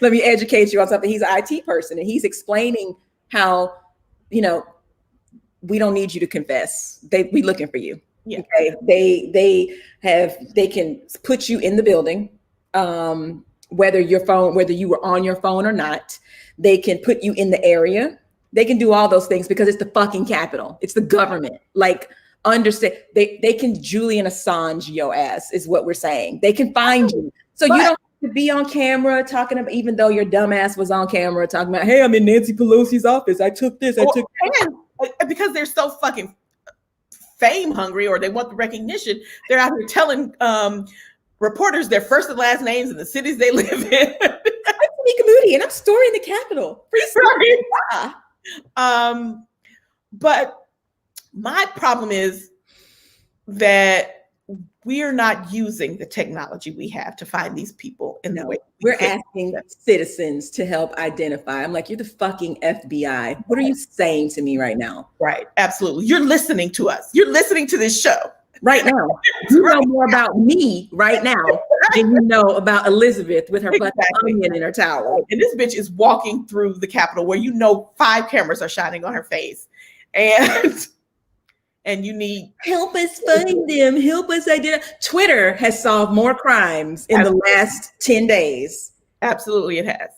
let me educate you on something." He's an IT person and he's explaining how, we don't need you to confess. We looking for you. Yeah. Okay. They can put you in the building, whether you were on your phone or not. They can put you in the area. They can do all those things because it's the fucking Capitol. It's the government. Like, understand, they can Julian Assange your ass is what we're saying. They can find you. So you don't have to be on camera talking about, even though your dumbass was on camera talking about, "Hey, I'm in Nancy Pelosi's office. I took this, I took that." And because they're so fucking fame hungry or they want the recognition, they're out here telling reporters their first and last names and the cities they live in. I'm Tanika Moody and I'm storming the Capitol. Free speech. But my problem is that we are not using the technology we have to find these people in the way. We're asking citizens to help identify. I'm like, you're the fucking FBI. What are you saying to me right now? Right. Absolutely. You're listening to us. You're listening to this show right now. You know more about me right now than you know about Elizabeth with her fucking onion in her towel. And this bitch is walking through the Capitol where 5 cameras are shining on her face. And you need help us find them. Help us identify. Twitter has solved more crimes in the last 10 days. Absolutely, it has.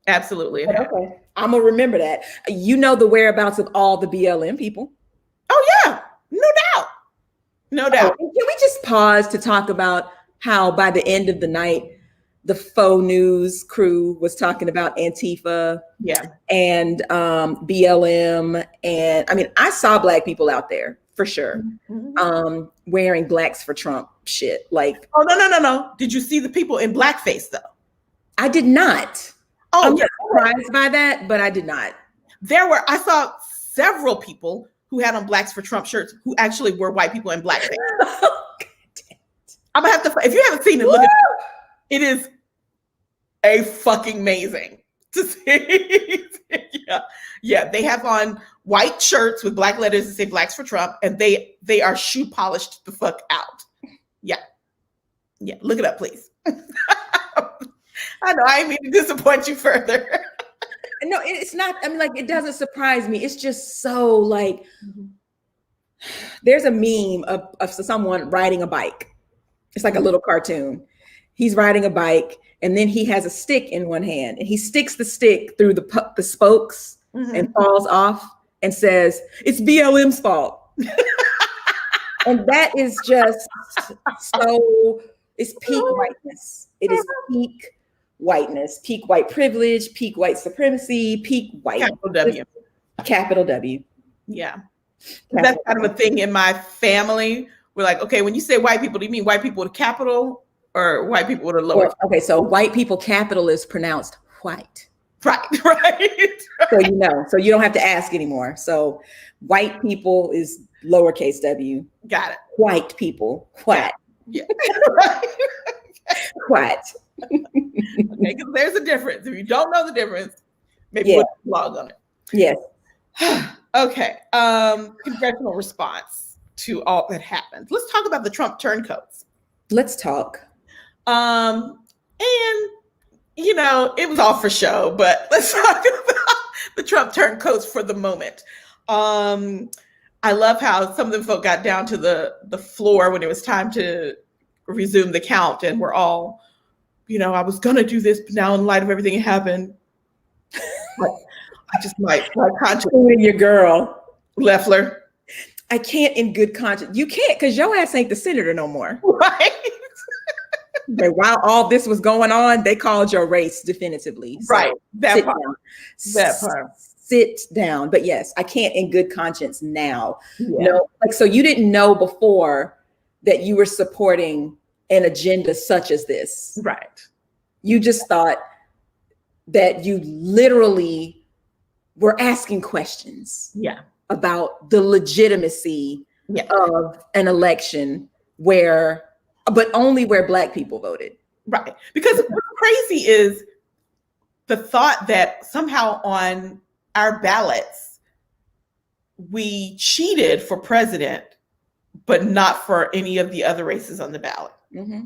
Absolutely, it has. Okay, I'm gonna remember that. You know the whereabouts of all the BLM people. Oh yeah, no doubt, no doubt. Can we just pause to talk about how by the end of the night, the faux news crew was talking about Antifa, and BLM, and I mean, I saw Black people out there for sure, wearing Blacks for Trump shit. Like, oh no! Did you see the people in blackface though? I did not. Oh, I'm surprised by that, but I did not. I saw several people who had on Blacks for Trump shirts who actually were white people in blackface. I'm gonna have to. If you haven't seen it, look at it. It is a fucking amazing to see. Yeah. They have on white shirts with black letters that say Blacks for Trump, and they are shoe polished the fuck out. Yeah. Look it up, please. I know I didn't mean to disappoint you further. No, it's not. I mean, like, it doesn't surprise me. It's just so like, there's a meme of someone riding a bike. It's like a little cartoon. He's riding a bike, and then he has a stick in one hand, and he sticks the stick through the spokes and falls off and says, "It's BLM's fault." And that is just so, it's peak whiteness. It is peak whiteness, peak white privilege, peak white supremacy, peak white. Capital W. Capital W. Yeah. That's kind of a thing in my family. We're like, okay, when you say white people, do you mean white people with a capital or white people with a lower? Okay, so white people capital is pronounced white. Right. So you don't have to ask anymore. So white people is lowercase w. Got it. White people, white. Yeah. White. Okay, because there's a difference. If you don't know the difference, maybe put a blog on it. Yes. Okay. Congressional response to all that happened. Let's talk about the Trump turncoats. Let's talk. And it was all for show, but let's talk about the Trump turncoats for the moment. I love how some of the folk got down to the floor when it was time to resume the count, and we're all, I was gonna do this, but now in light of everything that happened, I just my conscience. Your girl, Loeffler. I can't in good conscience. You can't, because your ass ain't the senator no more. Right. But while all this was going on, they called your race definitively. So right. That part. That part. Sit down. But yes, I can't in good conscience now. Yeah. So you didn't know before that you were supporting an agenda such as this. Right. You just thought that you literally were asking questions. Yeah. About the legitimacy of an election but only where Black people voted. Right. Because what's crazy is the thought that somehow on our ballots, we cheated for president, but not for any of the other races on the ballot. Mm-hmm.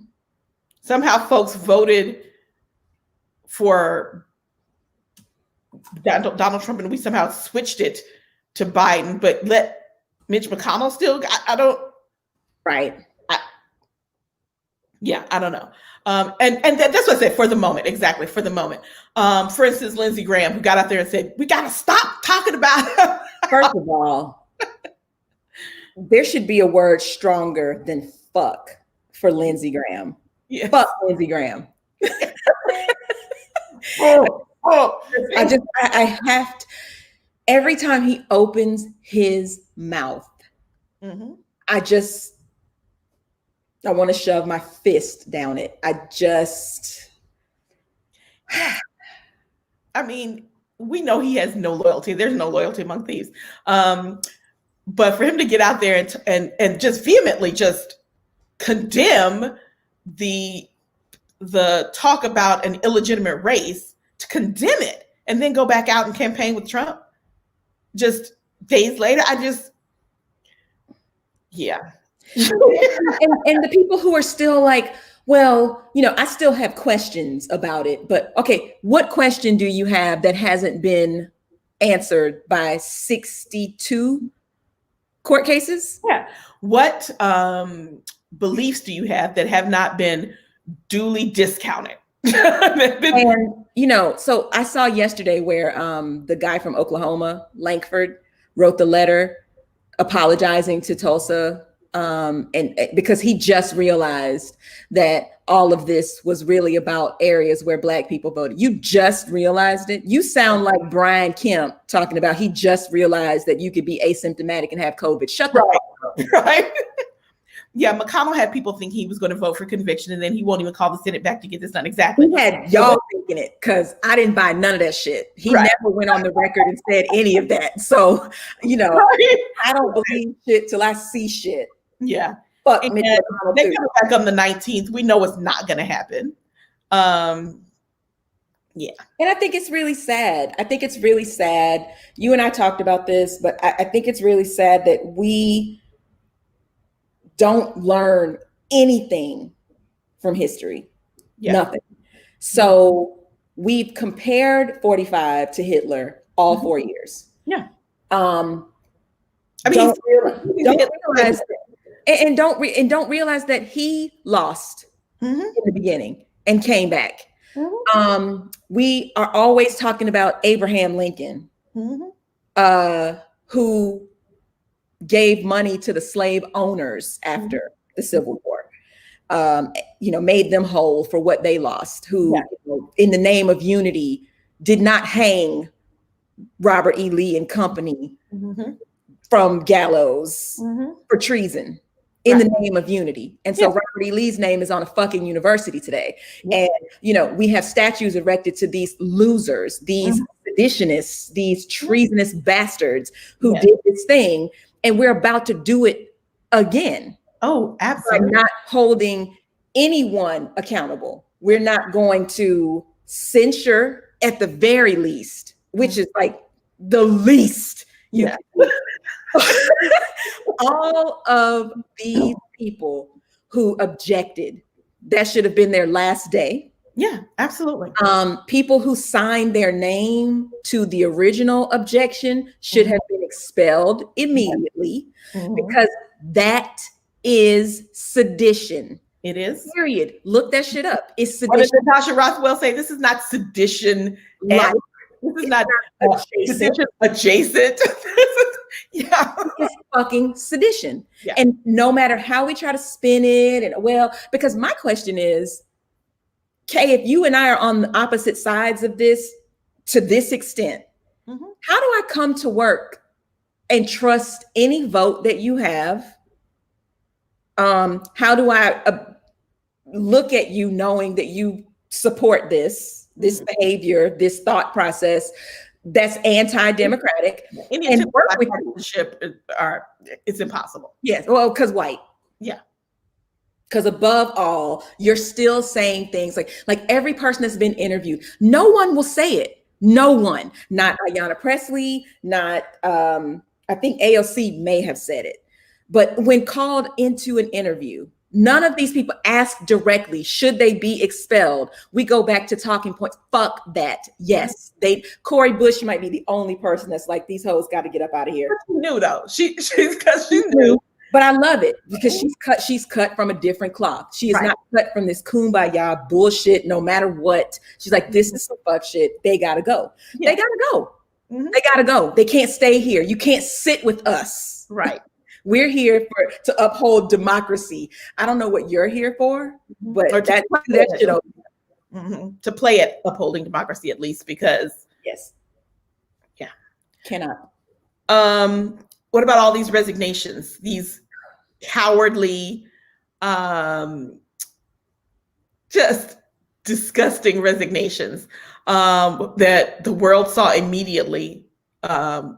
Somehow folks voted for Donald Trump, and we somehow switched it to Biden, but let Mitch McConnell still. I don't. Right. I don't know. And that's what I said, for the moment. Exactly, for the moment. For instance, Lindsey Graham, who got out there and said, we got to stop talking about him. First of all, there should be a word stronger than fuck for Lindsey Graham. Yes. Fuck Lindsey Graham. I have to. Every time he opens his mouth, I want to shove my fist down it. I mean, we know he has no loyalty. There's no loyalty among thieves. But for him to get out there and just vehemently just condemn the talk about an illegitimate race, to condemn it, and then go back out and campaign with Trump just days later. Yeah. and the people who are still like, well, I still have questions about it, but okay, what question do you have that hasn't been answered by 62 court cases? Yeah. What beliefs do you have that have not been duly discounted? And so I saw yesterday where the guy from Oklahoma, Lankford, wrote the letter apologizing to Tulsa, and because he just realized that all of this was really about areas where Black people voted. You just realized it. You sound like Brian Kemp talking about he just realized that you could be asymptomatic and have COVID. Shut the fuck up. Right. Yeah, McConnell had people think he was going to vote for conviction, and then he won't even call the Senate back to get this done. Exactly. He had y'all thinking it, because I didn't buy none of that shit. He never went on the record and said any of that. So, I don't believe shit till I see shit. Yeah. Fuck. They come back on the 19th. We know it's not going to happen. Yeah. And I think it's really sad. You and I talked about this, but I think it's really sad that we don't learn anything from history. Nothing. So we've compared 45 to Hitler all 4 years. Yeah. Don't realize that he lost in the beginning and came back. We are always talking about Abraham Lincoln, who gave money to the slave owners after the Civil War, made them whole for what they lost, who, in the name of unity, did not hang Robert E. Lee and company from gallows for treason in the name of unity. And so Robert E. Lee's name is on a fucking university today. And, we have statues erected to these losers, these seditionists, these treasonous bastards who did this thing. And we're about to do it again. Oh, absolutely. By not holding anyone accountable. We're not going to censure at the very least, which is like the least. All of these people who objected, that should have been their last day. Yeah, absolutely. People who signed their name to the original objection should have been expelled immediately, because that is sedition. It is. Period. Look that shit up. It's sedition. What did Natasha Rothwell say? This is not sedition. This is not sedition adjacent. It's fucking sedition. Yeah. And no matter how we try to spin it, because my question is, Kay, if you and I are on the opposite sides of this to this extent, how do I come to work and trust any vote that you have? How do I look at you knowing that you support this behavior, this thought process that's anti-democratic? And work with partnership it's impossible. Yes, well, because white. Yeah. Because above all, you're still saying things like every person that's been interviewed, no one will say it. No one, not Ayanna Pressley, not, I think AOC may have said it. But when called into an interview, none of these people ask directly, should they be expelled? We go back to talking points. Fuck that. Yes, Cori Bush might be the only person that's like, these hoes got to get up out of here. She knew though. She knew. But I love it because she's cut from a different cloth. She is not cut from this kumbaya bullshit, no matter what. She's like, this is some fuck shit. They gotta go. Yeah. They gotta go. They gotta go. They can't stay here. You can't sit with us. Right. We're here to uphold democracy. I don't know what you're here for, but that shit over. To play at upholding democracy at least, because cannot. What about all these resignations? These cowardly, just disgusting resignations that the world saw immediately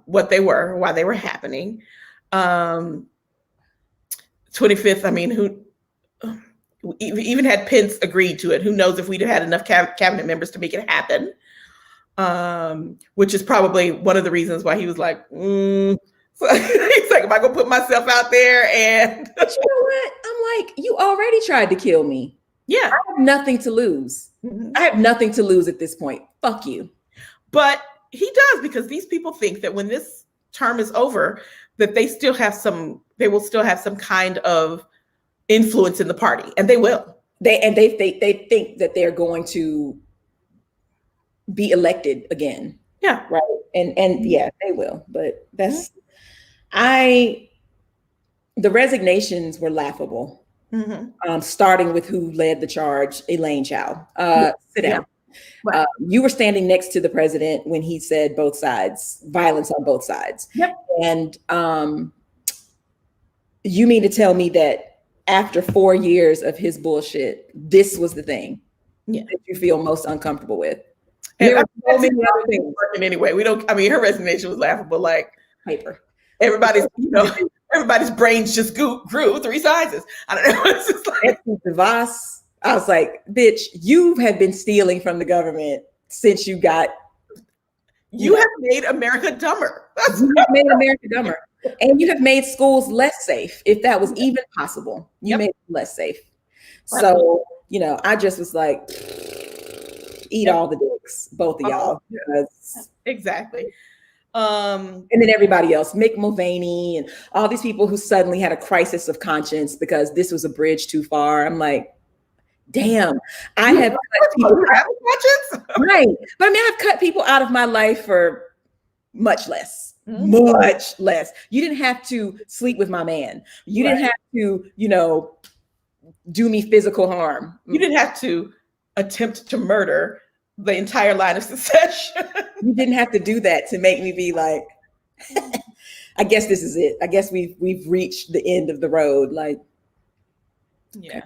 what they were, why they were happening. 25th, I mean, even had Pence agreed to it. Who knows if we'd have had enough cabinet members to make it happen? Which is probably one of the reasons why he was like, So he's like, am I gonna put myself out there? And but you know what? I'm like, you already tried to kill me. Yeah, I have nothing to lose. I have nothing to lose at this point. Fuck you. But he does, because these people think that when this term is over, that they will still have some kind of influence in the party, and they will. They think that they're going to be elected again. Yeah. Right. And yeah, they will. But that's the resignations were laughable. Starting with who led the charge, Elaine Chao. Sit down. Right. You were standing next to the president when he said both sides, violence on both sides. Yep. And you mean to tell me that after 4 years of his bullshit, this was the thing that you feel most uncomfortable with? And so many other things working anyway. Her resignation was laughable. Like paper. Everybody's brains just grew 3 sizes. I don't know. It's just like DeVos. I was like, bitch, you have been stealing from the government since you got. You have made America dumber. You have made America dumber. And you have made schools less safe, if that was even possible. You made them less safe. So, I just was like, eat all the dicks, both of y'all. Exactly. And then everybody else, Mick Mulvaney and all these people who suddenly had a crisis of conscience because this was a bridge too far. I'm like, damn, I have cut people out of conscience. Right. But I've cut people out of my life for much less. Much less. You didn't have to sleep with my man. You didn't have to, do me physical harm. You didn't have to attempt to murder the entire line of succession. You didn't have to do that to make me be like, I guess this is it. I guess we've reached the end of the road. Like, yeah.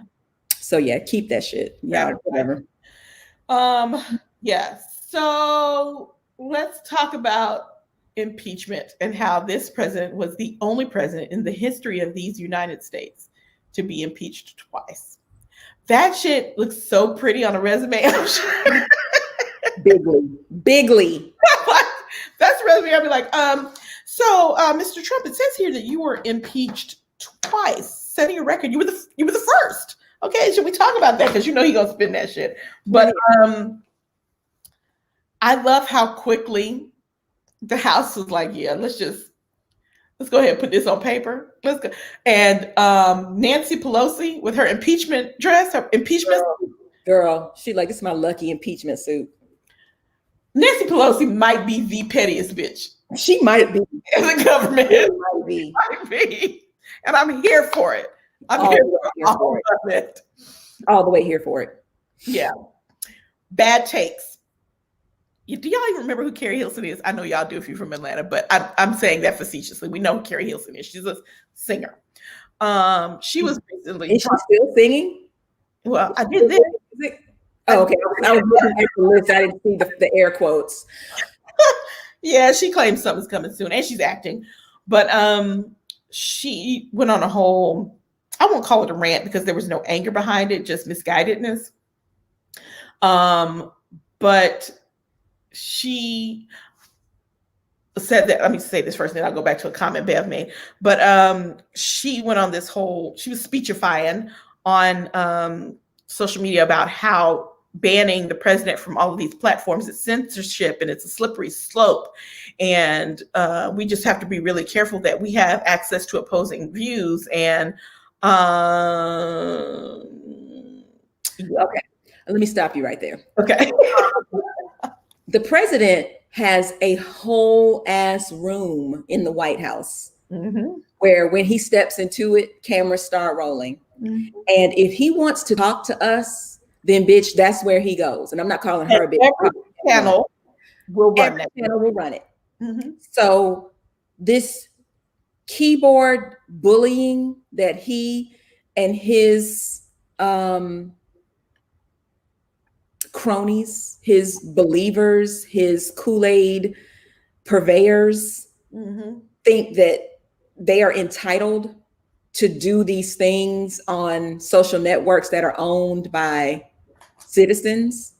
So yeah, keep that shit. Yeah, whatever. Yeah. So let's talk about impeachment and how this president was the only president in the history of these United States to be impeached twice. That shit looks so pretty on a resume. I'm sure. Bigly. That's a resume. I'll be like, so Mr. Trump, it says here that you were impeached twice, setting a record. You were the first. Okay, should we talk about that? Because he gonna spin that shit. But I love how quickly the House was like, yeah, let's go ahead and put this on paper. Let's go. And Nancy Pelosi with her impeachment dress, her impeachment girl, she like, this is my lucky impeachment suit. Nancy Pelosi might be the pettiest bitch. She might be in the government. Might be. And I'm here for it. I'm here for it. All the way here for it. Yeah. Bad takes. Do y'all even remember who Carrie Hilson is? I know y'all do if you're from Atlanta, but I'm saying that facetiously. We know who Carrie Hilson is. She's a singer. She was recently. Is she still singing? Well, I did this. Oh, okay. I was looking at the list. I didn't see the air quotes. Yeah, she claims something's coming soon, and she's acting. But she went on a whole, I won't call it a rant because there was no anger behind it, just misguidedness. But she said that, let me say this first, then I'll go back to a comment Bev made. But she went on this whole, she was speechifying on social media about how banning the president from all of these platforms is censorship and it's a slippery slope. And we just have to be really careful that we have access to opposing views. And okay, let me stop you right there. Okay. The president has a whole ass room in the White House where when he steps into it, cameras start rolling. And if he wants to talk to us, then bitch, that's where he goes. And I'm not calling her a bitch. Every channel will run it. Channel will run it. So this keyboard bullying that he and his cronies, his believers, his Kool-Aid purveyors think that they are entitled to do these things on social networks that are owned by citizens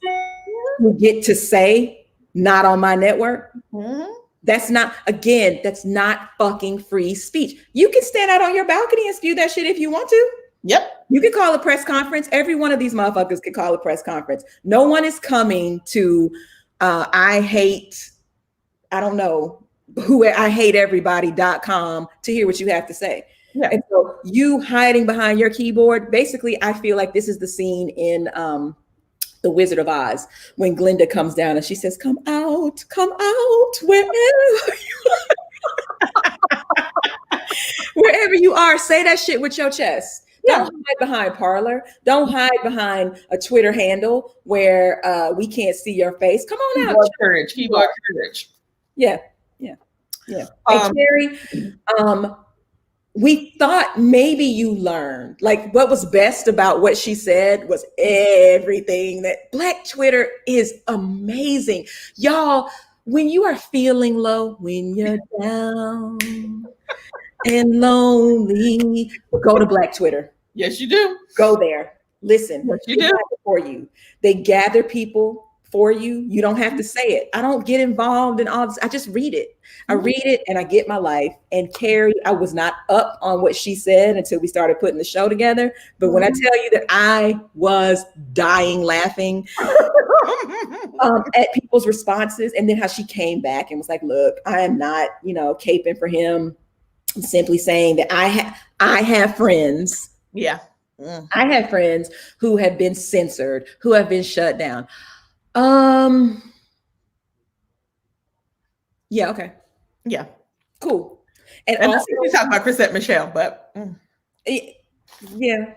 who get to say, not on my network. Mm-hmm. That's not fucking free speech. You can stand out on your balcony and spew that shit if you want to. Yep. You can call a press conference. Every one of these motherfuckers can call a press conference. No one is coming to I hate everybody.com to hear what you have to say. Yeah. And so you hiding behind your keyboard, basically, I feel like this is the scene in The Wizard of Oz when Glinda comes down and she says, come out, wherever you are. Wherever you are, say that shit with your chest. Don't hide behind Parler. Don't hide behind a Twitter handle where we can't see your face. Come on out. Keyboard courage. Yeah. Hey, Terry, we thought maybe you learned. Like, what was best about what she said was everything that Black Twitter is amazing. Y'all, when you are feeling low, when you're down and lonely, go to Black Twitter. Yes, you do. Go there. Listen, yes, you do. For you. They gather people for you. You don't have to say it. I don't get involved in all this. I just read it. I read it and I get my life. And Carrie, I was not up on what she said until we started putting the show together. But when I tell you that I was dying laughing at people's responses, and then how she came back and was like, look, I am not, caping for him. I'm simply saying that I have friends. Yeah. I have friends who have been censored, who have been shut down. Yeah, okay. Yeah. Cool. And also we talk about Chrisette Michelle, but yeah.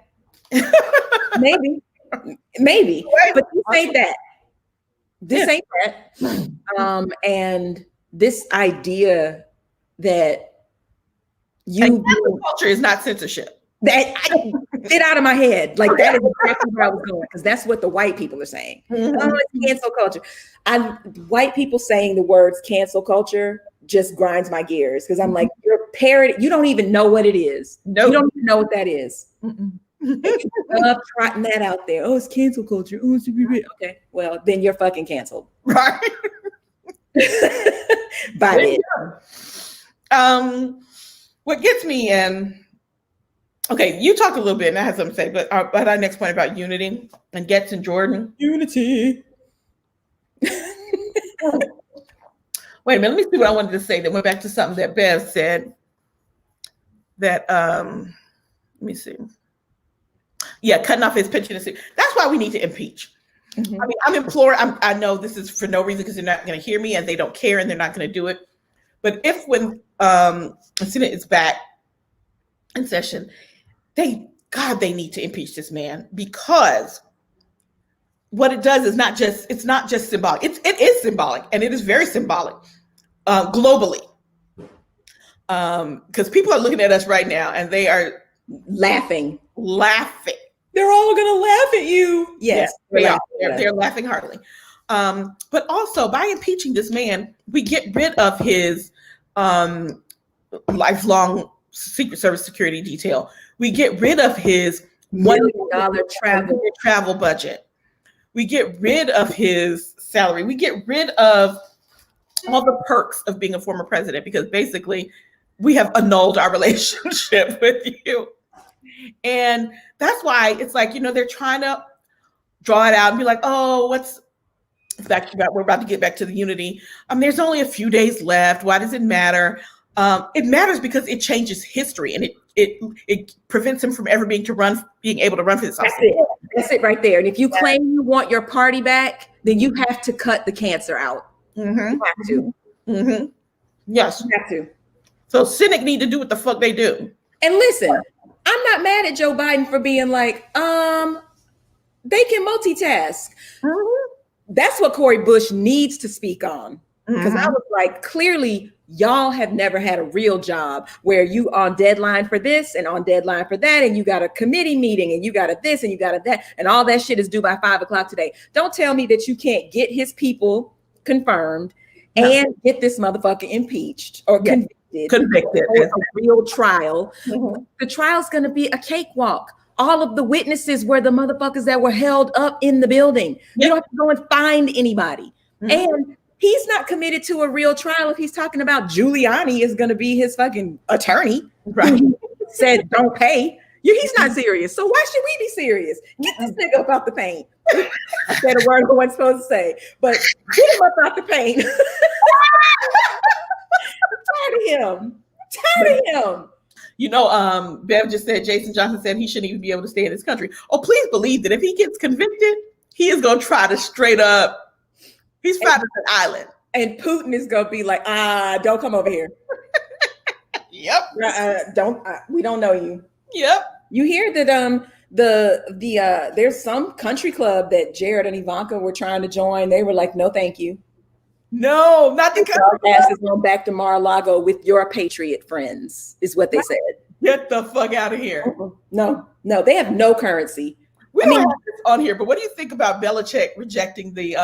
maybe. But this ain't that. This ain't that. And this idea that culture is not censorship. Get out of my head. Like, that is exactly where I was going, because that's what the white people are saying. Mm-hmm. Oh, it's cancel culture. White people saying the words cancel culture just grinds my gears, because I'm like, you're parroting. You don't even know what it is. No, you don't even know what that is. Love trotting that out there. Oh, it's cancel culture. Oh, it's okay. Well, then you're fucking canceled. Right. By it. What gets me in. Okay, you talked a little bit, and I had something to say, but our next point about unity and Getz and Jordan. Unity. Wait a minute, let me see what I wanted to say that went back to something that Bev said. That let me see. Yeah, cutting off his pension. That's why we need to impeach. Mm-hmm. I mean, I'm imploring. I know this is for no reason, because they're not going to hear me and they don't care and they're not going to do it. But if when the Senate is back in session, they need to impeach this man, because what it does is it's not just symbolic. It is symbolic, and it is very symbolic globally. Because people are looking at us right now and they are laughing. They're all gonna laugh at you. Yes, they're laughing heartily. But also, by impeaching this man, we get rid of his lifelong Secret Service security detail. We get rid of his $1 million travel budget. We get rid of his salary. We get rid of all the perks of being a former president, because basically we have annulled our relationship with you. And that's why it's like, they're trying to draw it out and be like, oh, we're about to get back to the unity. There's only a few days left. Why does it matter? It matters because it changes history, and it prevents him from ever being able to run for this office. That's it right there. And if you claim you want your party back, then you have to cut the cancer out. Mm-hmm. You have to. Mm-hmm. Yes, you have to. So Senate need to do what the fuck they do. And listen, I'm not mad at Joe Biden for being like, they can multitask. Mm-hmm. That's what Cori Bush needs to speak on. Because I was like, clearly, y'all have never had a real job where you on deadline for this and on deadline for that, and you got a committee meeting and you got a this and you got a that, and all that shit is due by 5 o'clock today. Don't tell me that you can't get his people confirmed and get this motherfucker impeached or convicted Convicted. A real trial. The trial's going to be a cakewalk. All of the witnesses were the motherfuckers that were held up in the building. You don't have to go and find anybody. And he's not committed to a real trial if he's talking about Giuliani is going to be his fucking attorney. Right. Said don't pay. He's not serious. So why should we be serious? Get this nigga up out the paint. I said a word I wasn't supposed to say, but get him up out the paint. I'm tired of him. You know, Bev just said, Jason Johnson said he shouldn't even be able to stay in this country. Oh, please believe that if he gets convicted, he is going to try to straight up, he's fighting an island. And Putin is going to be like, don't come over here. Yep. We don't know you. Yep. You hear that there's some country club that Jared and Ivanka were trying to join. They were like, no, thank you. No, not the country club. Ass is going back to Mar-a-Lago with your patriot friends, is what they said. Get the fuck out of here. No, they have no currency. We don't have this on here, but what do you think about Belichick rejecting the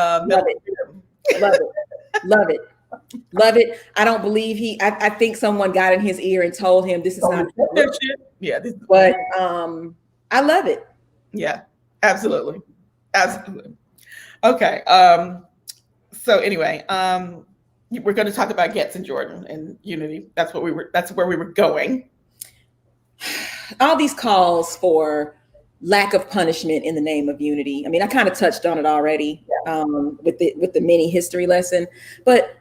Love it. I don't believe I think someone got in his ear and told him this is not shit. Yeah. But I love it. Yeah, absolutely. Okay. So anyway, we're going to talk about Getz and Jordan and unity. That's where we were going. All these calls for lack of punishment in the name of unity. I mean, I kind of touched on it already with the mini history lesson, but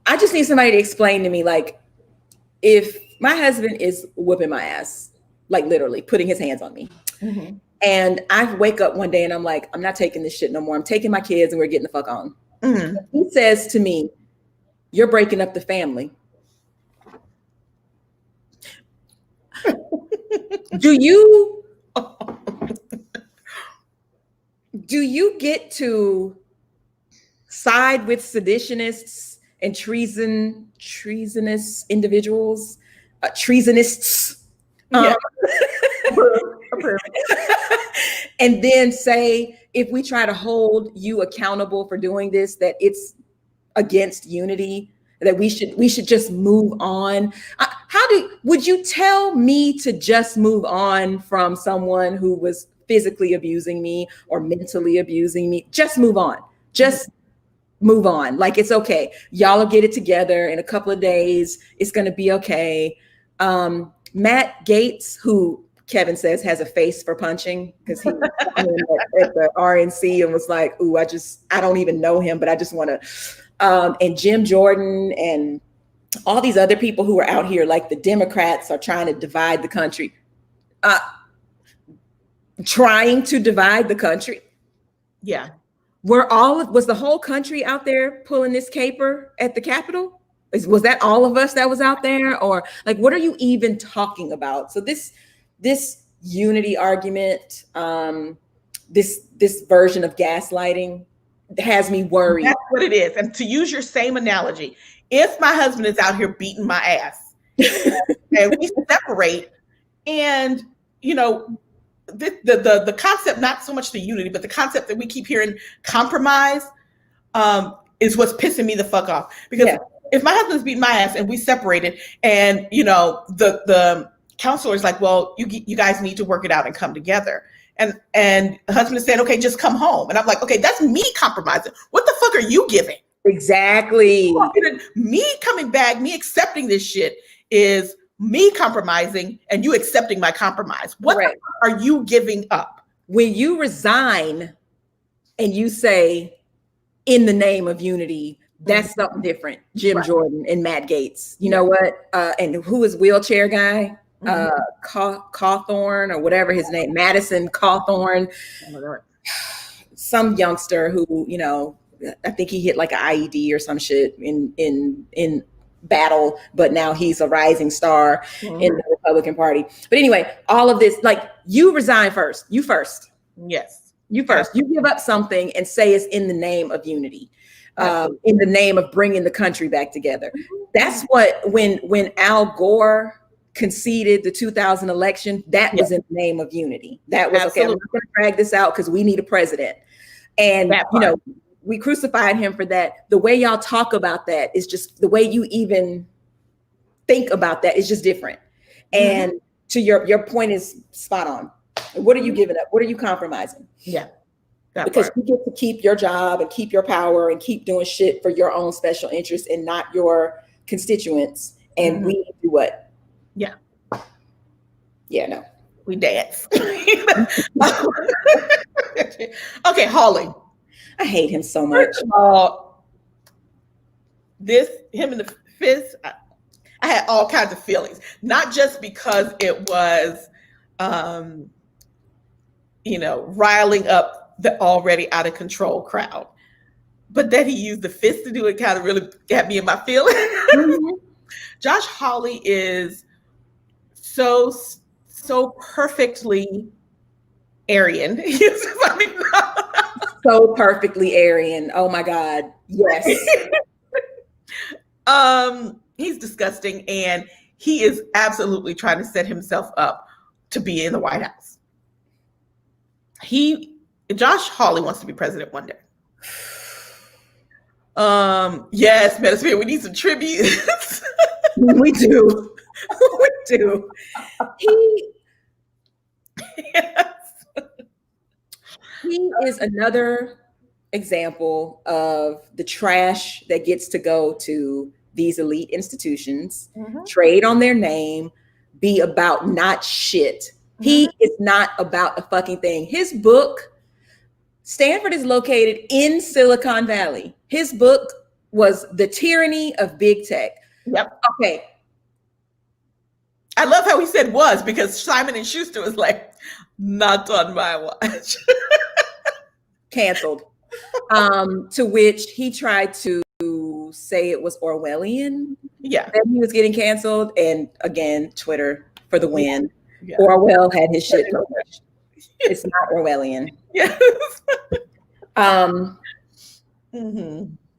I just need somebody to explain to me, like, if my husband is whooping my ass, like literally putting his hands on me, and I wake up one day and I'm like, I'm not taking this shit no more. I'm taking my kids and we're getting the fuck on. He says to me, you're breaking up the family. Do you get to side with seditionists and treasonous individuals, treasonists, and then say, if we try to hold you accountable for doing this, that it's against unity, that we should just move on? Would you tell me to just move on from someone who was physically abusing me or mentally abusing me? Just move on. Just move on. Like, it's okay. Y'all will get it together in a couple of days. It's going to be okay. Matt Gaetz, who Kevin says has a face for punching, because he at the RNC and was like, ooh, I don't even know him, but I just want to. And Jim Jordan and all these other people who are out here, like the Democrats are trying to divide the country. Trying to divide the country. Yeah. Was the whole country out there pulling this caper at the Capitol? Was that all of us that was out there? Or like, what are you even talking about? So this unity argument, this version of gaslighting has me worried. That's what it is. And to use your same analogy, if my husband is out here beating my ass and we separate, and the concept, not so much the unity, but the concept that we keep hearing, compromise, is what's pissing me the fuck off. Because if my husband's beating my ass and we separated, and the counselor is like, well, you guys need to work it out and come together. And the husband is saying, okay, just come home. And I'm like, okay, that's me compromising. What the fuck are you giving? Exactly. Me coming back, me accepting this shit is me compromising and you accepting my compromise. What the fuck are you giving up? When you resign and you say, in the name of unity, that's something different. Jim Jordan and Matt Gaetz. You know what? And who is wheelchair guy? Cawthorn or whatever his name, Madison Cawthorn. Some youngster who, I think he hit like an IED or some shit in battle, but now he's a rising star in the Republican Party. But anyway, all of this, like, you resign first. You first. Yes. You first. You give up something and say it's in the name of unity, in the name of bringing the country back together. That's what, when Al Gore conceded the 2000 election, that was in the name of unity. That was okay. I'm not going to drag this out because we need a president. And, we crucified him for that. The way y'all talk about that is just the way you even think about that. It's just different. And to your point is spot on. What are you giving up? What are you compromising? Yeah. Because you get to keep your job and keep your power and keep doing shit for your own special interests and not your constituents. And we do what? Yeah. Yeah, no. We dance. Okay, Hawley. I hate him so much. First of all, him and the fist, I had all kinds of feelings. Not just because it was, riling up the already out of control crowd, but that he used the fist to do it kind of really got me in my feelings. Josh Hawley is so perfectly Aryan. So perfectly Aryan. Oh my God. Yes. He's disgusting, and he is absolutely trying to set himself up to be in the White House. Josh Hawley wants to be president one day. Yes, Metasphere, we need some tributes. We do. We do. He is another example of the trash that gets to go to these elite institutions, trade on their name, be about not shit. He is not about a fucking thing. His book, Stanford is located in Silicon Valley. His book was The Tyranny of Big Tech. Yep. Okay. I love how he said was, because Simon and Schuster was like, not on my watch. Canceled. To which he tried to say it was Orwellian. Yeah. That he was getting canceled. And again, Twitter for the win. Yeah. Orwell had his shit published. It's not Orwellian. Yes.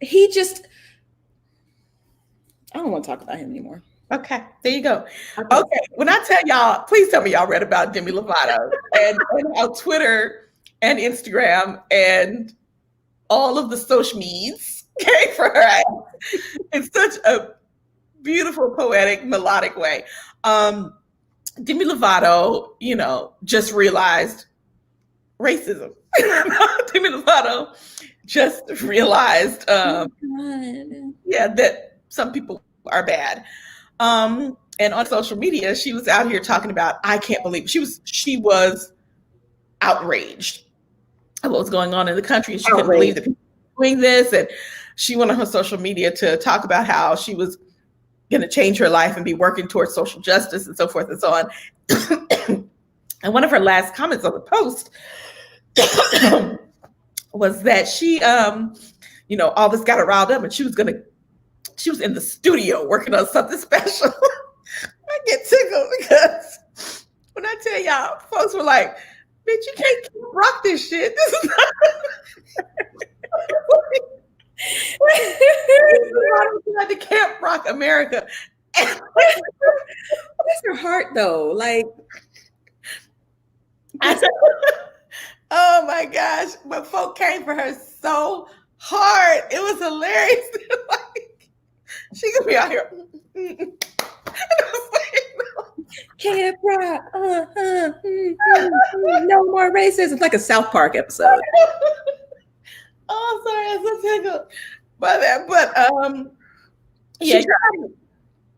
He just, I don't want to talk about him anymore. Okay, there you go. Okay, when I tell y'all, please tell me y'all read about Demi Lovato and how Twitter and Instagram and all of the social medias came for her ass in such a beautiful, poetic, melodic way. Demi Lovato, just realized racism. Demi Lovato just realized, that some people are bad. And on social media, she was out here talking about, I can't believe she was outraged at what was going on in the country. She couldn't believe that people were doing this. And she went on her social media to talk about how she was going to change her life and be working towards social justice and so forth and so on. And one of her last comments on the post was that she, all this got her riled up, and she was in the studio working on something special. I get tickled because when I tell y'all, folks were like, bitch, you can't rock this shit. This is not like the Camp Rock America. Bless her heart though. Like, oh my gosh. But folk came for her so hard. It was hilarious. Like, she could be out here. Camp Rock. No more racism. It's like a South Park episode. Oh, sorry, I'm so tickled by that. But yeah,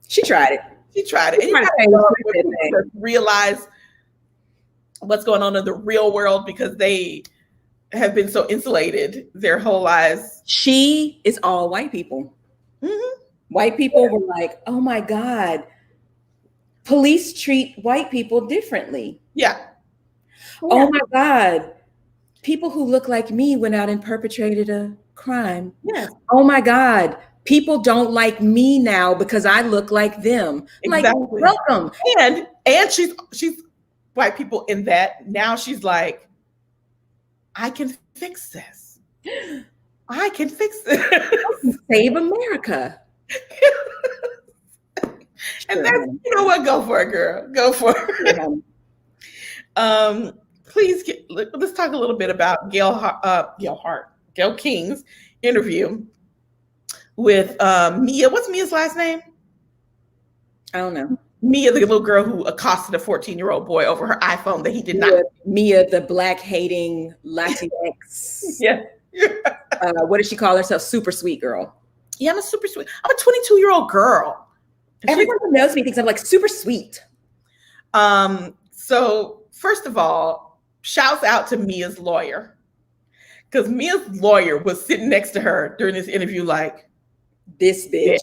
she tried it. She tried it. And you gotta realize what's going on in the real world because they have been so insulated their whole lives. She is all white people. Mm-hmm. White people were like, oh my God, police treat white people differently. Yeah. Oh my God, people who look like me went out and perpetrated a crime. Yeah. Oh my God, people don't like me now because I look like them. Exactly. Like, welcome. And she's white people in that now she's like, I can fix this. I can fix this. Save America. And that's, you know what? Go for it, girl. Go for it. Please let's talk a little bit about Gail King's interview with Mia. What's Mia's last name? I don't know. Mia, the little girl who accosted a 14-year-old boy over her iPhone that he did not. Mia, the black hating Latinx. Yeah. What does she call herself? Super sweet girl. Yeah, I'm a 22-year-old girl. Everyone who knows me thinks I'm like super sweet. So first of all, shouts out to Mia's lawyer. Because Mia's lawyer was sitting next to her during this interview like, this bitch.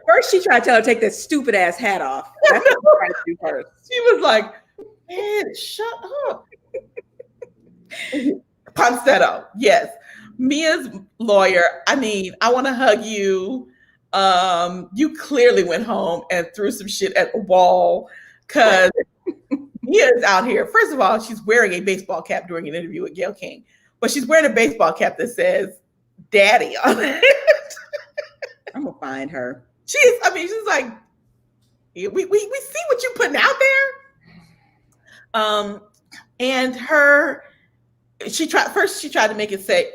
First, she tried to tell her to take that stupid ass hat off. That's what she tried to do first. She was like, man, shut up. Ponsetto, yes. Mia's lawyer, I mean, I want to hug you. You clearly went home and threw some shit at the wall because Mia is out here. First of all, she's wearing a baseball cap during an interview with Gayle King, but she's wearing a baseball cap that says daddy on it. I'm gonna find her. She's like, we see what you're putting out there. And she tried to make it say,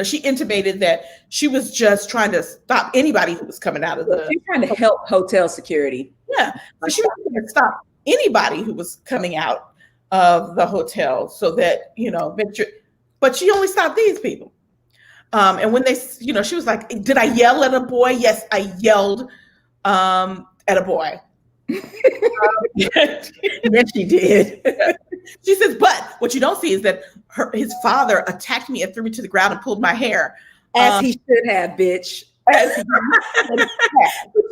she intimated that she was just trying to stop anybody who was coming out of the. She's trying to help hotel security. Yeah, so she was trying to stop anybody who was coming out of the hotel so that, make sure, but she only stopped these people. And when they, she was like, did I yell at a boy? Yes, I yelled at a boy. Yes, she did. She says, but what you don't see is that his father attacked me and threw me to the ground and pulled my hair. As he should have, bitch. Put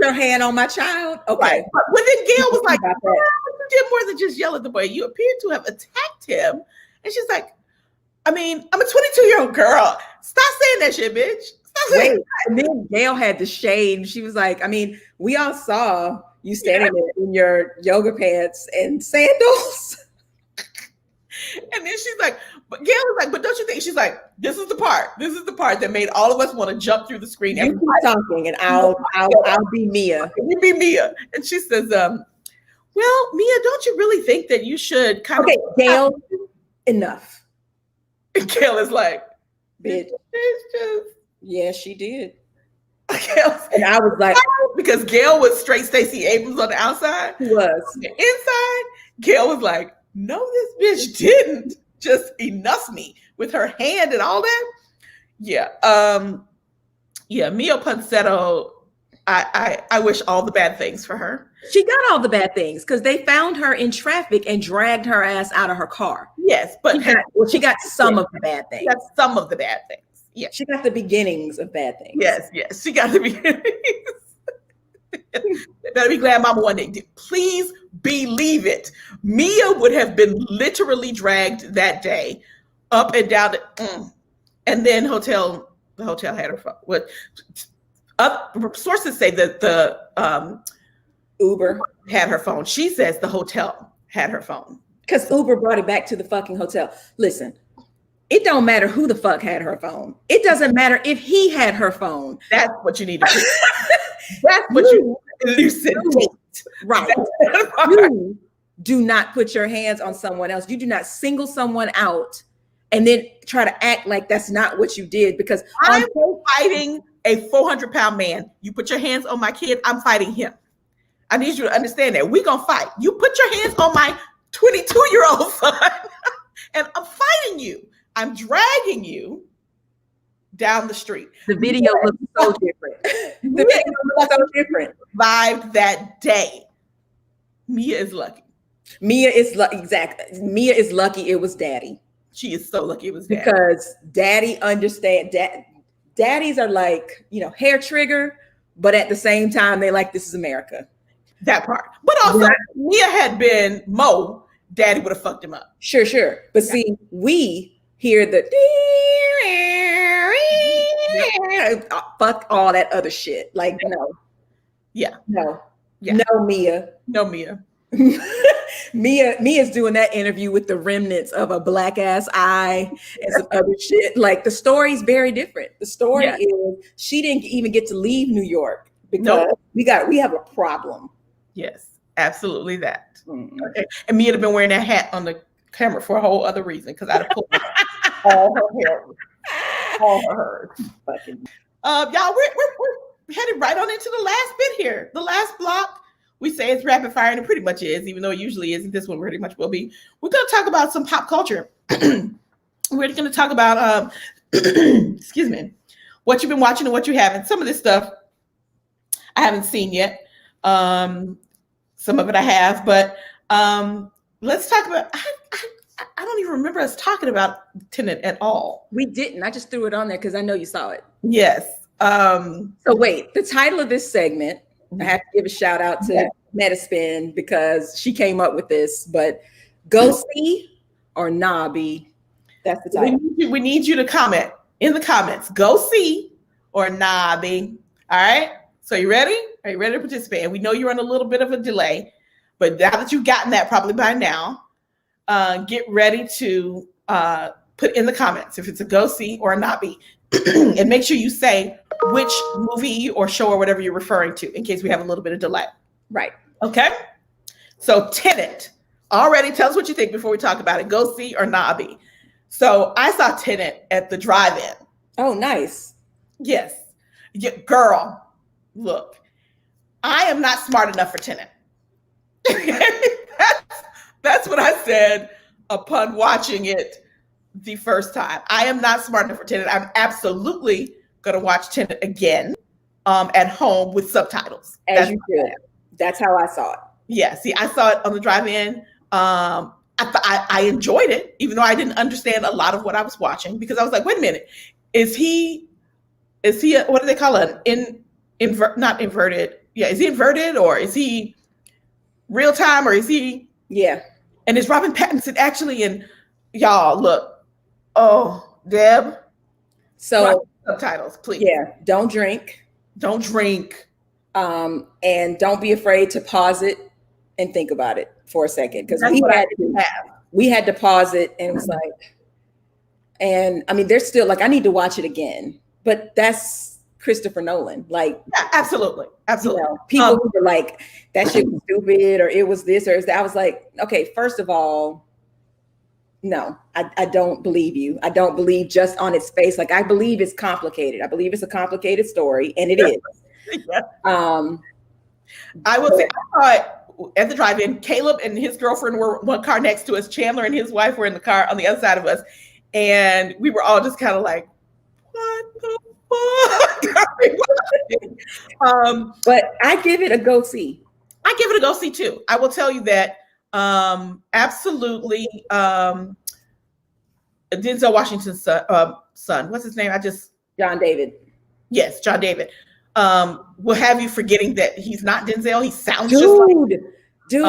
your hand on my child. Okay. Right. But when then Gayle was like, you did more than just yell at the boy. You appear to have attacked him. And she's like, I mean, I'm a 22-year-old girl. Stop saying that shit, bitch. Stop saying that. And then Gayle had the shade. She was like, I mean, we all saw you standing there in your yoga pants and sandals. And then she's like, but Gayle was like, but don't you think? She's like, this is the part that made all of us want to jump through the screen. You keep talking, and I'll be Mia. You be Mia. And she says, well, Mia, don't you really think that you should kind of Gayle, enough. And Gayle is like, bitch. Yeah, she did. And I was like, because Gayle was straight Stacey Abrams on the outside. She was. On the inside, Gayle was like, no, this bitch didn't just enough me with her hand and all that. Yeah. Mia Ponsetto, I wish all the bad things for her. She got all the bad things because they found her in traffic and dragged her ass out of her car. Yes, but she got some of the bad things. She got some of the bad things. Yeah. She got the beginnings of bad things. Yes, she got the beginnings. Better be glad Mama one day. Please believe it. Mia would have been literally dragged that day up and down. And then the hotel had her phone. Sources say that the Uber had her phone. She says the hotel had her phone. Because Uber brought it back to the fucking hotel. Listen, it don't matter who the fuck had her phone. It doesn't matter if he had her phone. That's what you need to do. That's what you elucidate. Right. You do not put your hands on someone else. You do not single someone out and then try to act like that's not what you did, because I'm fighting a 400-pound man. You put your hands on my kid, I'm fighting him. I need you to understand that. We're going to fight. You put your hands on my 22-year-old son and I'm fighting you. I'm dragging you down the street. The video looks so different. The video looks so different. Survived that day. Mia is lucky. Mia is lucky. Exactly. Mia is lucky it was daddy. She is so lucky it was daddy. Because daddy understand. Daddies are like, hair trigger, but at the same time, they like, this is America. That part. But also, Mia had been Mo, daddy would have fucked him up. Sure. But see, we hear the fuck all that other shit. Like, no. Yeah. No. Yeah. No, Mia. No, Mia. Mia's doing that interview with the remnants of a black ass eye and some other shit. Like, the story's very different. The story is she didn't even get to leave New York because we have a problem. Yes, absolutely that. Okay. And Mia had been wearing that hat on the camera for a whole other reason, because I'd have pulled all her hair, all her. Y'all, headed right on into the last bit here. The last block, we say it's rapid fire, and it pretty much is, even though it usually isn't. This one pretty much will be. We're going to talk about some pop culture. We're going to talk about, excuse me, what you've been watching and what you haven't. Some of this stuff I haven't seen yet. Some of it I have, but let's talk about, I don't even remember us talking about Tenet at all. We didn't. I just threw it on there because I know you saw it. Yes. So wait, the title of this segment, I have to give a shout out to Metaspin because she came up with this, but go see or nah be. That's the title. We need you to comment in the comments. Go see or nah be. All right. So you ready? Are you ready to participate? And we know you're on a little bit of a delay, but now that you've gotten that probably by now, get ready to put in the comments if it's a go see or a not be. And make sure you say which movie or show or whatever you're referring to in case we have a little bit of delay. Right. Okay. So Tenet, already tell us what you think before we talk about it. Go see or not be. So I saw Tenet at the drive-in. Oh, nice. Yes. Yeah, girl, look, I am not smart enough for Tenet. That's what I said upon watching it the first time. I am not smart enough for Tenet. I'm absolutely going to watch Tenet again at home with subtitles. As you should. That's how I saw it. Yeah. See, I saw it on the drive-in. I enjoyed it, even though I didn't understand a lot of what I was watching because I was like, wait a minute, is he what do they call it? Not inverted. Yeah. Is he inverted or is he real time or is he? Yeah. And is Robin Pattinson actually in? Y'all look. Oh, Deb. So subtitles, please. Yeah. Don't drink. Don't drink. And don't be afraid to pause it and think about it for a second. Because we had to pause it and it was like, and I mean, there's still like, I need to watch it again, but that's Christopher Nolan. Like, yeah, absolutely. Absolutely. You know, people who were like, that shit was stupid, or it was this, or that. I was like, okay, first of all, no, I don't believe you. I don't believe just on its face. Like, I believe it's complicated. I believe it's a complicated story, and it is. Yeah. I will say, I saw it at the drive-in. Caleb and his girlfriend were one car next to us. Chandler and his wife were in the car on the other side of us. And we were all just kind of like, what the fuck? But I give it a go see. I give it a go see too. I will tell you that absolutely. Denzel Washington's son. What's his name? John David. Yes, John David. Will have you forgetting that he's not Denzel. He sounds just like dude.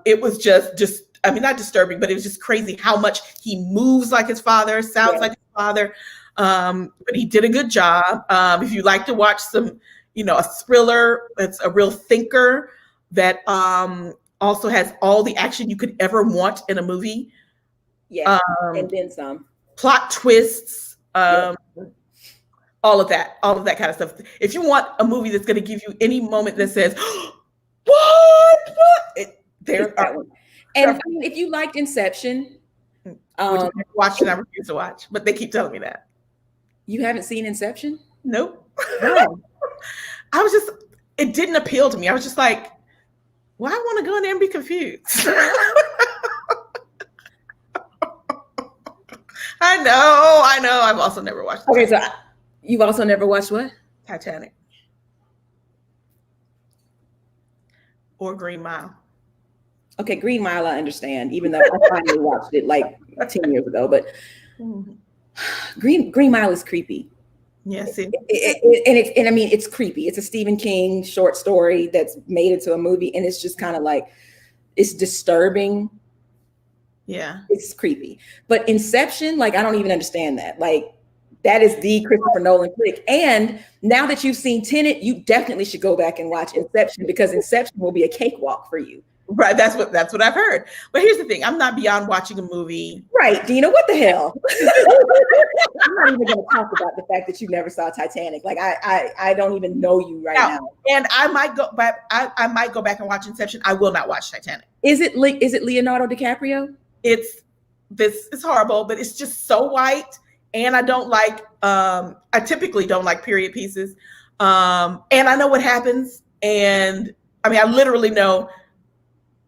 It was just I mean, not disturbing, but it was just crazy how much he moves like his father, sounds like his father. But he did a good job. If you like to watch some, a thriller, it's a real thinker that also has all the action you could ever want in a movie. Yeah, and then some. Plot twists, all of that kind of stuff. If you want a movie that's going to give you any moment that says, what? There are. And I mean, if you liked Inception, which I watched and I refuse to watch, but they keep telling me that. You haven't seen Inception? Nope. No. It didn't appeal to me. I was just like, well, I want to go in there and be confused. I know. I've also never watched Okay, so you've also never watched what? Titanic. Or Green Mile. Okay, Green Mile, I understand, even though I finally watched it like 10 years ago, but Green Mile is creepy. Yes, and I mean, it's creepy. It's a Stephen King short story that's made into a movie, and it's just kind of like, it's disturbing. Yeah, it's creepy. But Inception, like, I don't even understand that. Like, that is the Christopher Nolan flick. And now that you've seen Tenet, you definitely should go back and watch Inception, because Inception will be a cakewalk for you. Right, that's what I've heard. But here's the thing: I'm not beyond watching a movie. Right, Dina, what the hell? I'm not even going to talk about the fact that you never saw Titanic. Like, I don't even know you now. And I might go back. I might go back and watch Inception. I will not watch Titanic. Is it Leonardo DiCaprio? It's horrible, but it's just so white, and I don't like. I typically don't like period pieces. And I know what happens. And I mean, I literally know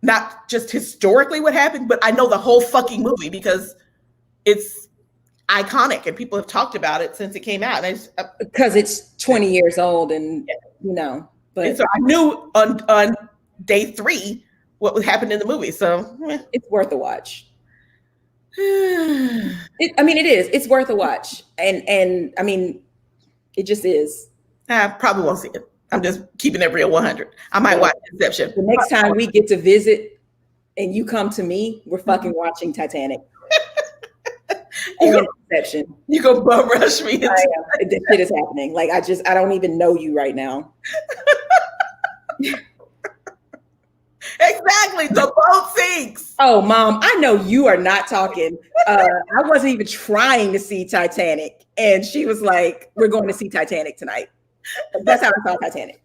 not just historically what happened, but I know the whole fucking movie because it's iconic and people have talked about it since it came out. Because it's 20 years old and, but and so I knew on day 3 what would happen in the movie. So it's worth a watch. It is. It's worth a watch. And I mean, it just is. I probably won't see it. I'm just keeping it real 100. I might watch Inception. The next time we get to visit and you come to me, we're fucking watching Titanic. And Inception. You go bum rush me. This shit is happening. Like, I don't even know you right now. Exactly. The boat sinks. Oh, Mom, I know you are not talking. I wasn't even trying to see Titanic. And she was like, we're going to see Titanic tonight. That's how I saw Titanic.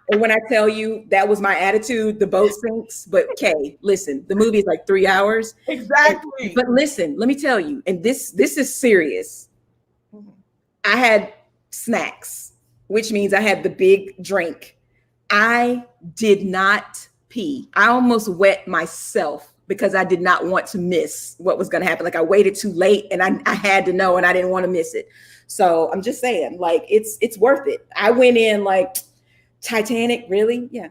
And when I tell you that was my attitude, the boat sinks. But Kay, listen, the movie is like 3 hours. Exactly. But listen, let me tell you, and this is serious. I had snacks, which means I had the big drink. I did not pee. I almost wet myself because I did not want to miss what was going to happen. Like, I waited too late and I had to know and I didn't want to miss it. So I'm just saying, like, it's worth it. I went in like, Titanic, really? Yeah.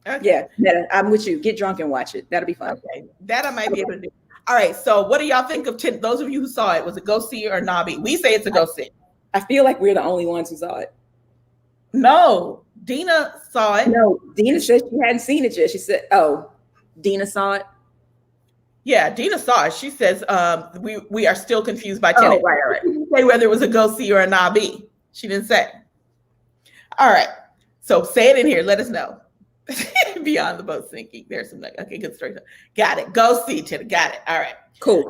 Okay. Yeah, I'm with you. Get drunk and watch it. That'll be fun. Okay. That I might be able to do. All right. So what do y'all think of those of you who saw it? Was it go see or Nobby? We say it's a go see. I feel like we're the only ones who saw it. No, Dina saw it. No, Dina said she hadn't seen it yet. She said, oh, Dina saw it? Yeah, Dina saw it. She says we are still confused by Tenet. Oh, right. She didn't say whether it was a go see or a Nobby. She didn't say. All right. So say it in here. Let us know. Beyond the boat sinking. There's some, okay, good story. Got it. Go see Tenet. Got it. All right. Cool.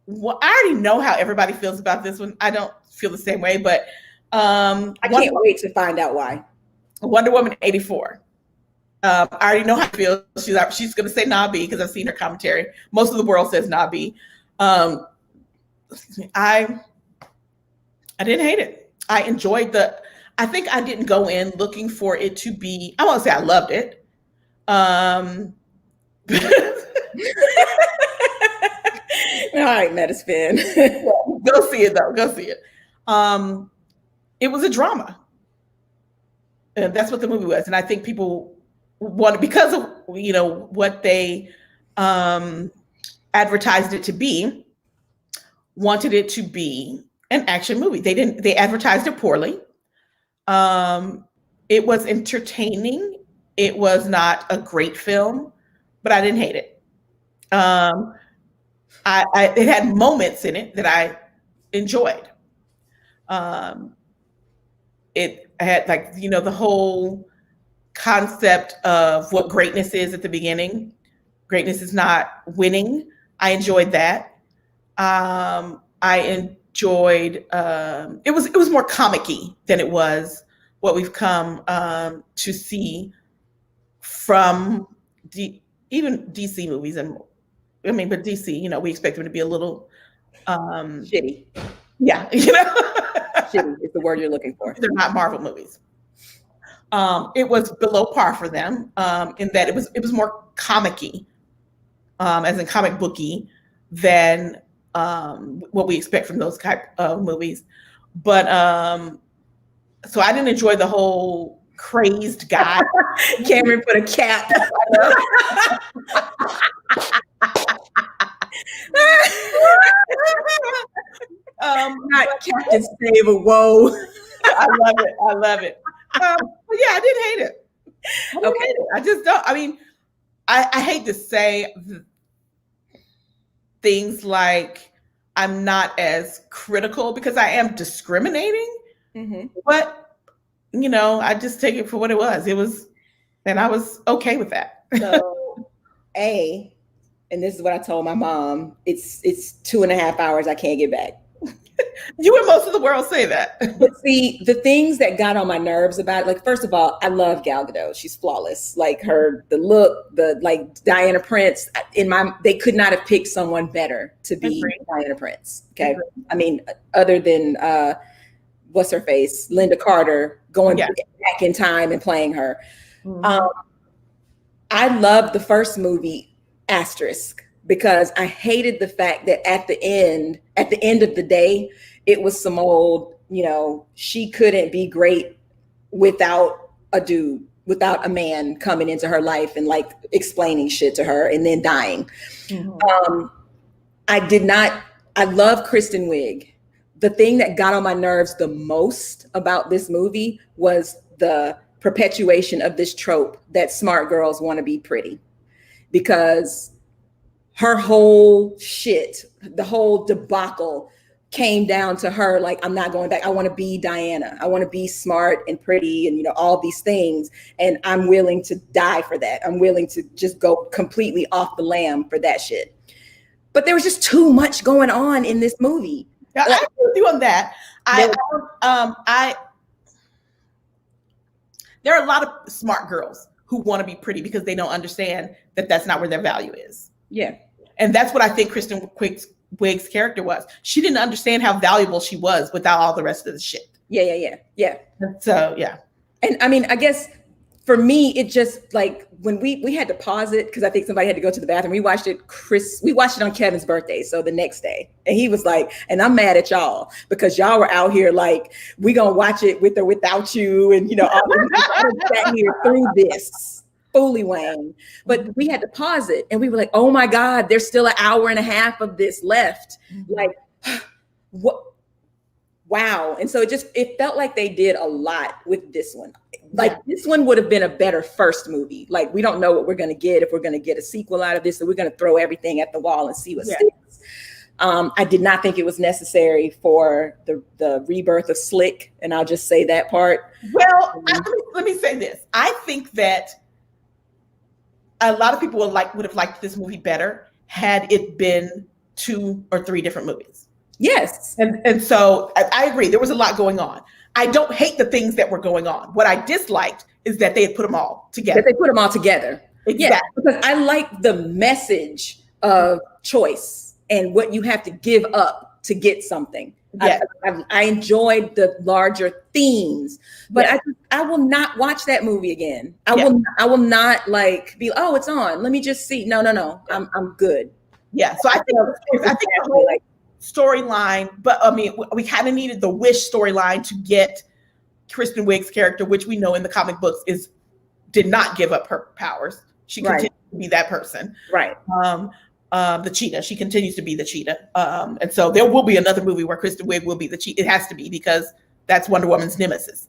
Well, I already know how everybody feels about this one. I don't feel the same way, but I can't wait to find out why. Wonder Woman 84. I already know how I feel. She's going to say Nobby because I've seen her commentary. Most of the world says Nobby. I didn't hate it. I enjoyed I think I didn't go in looking for it to be, I won't say I loved it. All right, Metaspin. Go see it though. Go see it. It was a drama. And that's what the movie was. And I think people wanted, because of what they advertised it to be, wanted it to be an action movie. They advertised it poorly. It was entertaining. It was not a great film, but I didn't hate it. It had moments in it that I enjoyed. It had the whole concept of what greatness is at the beginning. Greatness is not winning. I enjoyed that. I enjoyed it was more comic-y than it was what we've come to see from even DC movies. And I mean, but DC, we expect them to be a little shitty. Yeah, shitty is the word you're looking for. They're not Marvel movies. It was below par for them in that it was more comic-y, as in comic booky, than what we expect from those type of movies. But so I didn't enjoy the whole crazed guy. Cameron put a cap. Not Captain Save a Whoa. I love it. But yeah, I didn't hate it. I just don't. I mean, I hate to say things like I'm not as critical because I am discriminating, but I just take it for what it was. It was, and I was okay with that. So, and this is what I told my mom, it's 2.5 hours I can't get back. You and most of the world say that. But see, the things that got on my nerves about it, like, first of all, I love Gal Gadot. She's flawless. Like the look, Diana Prince. They could not have picked someone better to be Diana Prince. Okay. I mean, other than what's her face, Linda Carter, going back in time and playing her. I loved the first movie, asterisk, because I hated the fact that at the end of the day, it was some old, she couldn't be great without a dude, without a man coming into her life and like explaining shit to her and then dying. I love Kristen Wiig. The thing that got on my nerves the most about this movie was the perpetuation of this trope that smart girls want to be pretty, because her whole shit, the whole debacle came down to her like, I'm not going back. I want to be Diana. I want to be smart and pretty and, all these things. And I'm willing to die for that. I'm willing to just go completely off the lamb for that shit. But there was just too much going on in this movie. Yeah, I agree with you on that. There are a lot of smart girls who want to be pretty because they don't understand that that's not where their value is. Yeah. And that's what I think Kristen Wiig's character was. She didn't understand how valuable she was without all the rest of the shit. Yeah. So, yeah. And I mean, I guess for me, it just like when we had to pause it because I think somebody had to go to the bathroom. We watched it on Kevin's birthday. So the next day, and he was like, and I'm mad at y'all because y'all were out here like, we gonna watch it with or without you. And, all sat here through this fully Wayne, but we had to pause it. And we were like, oh my God, there's still an hour and a half of this left. Like, what? Wow. And so it felt like they did a lot with this one. Like this one would have been a better first movie. Like, we don't know what we're going to get, if we're going to get a sequel out of this, so we're going to throw everything at the wall and see what sticks. I did not think it was necessary for the rebirth of Slick. And I'll just say that part. Well, let me say this. I think that a lot of people would have liked this movie better had it been 2 or 3 different movies. Yes. And so I agree. There was a lot going on. I don't hate the things that were going on. What I disliked is that they had put them all together. Exactly. Yeah, because I like the message of choice and what you have to give up to get something. Yeah. I enjoyed the larger themes, but I will not watch that movie again. I will not like be, oh, it's on, let me just see. No. I'm good. Yeah. So I think the whole storyline, but I mean, we kind of needed the Wish storyline to get Kristen Wiig's character, which we know in the comic books did not give up her powers. She continued to be that person. Right. The cheetah. She continues to be the cheetah. And so there will be another movie where Kristen Wiig will be the cheetah. It has to be, because that's Wonder Woman's nemesis.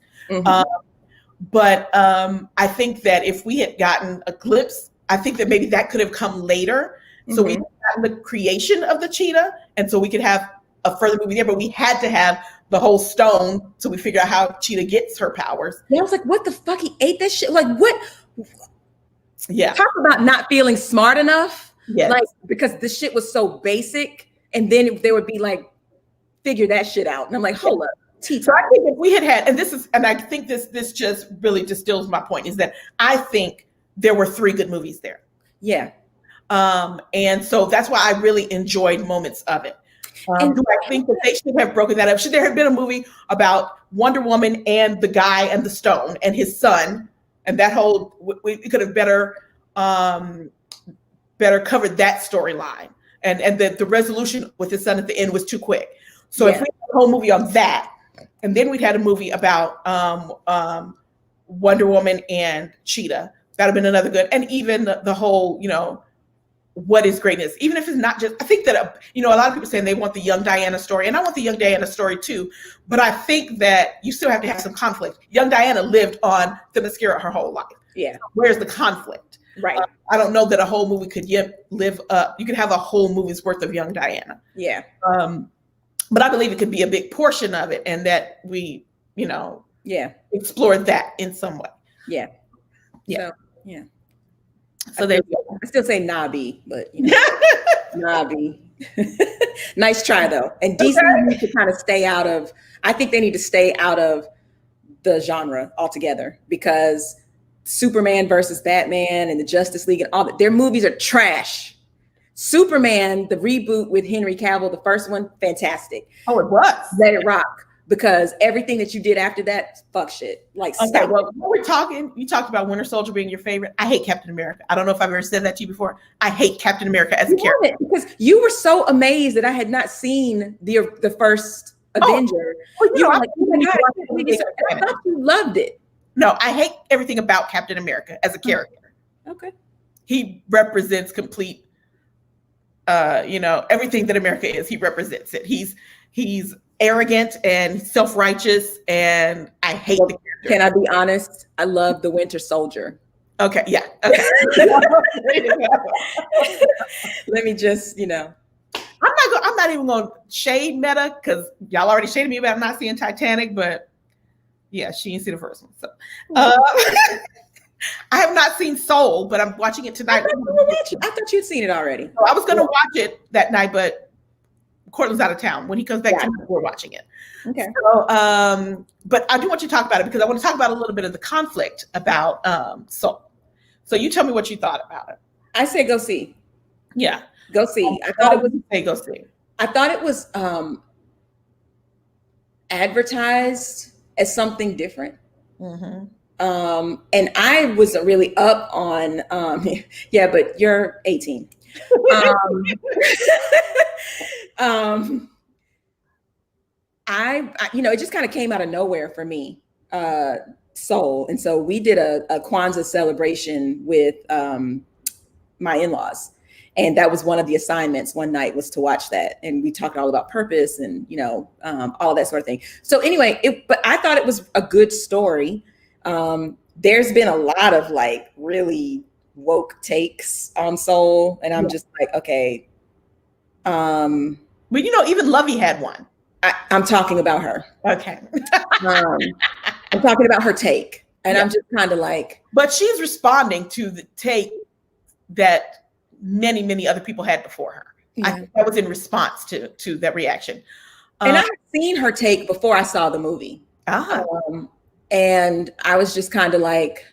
But I think that if we had gotten a glimpse, I think that maybe that could have come later. So we had gotten the creation of the cheetah, and so we could have a further movie there, but we had to have the whole stone so we figure out how Cheetah gets her powers. Yeah, I was like, what the fuck? He ate that shit? Like, what? Yeah. Talk about not feeling smart enough. Yeah. Like, because the shit was so basic, and then they would be like, figure that shit out. And I'm like, hold up. So I think if we had, and I think this just really distills my point, is that I think there were 3 good movies there. Yeah. And so that's why I really enjoyed moments of it. Do I think that they should have broken that up? Should there have been a movie about Wonder Woman and the guy and the stone and his son, and that whole, we could have better covered that storyline, and the resolution with his son at the end was too quick. So if we had a whole movie on that, and then we'd had a movie about Wonder Woman and Cheetah, that'd have been another good. And even the whole, what is greatness? Even if it's not just, I think that, a lot of people saying they want the young Diana story, and I want the young Diana story too, but I think that you still have to have some conflict. Young Diana lived on the mascara her whole life. Yeah. Where's the conflict? Right. I don't know that a whole movie could live up. You could have a whole movie's worth of young Diana. Yeah. But I believe it could be a big portion of it, and that we, explore that in some way. Yeah. Yeah. So, yeah. So there you go. I still say Nabi, but Nabi. Nice try though. And DC needs to kind of stay out of, I think they need to stay out of the genre altogether, because Superman versus Batman and the Justice League and all that, their movies are trash. Superman, the reboot with Henry Cavill, the first one, fantastic. Oh, it was. Let it rock. because everything that you did after that, fuck shit. Like, Okay, stop. well, when we're talking, you talked about Winter Soldier being your favorite. I hate Captain America. I don't know if I've ever said that to you before. I hate Captain America as a character. Because you were so amazed that I had not seen the first Avenger. Well, You were I like, oh my God, I thought you loved it. No, I hate everything about Captain America as a character. Okay. He represents complete, everything that America is. He represents it. He's arrogant and self-righteous, and I hate the character. Can I be honest? I love the Winter Soldier. Okay, yeah. Okay. Let me just, I'm not even going to shade Meta because y'all already shaded me about not seeing Titanic, but yeah, she didn't see the first one. So I have not seen Soul, but I'm watching it tonight. I thought you'd seen it already. So I was going to watch it that night, but Cortland's out of town. When he comes back, we're watching it. Okay. So, but I do want you to talk about it because I want to talk about a little bit of the conflict about Soul. So you tell me what you thought about it. I say go see. Yeah. Go see. I thought it was. Say go see. I thought it was advertised as something different. Mm-hmm. And I wasn't really up on, yeah, but you're 18. I it just kind of came out of nowhere for me, Soul. And so we did a Kwanzaa celebration with my in-laws. And that was one of the assignments one night was to watch that. And we talked all about purpose and, all that sort of thing. So anyway, but I thought it was a good story. There's been a lot of like really woke takes on Soul. And I'm just like, okay. But even Lovey had one. I'm talking about her. Okay. I'm talking about her take. And I'm just kind of like. But she's responding to the take that many, many other people had before her. Yeah. I think that was in response to that reaction. And I had seen her take before I saw the movie. And I was just kind of like.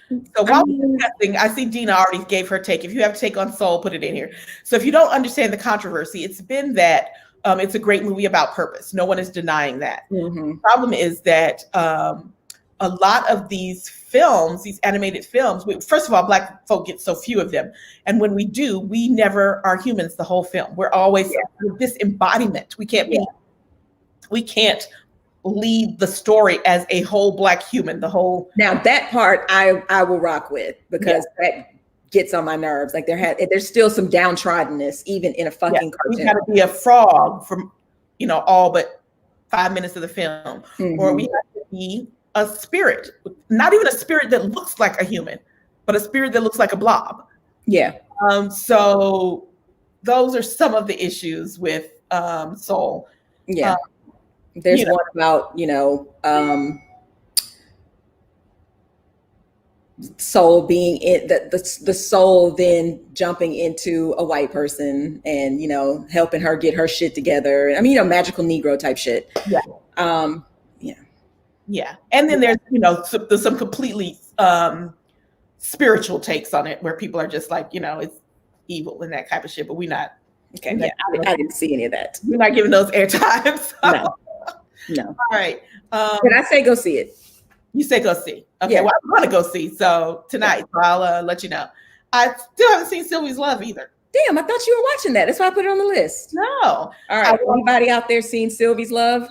So while we're discussing, I see Dina already gave her take. If you have a take on Soul, put it in here. So if you don't understand the controversy, it's been that it's a great movie about purpose. No one is denying that. Mm-hmm. The problem is that a lot of these films, these animated films, first of all, Black folk get so few of them. And when we do, we never are humans the whole film. We're always this embodiment. We can't lead the story as a whole Black human, the whole. Now that part I will rock with because that gets on my nerves. Like there's still some downtroddenness even in a fucking cartoon. We gotta be a frog from, all but 5 minutes of the film. Mm-hmm. Or we have to be a spirit, not even a spirit that looks like a human, but a spirit that looks like a blob. Yeah. So those are some of the issues with Soul. Yeah. There's one about, Soul being the soul then jumping into a white person and, helping her get her shit together. I mean, magical Negro type shit. Yeah. Yeah. And then there's, there's some completely spiritual takes on it where people are just like, it's evil and that type of shit, but we're not. Okay. Yeah. I didn't see any of that. We're not giving those airtime. So. No. All right. Can I say go see it? You say go see. Okay. Yeah. Well, I want to go see. So tonight, so I'll let you know. I still haven't seen Sylvie's Love either. Damn, I thought you were watching that. That's why I put it on the list. No. All right. Anybody out there seen Sylvie's Love?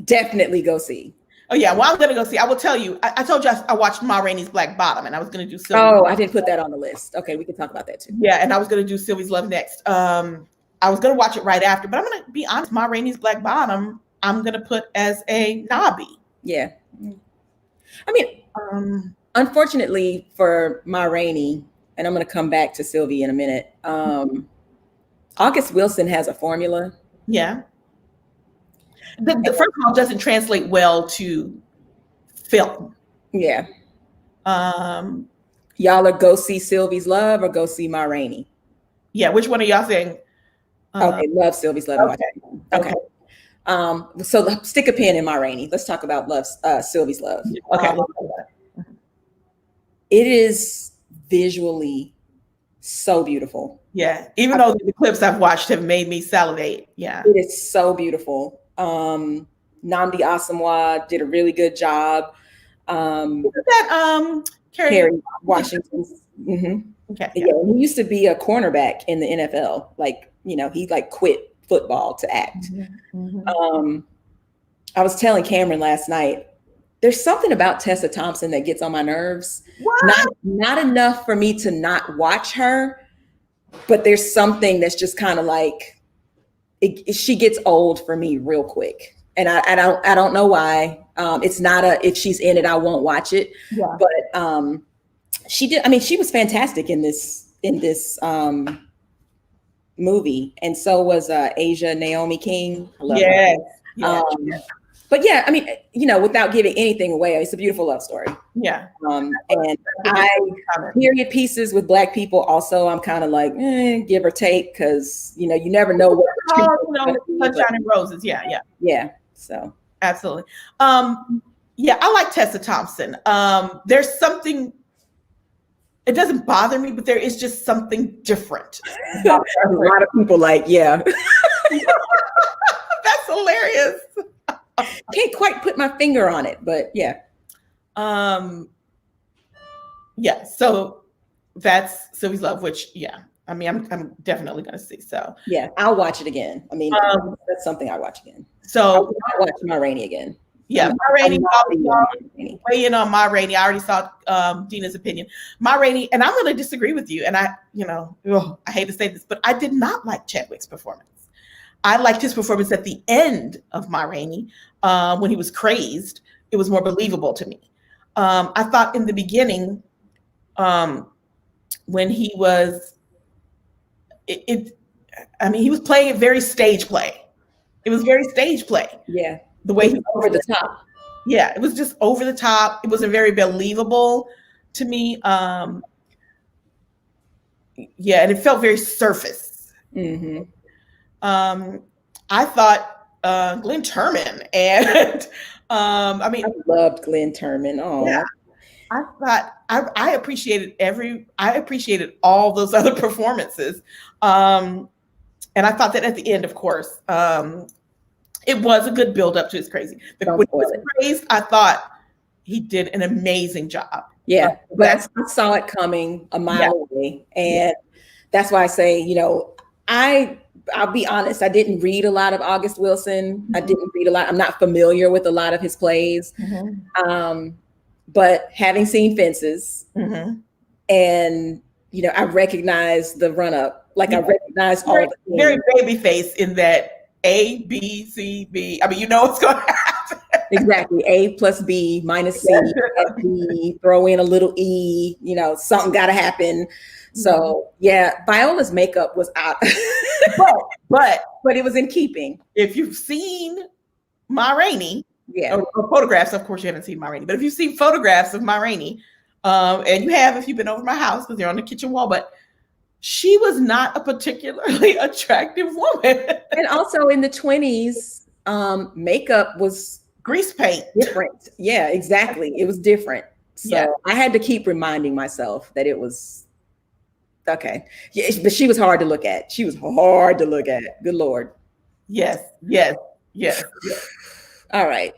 Definitely go see. Oh yeah, well I'm gonna go see. I will tell you. I told you I watched Ma Rainey's Black Bottom, and I was gonna do Sylvie's Love. I didn't put that on the list. Okay, we can talk about that too. Yeah, and I was gonna do Sylvie's Love next. I was gonna watch it right after, but I'm gonna be honest. Ma Rainey's Black Bottom, I'm gonna put as a nobby. Yeah, I mean, unfortunately for Ma Rainey, and I'm gonna come back to Sylvie in a minute. August Wilson has a formula. Yeah. The first one doesn't translate well to film. Yeah. Y'all are go see Sylvie's Love or go see Ma Rainey? Yeah. Which one are y'all saying? Okay. Love Sylvie's Love. Okay. So stick a pin in Ma Rainey. Let's talk about Sylvie's Love. Okay. It is visually So beautiful. Yeah. Even though the clips I've watched have made me salivate. Yeah. It is so beautiful. Namdi Asamoah did a really good job. Isn't that Kerry Washington. Mm-hmm. Okay. Yeah. He used to be a cornerback in the NFL. Like, you know, he like quit football to act. Mm-hmm. I was telling Cameron last night, there's something about Tessa Thompson that gets on my nerves. What? Not enough for me to not watch her, but there's something that's just kind of like she gets old for me real quick, and I don't know why. It's not if she's in it, I won't watch it. Yeah. But she did. I mean, she was fantastic in this movie, and so was Asia Naomi King. I love her. Yes. But yeah, I mean, you know, without giving anything away, it's a beautiful love story. Yeah. And period pieces with Black people also, I'm kind of like, give or take, because, you know, you never know what. Sunshine and Roses. Yeah. Yeah. So. Absolutely. Yeah, I like Tessa Thompson. There's something, it doesn't bother me, but there is just something different. A lot of people like, yeah. That's hilarious. Can't quite put my finger on it, but yeah. Yeah, so that's Sylvie's Love, which, yeah, I mean, I'm definitely going to see. So yeah, I'll watch it again. I mean, that's something I watch again. So I'll watch Ma Rainey again. Yeah, Ma Rainey. Weigh in on Ma Rainey. I already saw Dina's opinion. Ma Rainey, and I'm going to disagree with you. And I hate to say this, but I did not like Chadwick's performance. I liked his performance at the end of Ma Rainey when he was crazed. It was more believable to me. I thought in the beginning, when he was, he was playing it very stage play. It was very stage play. Yeah. The way he was over the top. Yeah, it was just over the top. It wasn't very believable to me. Yeah, and it felt very surface. Mm-hmm. I thought Glenn Turman and I loved Glenn Turman. Oh, yeah. I thought I appreciated all those other performances. And I thought that at the end, of course, it was a good build up to his crazy. When he was crazed, I thought he did an amazing job. Yeah, but I saw it coming a mile away. And that's why I say, you know, I'll be honest, I didn't read a lot of August Wilson. Mm-hmm. I didn't read a lot. I'm not familiar with a lot of his plays. Mm-hmm. But having seen Fences, mm-hmm. and, you know, I recognize the run up. Like I recognize all the things. Very baby face in that A, B, C, B. I mean, you know what's going to happen. Exactly. A plus B minus C, B, throw in a little E, you know, something got to happen. So yeah, Viola's makeup was out, but it was in keeping. If you've seen Ma Rainey, or photographs, of course you haven't seen Ma Rainey, but if you've seen photographs of Ma Rainey, and you have if you've been over my house because they're on the kitchen wall, but she was not a particularly attractive woman. And also in the 20s, makeup was grease paint. Different. Yeah, exactly. It was different. So I had to keep reminding myself that it was. Okay. Yeah, but she was hard to look at. Good Lord. Yes. All right.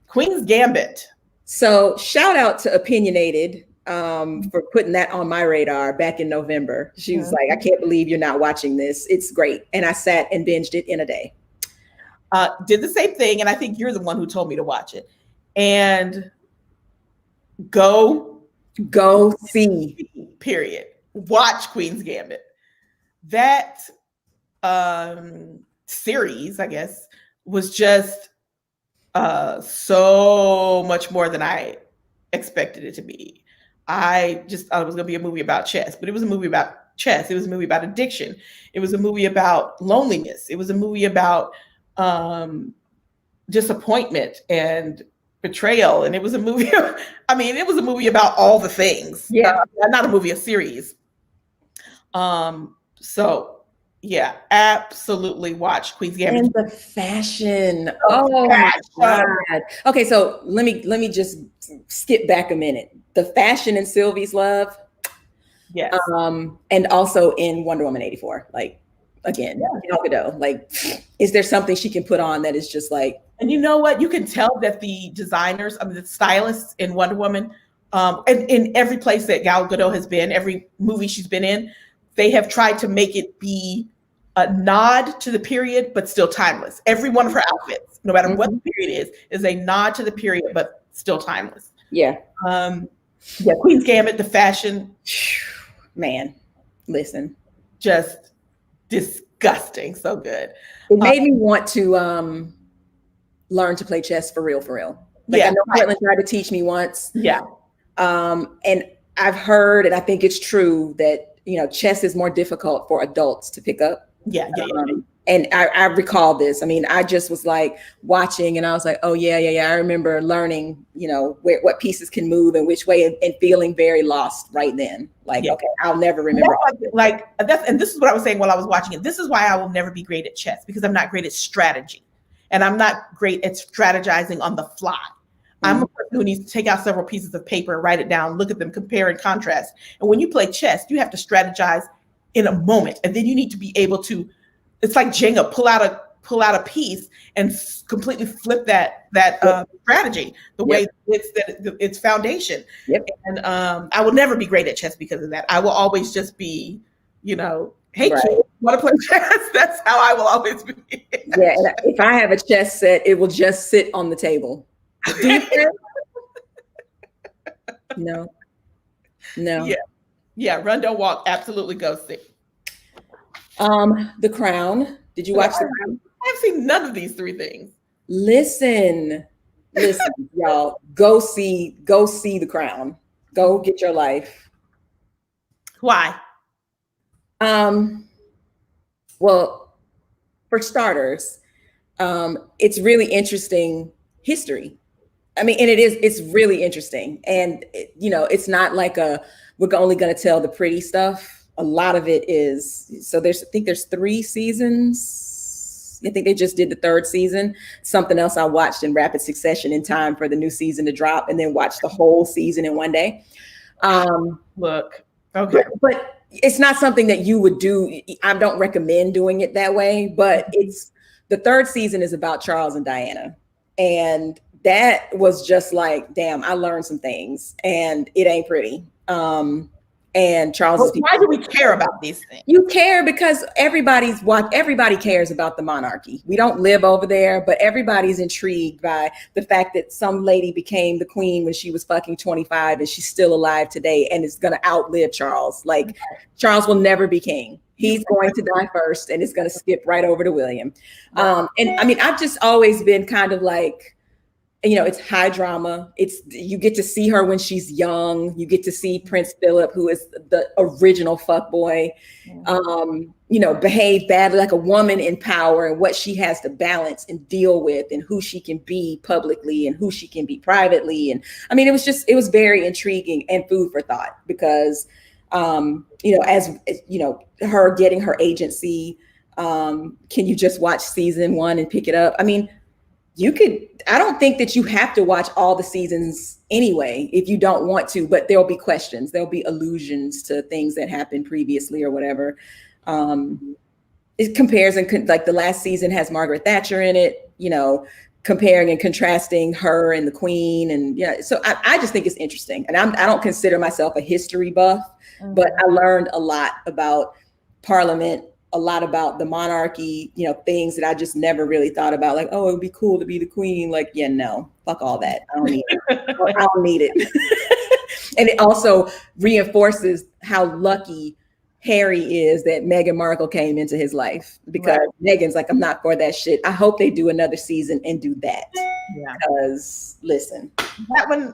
Queen's Gambit. So shout out to Opinionated for putting that on my radar back in November. She was like, I can't believe you're not watching this. It's great. And I sat and binged it in a day. Did the same thing. And I think you're the one who told me to watch it. And go see. Period. Watch Queen's Gambit. That series, I guess, was just so much more than I expected it to be. I just thought it was going to be a movie about chess, but it was a movie about chess. It was a movie about addiction. It was a movie about loneliness. It was a movie about disappointment and betrayal. And it was a movie, it was a movie about all the things. Yeah. Not a movie, a series. So yeah, absolutely watch Queen's Gambit. And the fashion. Oh my God. Okay, so let me just skip back a minute. The fashion in Sylvie's Love. Yes. And also in Wonder Woman 84, like, again, Gal Gadot, like, is there something she can put on that is just like, and you know what? You can tell that the designers, I mean, the stylists in Wonder Woman, and in every place that Gal Gadot has been, every movie she's been in, they have tried to make it be a nod to the period, but still timeless. Every one of her outfits, no matter what the period is a nod to the period, but still timeless. Yeah. Yeah, Queen's Gambit, the fashion. Man, listen. Just disgusting. So good. It made me want to learn to play chess for real, for real. Like, I know Portland tried to teach me once. Yeah. And I've heard, and I think it's true, that, you know, chess is more difficult for adults to pick up. Yeah. And I recall this. I mean, I just was like watching and I was like, oh yeah. I remember learning, you know, what pieces can move and which way, and feeling very lost right then. Like, okay, I'll never remember. And this is what I was saying while I was watching it. This is why I will never be great at chess, because I'm not great at strategy. And I'm not great at strategizing on the fly. I'm a person who needs to take out several pieces of paper, write it down, look at them, compare and contrast. And when you play chess, you have to strategize in a moment. And then you need to be able to, it's like Jenga, pull out a piece and completely flip that strategy the way it's foundation. Yep. And I will never be great at chess because of that. I will always just be, you know, hey, kid, want to play chess? That's how I will always be. Yeah, and if I have a chess set, it will just sit on the table. Do you care? No. Yeah. Run, don't walk. Absolutely go see. The Crown. Did you watch The Crown? I've seen none of these three things. Listen, y'all. Go see The Crown. Go get your life. Why? Well, for starters, it's really interesting history. I mean, and it's really interesting. And, you know, it's not like we're only going to tell the pretty stuff. A lot of it is, so I think there's 3 seasons. I think they just did the 3rd season. Something else I watched in rapid succession in time for the new season to drop, and then watched the whole season in one day. Look, okay. But it's not something that you would do. I don't recommend doing it that way, but it's, the 3rd season is about Charles and Diana. And that was just like, damn, I learned some things, and it ain't pretty. And Charles. Why do we care about these things? You care because everybody cares about the monarchy. We don't live over there, but everybody's intrigued by the fact that some lady became the queen when she was fucking 25 and she's still alive today and is going to outlive Charles. Like, Charles will never be king. He's going to die first, and it's going to skip right over to William. And I mean, I've just always been kind of like, you know, it's high drama. You get to see her when she's young. You get to see Prince Phillip, who is the original fuckboy, you know, behave badly, like a woman in power, and what she has to balance and deal with, and who she can be publicly and who she can be privately. And I mean, it was very intriguing and food for thought, because, you know, as you know, her getting her agency, can you just watch season 1 and pick it up? I mean, I don't think that you have to watch all the seasons anyway, if you don't want to, but there'll be questions. There'll be allusions to things that happened previously or whatever. It compares, and like the last season has Margaret Thatcher in it, you know, comparing and contrasting her and the queen. And yeah, so I just think it's interesting. And I don't consider myself a history buff, but I learned a lot about Parliament, a lot about the monarchy, you know, things that I just never really thought about, like, oh, it would be cool to be the queen. Like, yeah, no, fuck all that. I don't need it. I don't need it. And it also reinforces how lucky Harry is that Meghan Markle came into his life, because Meghan's like, I'm not for that shit. I hope they do another season and do that. Yeah. Because listen, that one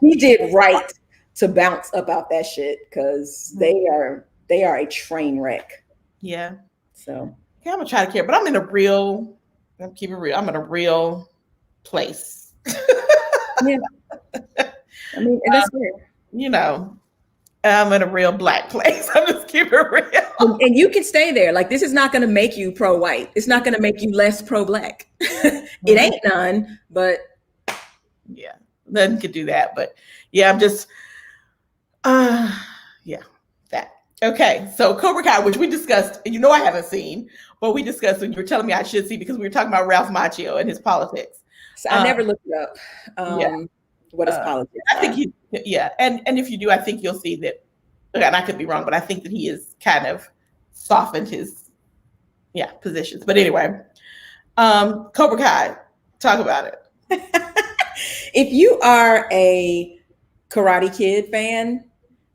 he did right to bounce about that shit, because they are a train wreck. Yeah. So yeah, I'm gonna try to care, but I'm keep it real. I'm in a real place. Yeah. I mean, and that's weird. You know, I'm in a real Black place. I'm just keeping it real. And you can stay there. Like, this is not going to make you pro-white. It's not going to make you less pro-Black. It ain't none, but yeah, nothing could do that. But yeah, I'm just, yeah. that. Okay, so Cobra Kai, which we discussed, and I haven't seen, but we discussed when you were telling me I should see because we were talking about Ralph Macchio and his politics. So I never looked it up. What is politics? I think and if you do, I think you'll see that. And I could be wrong, but I think that he has kind of softened his positions. But anyway, Cobra Kai, talk about it. If you are a Karate Kid fan,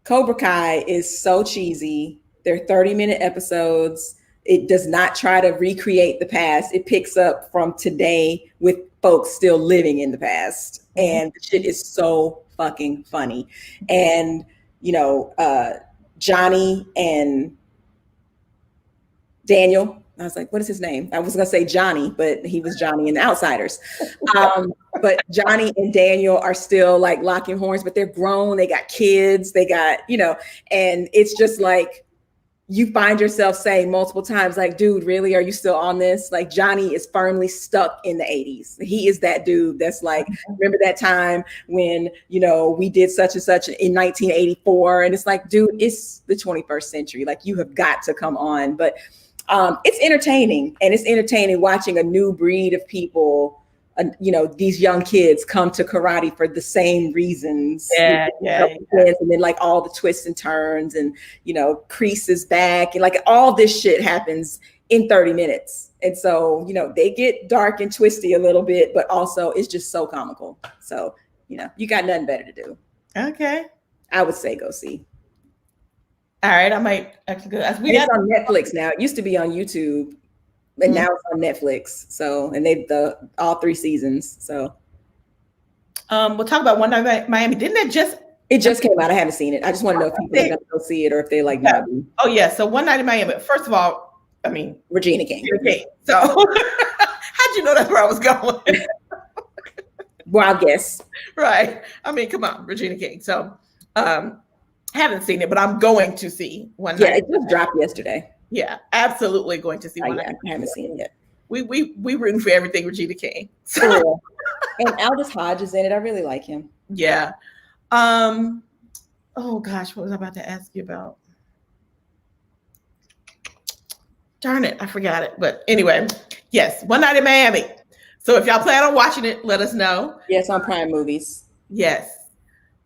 Cobra Kai is so cheesy. They're 30-minute episodes. It does not try to recreate the past. It picks up from today with folks still living in the past. And the shit is so fucking funny. And, Johnny and Daniel, I was like, what is his name? I was going to say Johnny, but he was Johnny in The Outsiders. But Johnny and Daniel are still like locking horns, but they're grown. They got kids. They got, and it's just like, you find yourself saying multiple times, like, dude, really? Are you still on this? Like, Johnny is firmly stuck in the 80s. He is that dude that's like, remember that time when, we did such and such in 1984. And it's like, dude, it's the 21st century. Like, you have got to come on. But it's entertaining. And it's entertaining watching a new breed of people, these young kids come to karate for the same reasons. And then like all the twists and turns and, Kreese is back and like all this shit happens in 30 minutes. And so, they get dark and twisty a little bit, but also it's just so comical. So, you got nothing better to do. Okay. I would say go see. All right. I might actually go. It's on Netflix now. It used to be on YouTube. And now it's on Netflix. So, and they've all 3 seasons. So, we'll talk about One Night in Miami. Didn't it just? It just came out. I haven't seen it. I just want to know if people are going to go see it or if they like. Yeah. Oh yeah. So One Night in Miami. First of all, I mean, Regina King. So, how'd you know that's where I was going? Well, I guess. Right. I mean, come on, Regina King. So, haven't seen it, but I'm going to see One Night. Yeah, it just dropped yesterday. Yeah, absolutely going to see One Night. I haven't seen it yet. We rooting for everything Regina King. So. Cool. And Aldous Hodge is in it. I really like him. Yeah. Oh gosh, what was I about to ask you about? Darn it, I forgot it. But anyway, yes, One Night in Miami. So if y'all plan on watching it, let us know. Yes, on Prime Movies. Yes.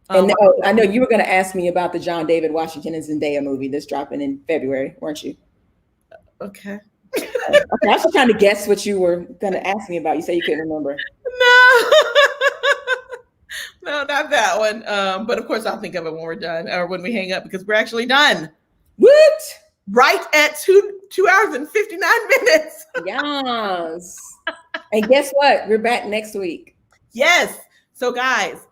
And I know you were going to ask me about the John David Washington and Zendaya movie that's dropping in February, weren't you? Okay. Okay, I was just trying to guess what you were going to ask me about. You said you couldn't remember. No, not that one. But of course, I'll think of it when we're done or when we hang up because we're actually done. What? Right at 2 hours and 59 minutes. Yes. And guess what? We're back next week. Yes. So guys,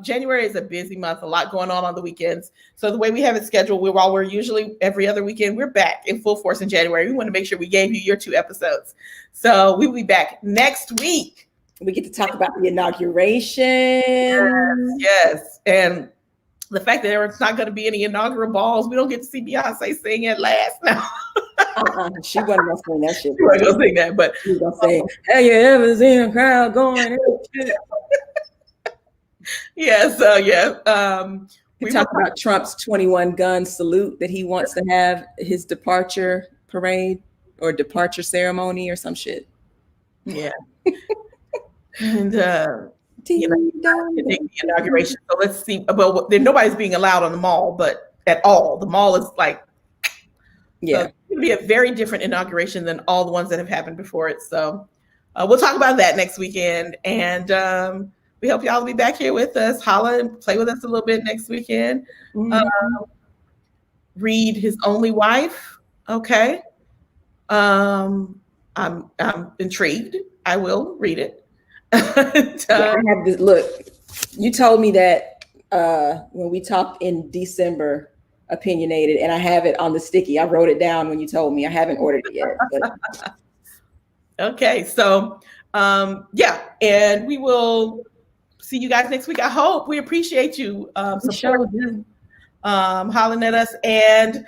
January is a busy month, a lot going on the weekends. So the way we have it scheduled, while we're usually every other weekend, we're back in full force in January. We want to make sure we gave you your 2 episodes. So we will be back next week. We get to talk about the inauguration. Yes. And the fact that there's not going to be any inaugural balls, we don't get to see Beyonce sing at last now. She wasn't going to sing that shit. She wasn't going to sing that, but she was going to say, have you ever seen a crowd going? Yeah, so yeah. We talked about Trump's 21 gun salute that he wants to have his departure parade or departure ceremony or some shit. Yeah. And the inauguration. So let's see. Well, nobody's being allowed on the mall, but at all. The mall is like, yeah, so it's going to be a very different inauguration than all the ones that have happened before it. So we'll talk about that next weekend. And we hope y'all will be back here with us. Holla and play with us a little bit next weekend. Mm-hmm. Read His Only Wife. Okay. I'm intrigued. I will read it. I have this look. You told me that when we talked in December, opinionated, and I have it on the sticky. I wrote it down when you told me. I haven't ordered it yet. But. Okay, so yeah, and we will see you guys next week. I hope. We appreciate you supporting, hollering at us, and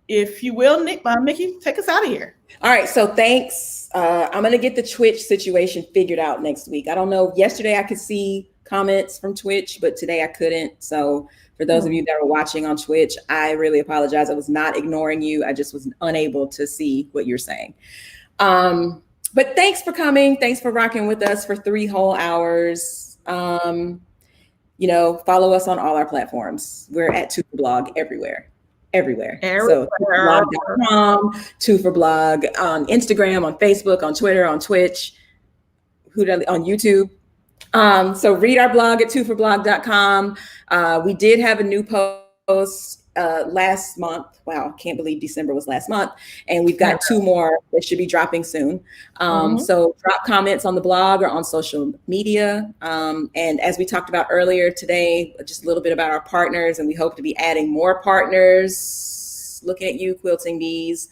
if you will, Mickey, take us out of here. All right, so thanks. I'm going to get the Twitch situation figured out next week. I don't know. Yesterday I could see comments from Twitch, but today I couldn't. So for those of you that are watching on Twitch, I really apologize. I was not ignoring you. I just was unable to see what you're saying. But thanks for coming. Thanks for rocking with us for 3 whole hours. Follow us on all our platforms. We're at TwoFer Blog everywhere. So TwoFerBlog.com, TwoFer Blog on Instagram, on Facebook, on Twitter, on Twitch, on YouTube. So read our blog at TwoFerBlog.com. We did have a new post last month. Wow, can't believe December was last month. And we've got 2 more that should be dropping soon. So drop comments on the blog or on social media. And as we talked about earlier today, just a little bit about our partners, and we hope to be adding more partners. Look at you, Quilting Bees.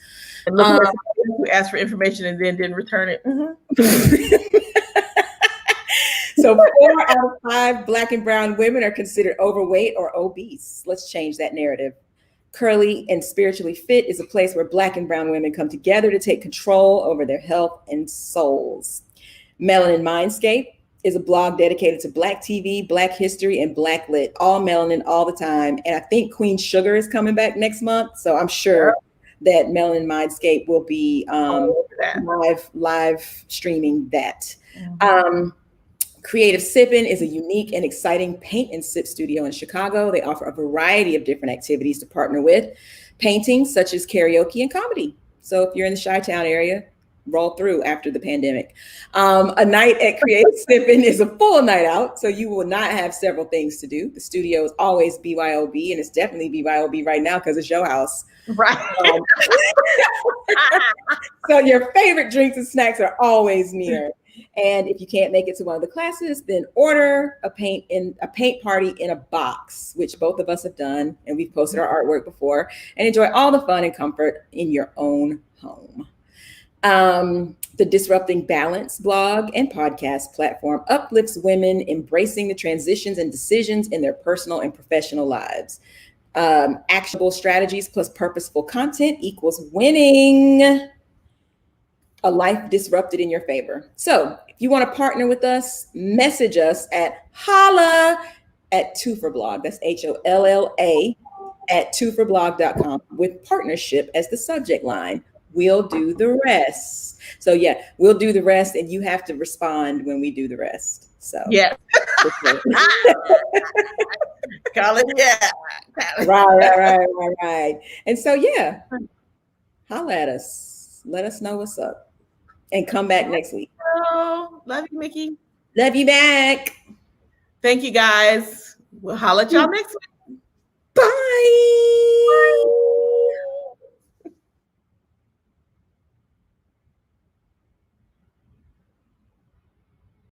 And look at who asked for information and then didn't return it. So 4 out of 5 Black and brown women are considered overweight or obese. Let's change that narrative. Curly and Spiritually Fit is a place where Black and brown women come together to take control over their health and souls. Melanin Mindscape is a blog dedicated to Black TV, Black history, and Black lit, all melanin all the time. And I think Queen Sugar is coming back next month. So I'm sure that Melanin Mindscape will be live streaming that. Creative Sippin' is a unique and exciting paint and sip studio in Chicago. They offer a variety of different activities to partner with, painting such as karaoke and comedy. So if you're in the Chi-Town area, roll through after the pandemic. A night at Creative Sippin' is a full night out, so you will not have several things to do. The studio is always BYOB, and it's definitely BYOB right now because it's your house. Right. So your favorite drinks and snacks are always near. And if you can't make it to one of the classes, then order a paint party in a box, which both of us have done, and we've posted our artwork before, and enjoy all the fun and comfort in your own home. The Disrupting Balance blog and podcast platform uplifts women embracing the transitions and decisions in their personal and professional lives. Actionable strategies plus purposeful content equals winning a life disrupted in your favor. So if you want to partner with us, message us at holla@TwoFerBlog. That's HOLLA at TwoFerBlog.com with partnership as the subject line. We'll do the rest. So yeah, we'll do the rest, and you have to respond when we do the rest. So yeah. Call it, yeah. Right. And so yeah, holla at us. Let us know what's up. And come back next week. Oh, love you, Mickey. Love you back. Thank you, guys. We'll holla at y'all next week. Bye.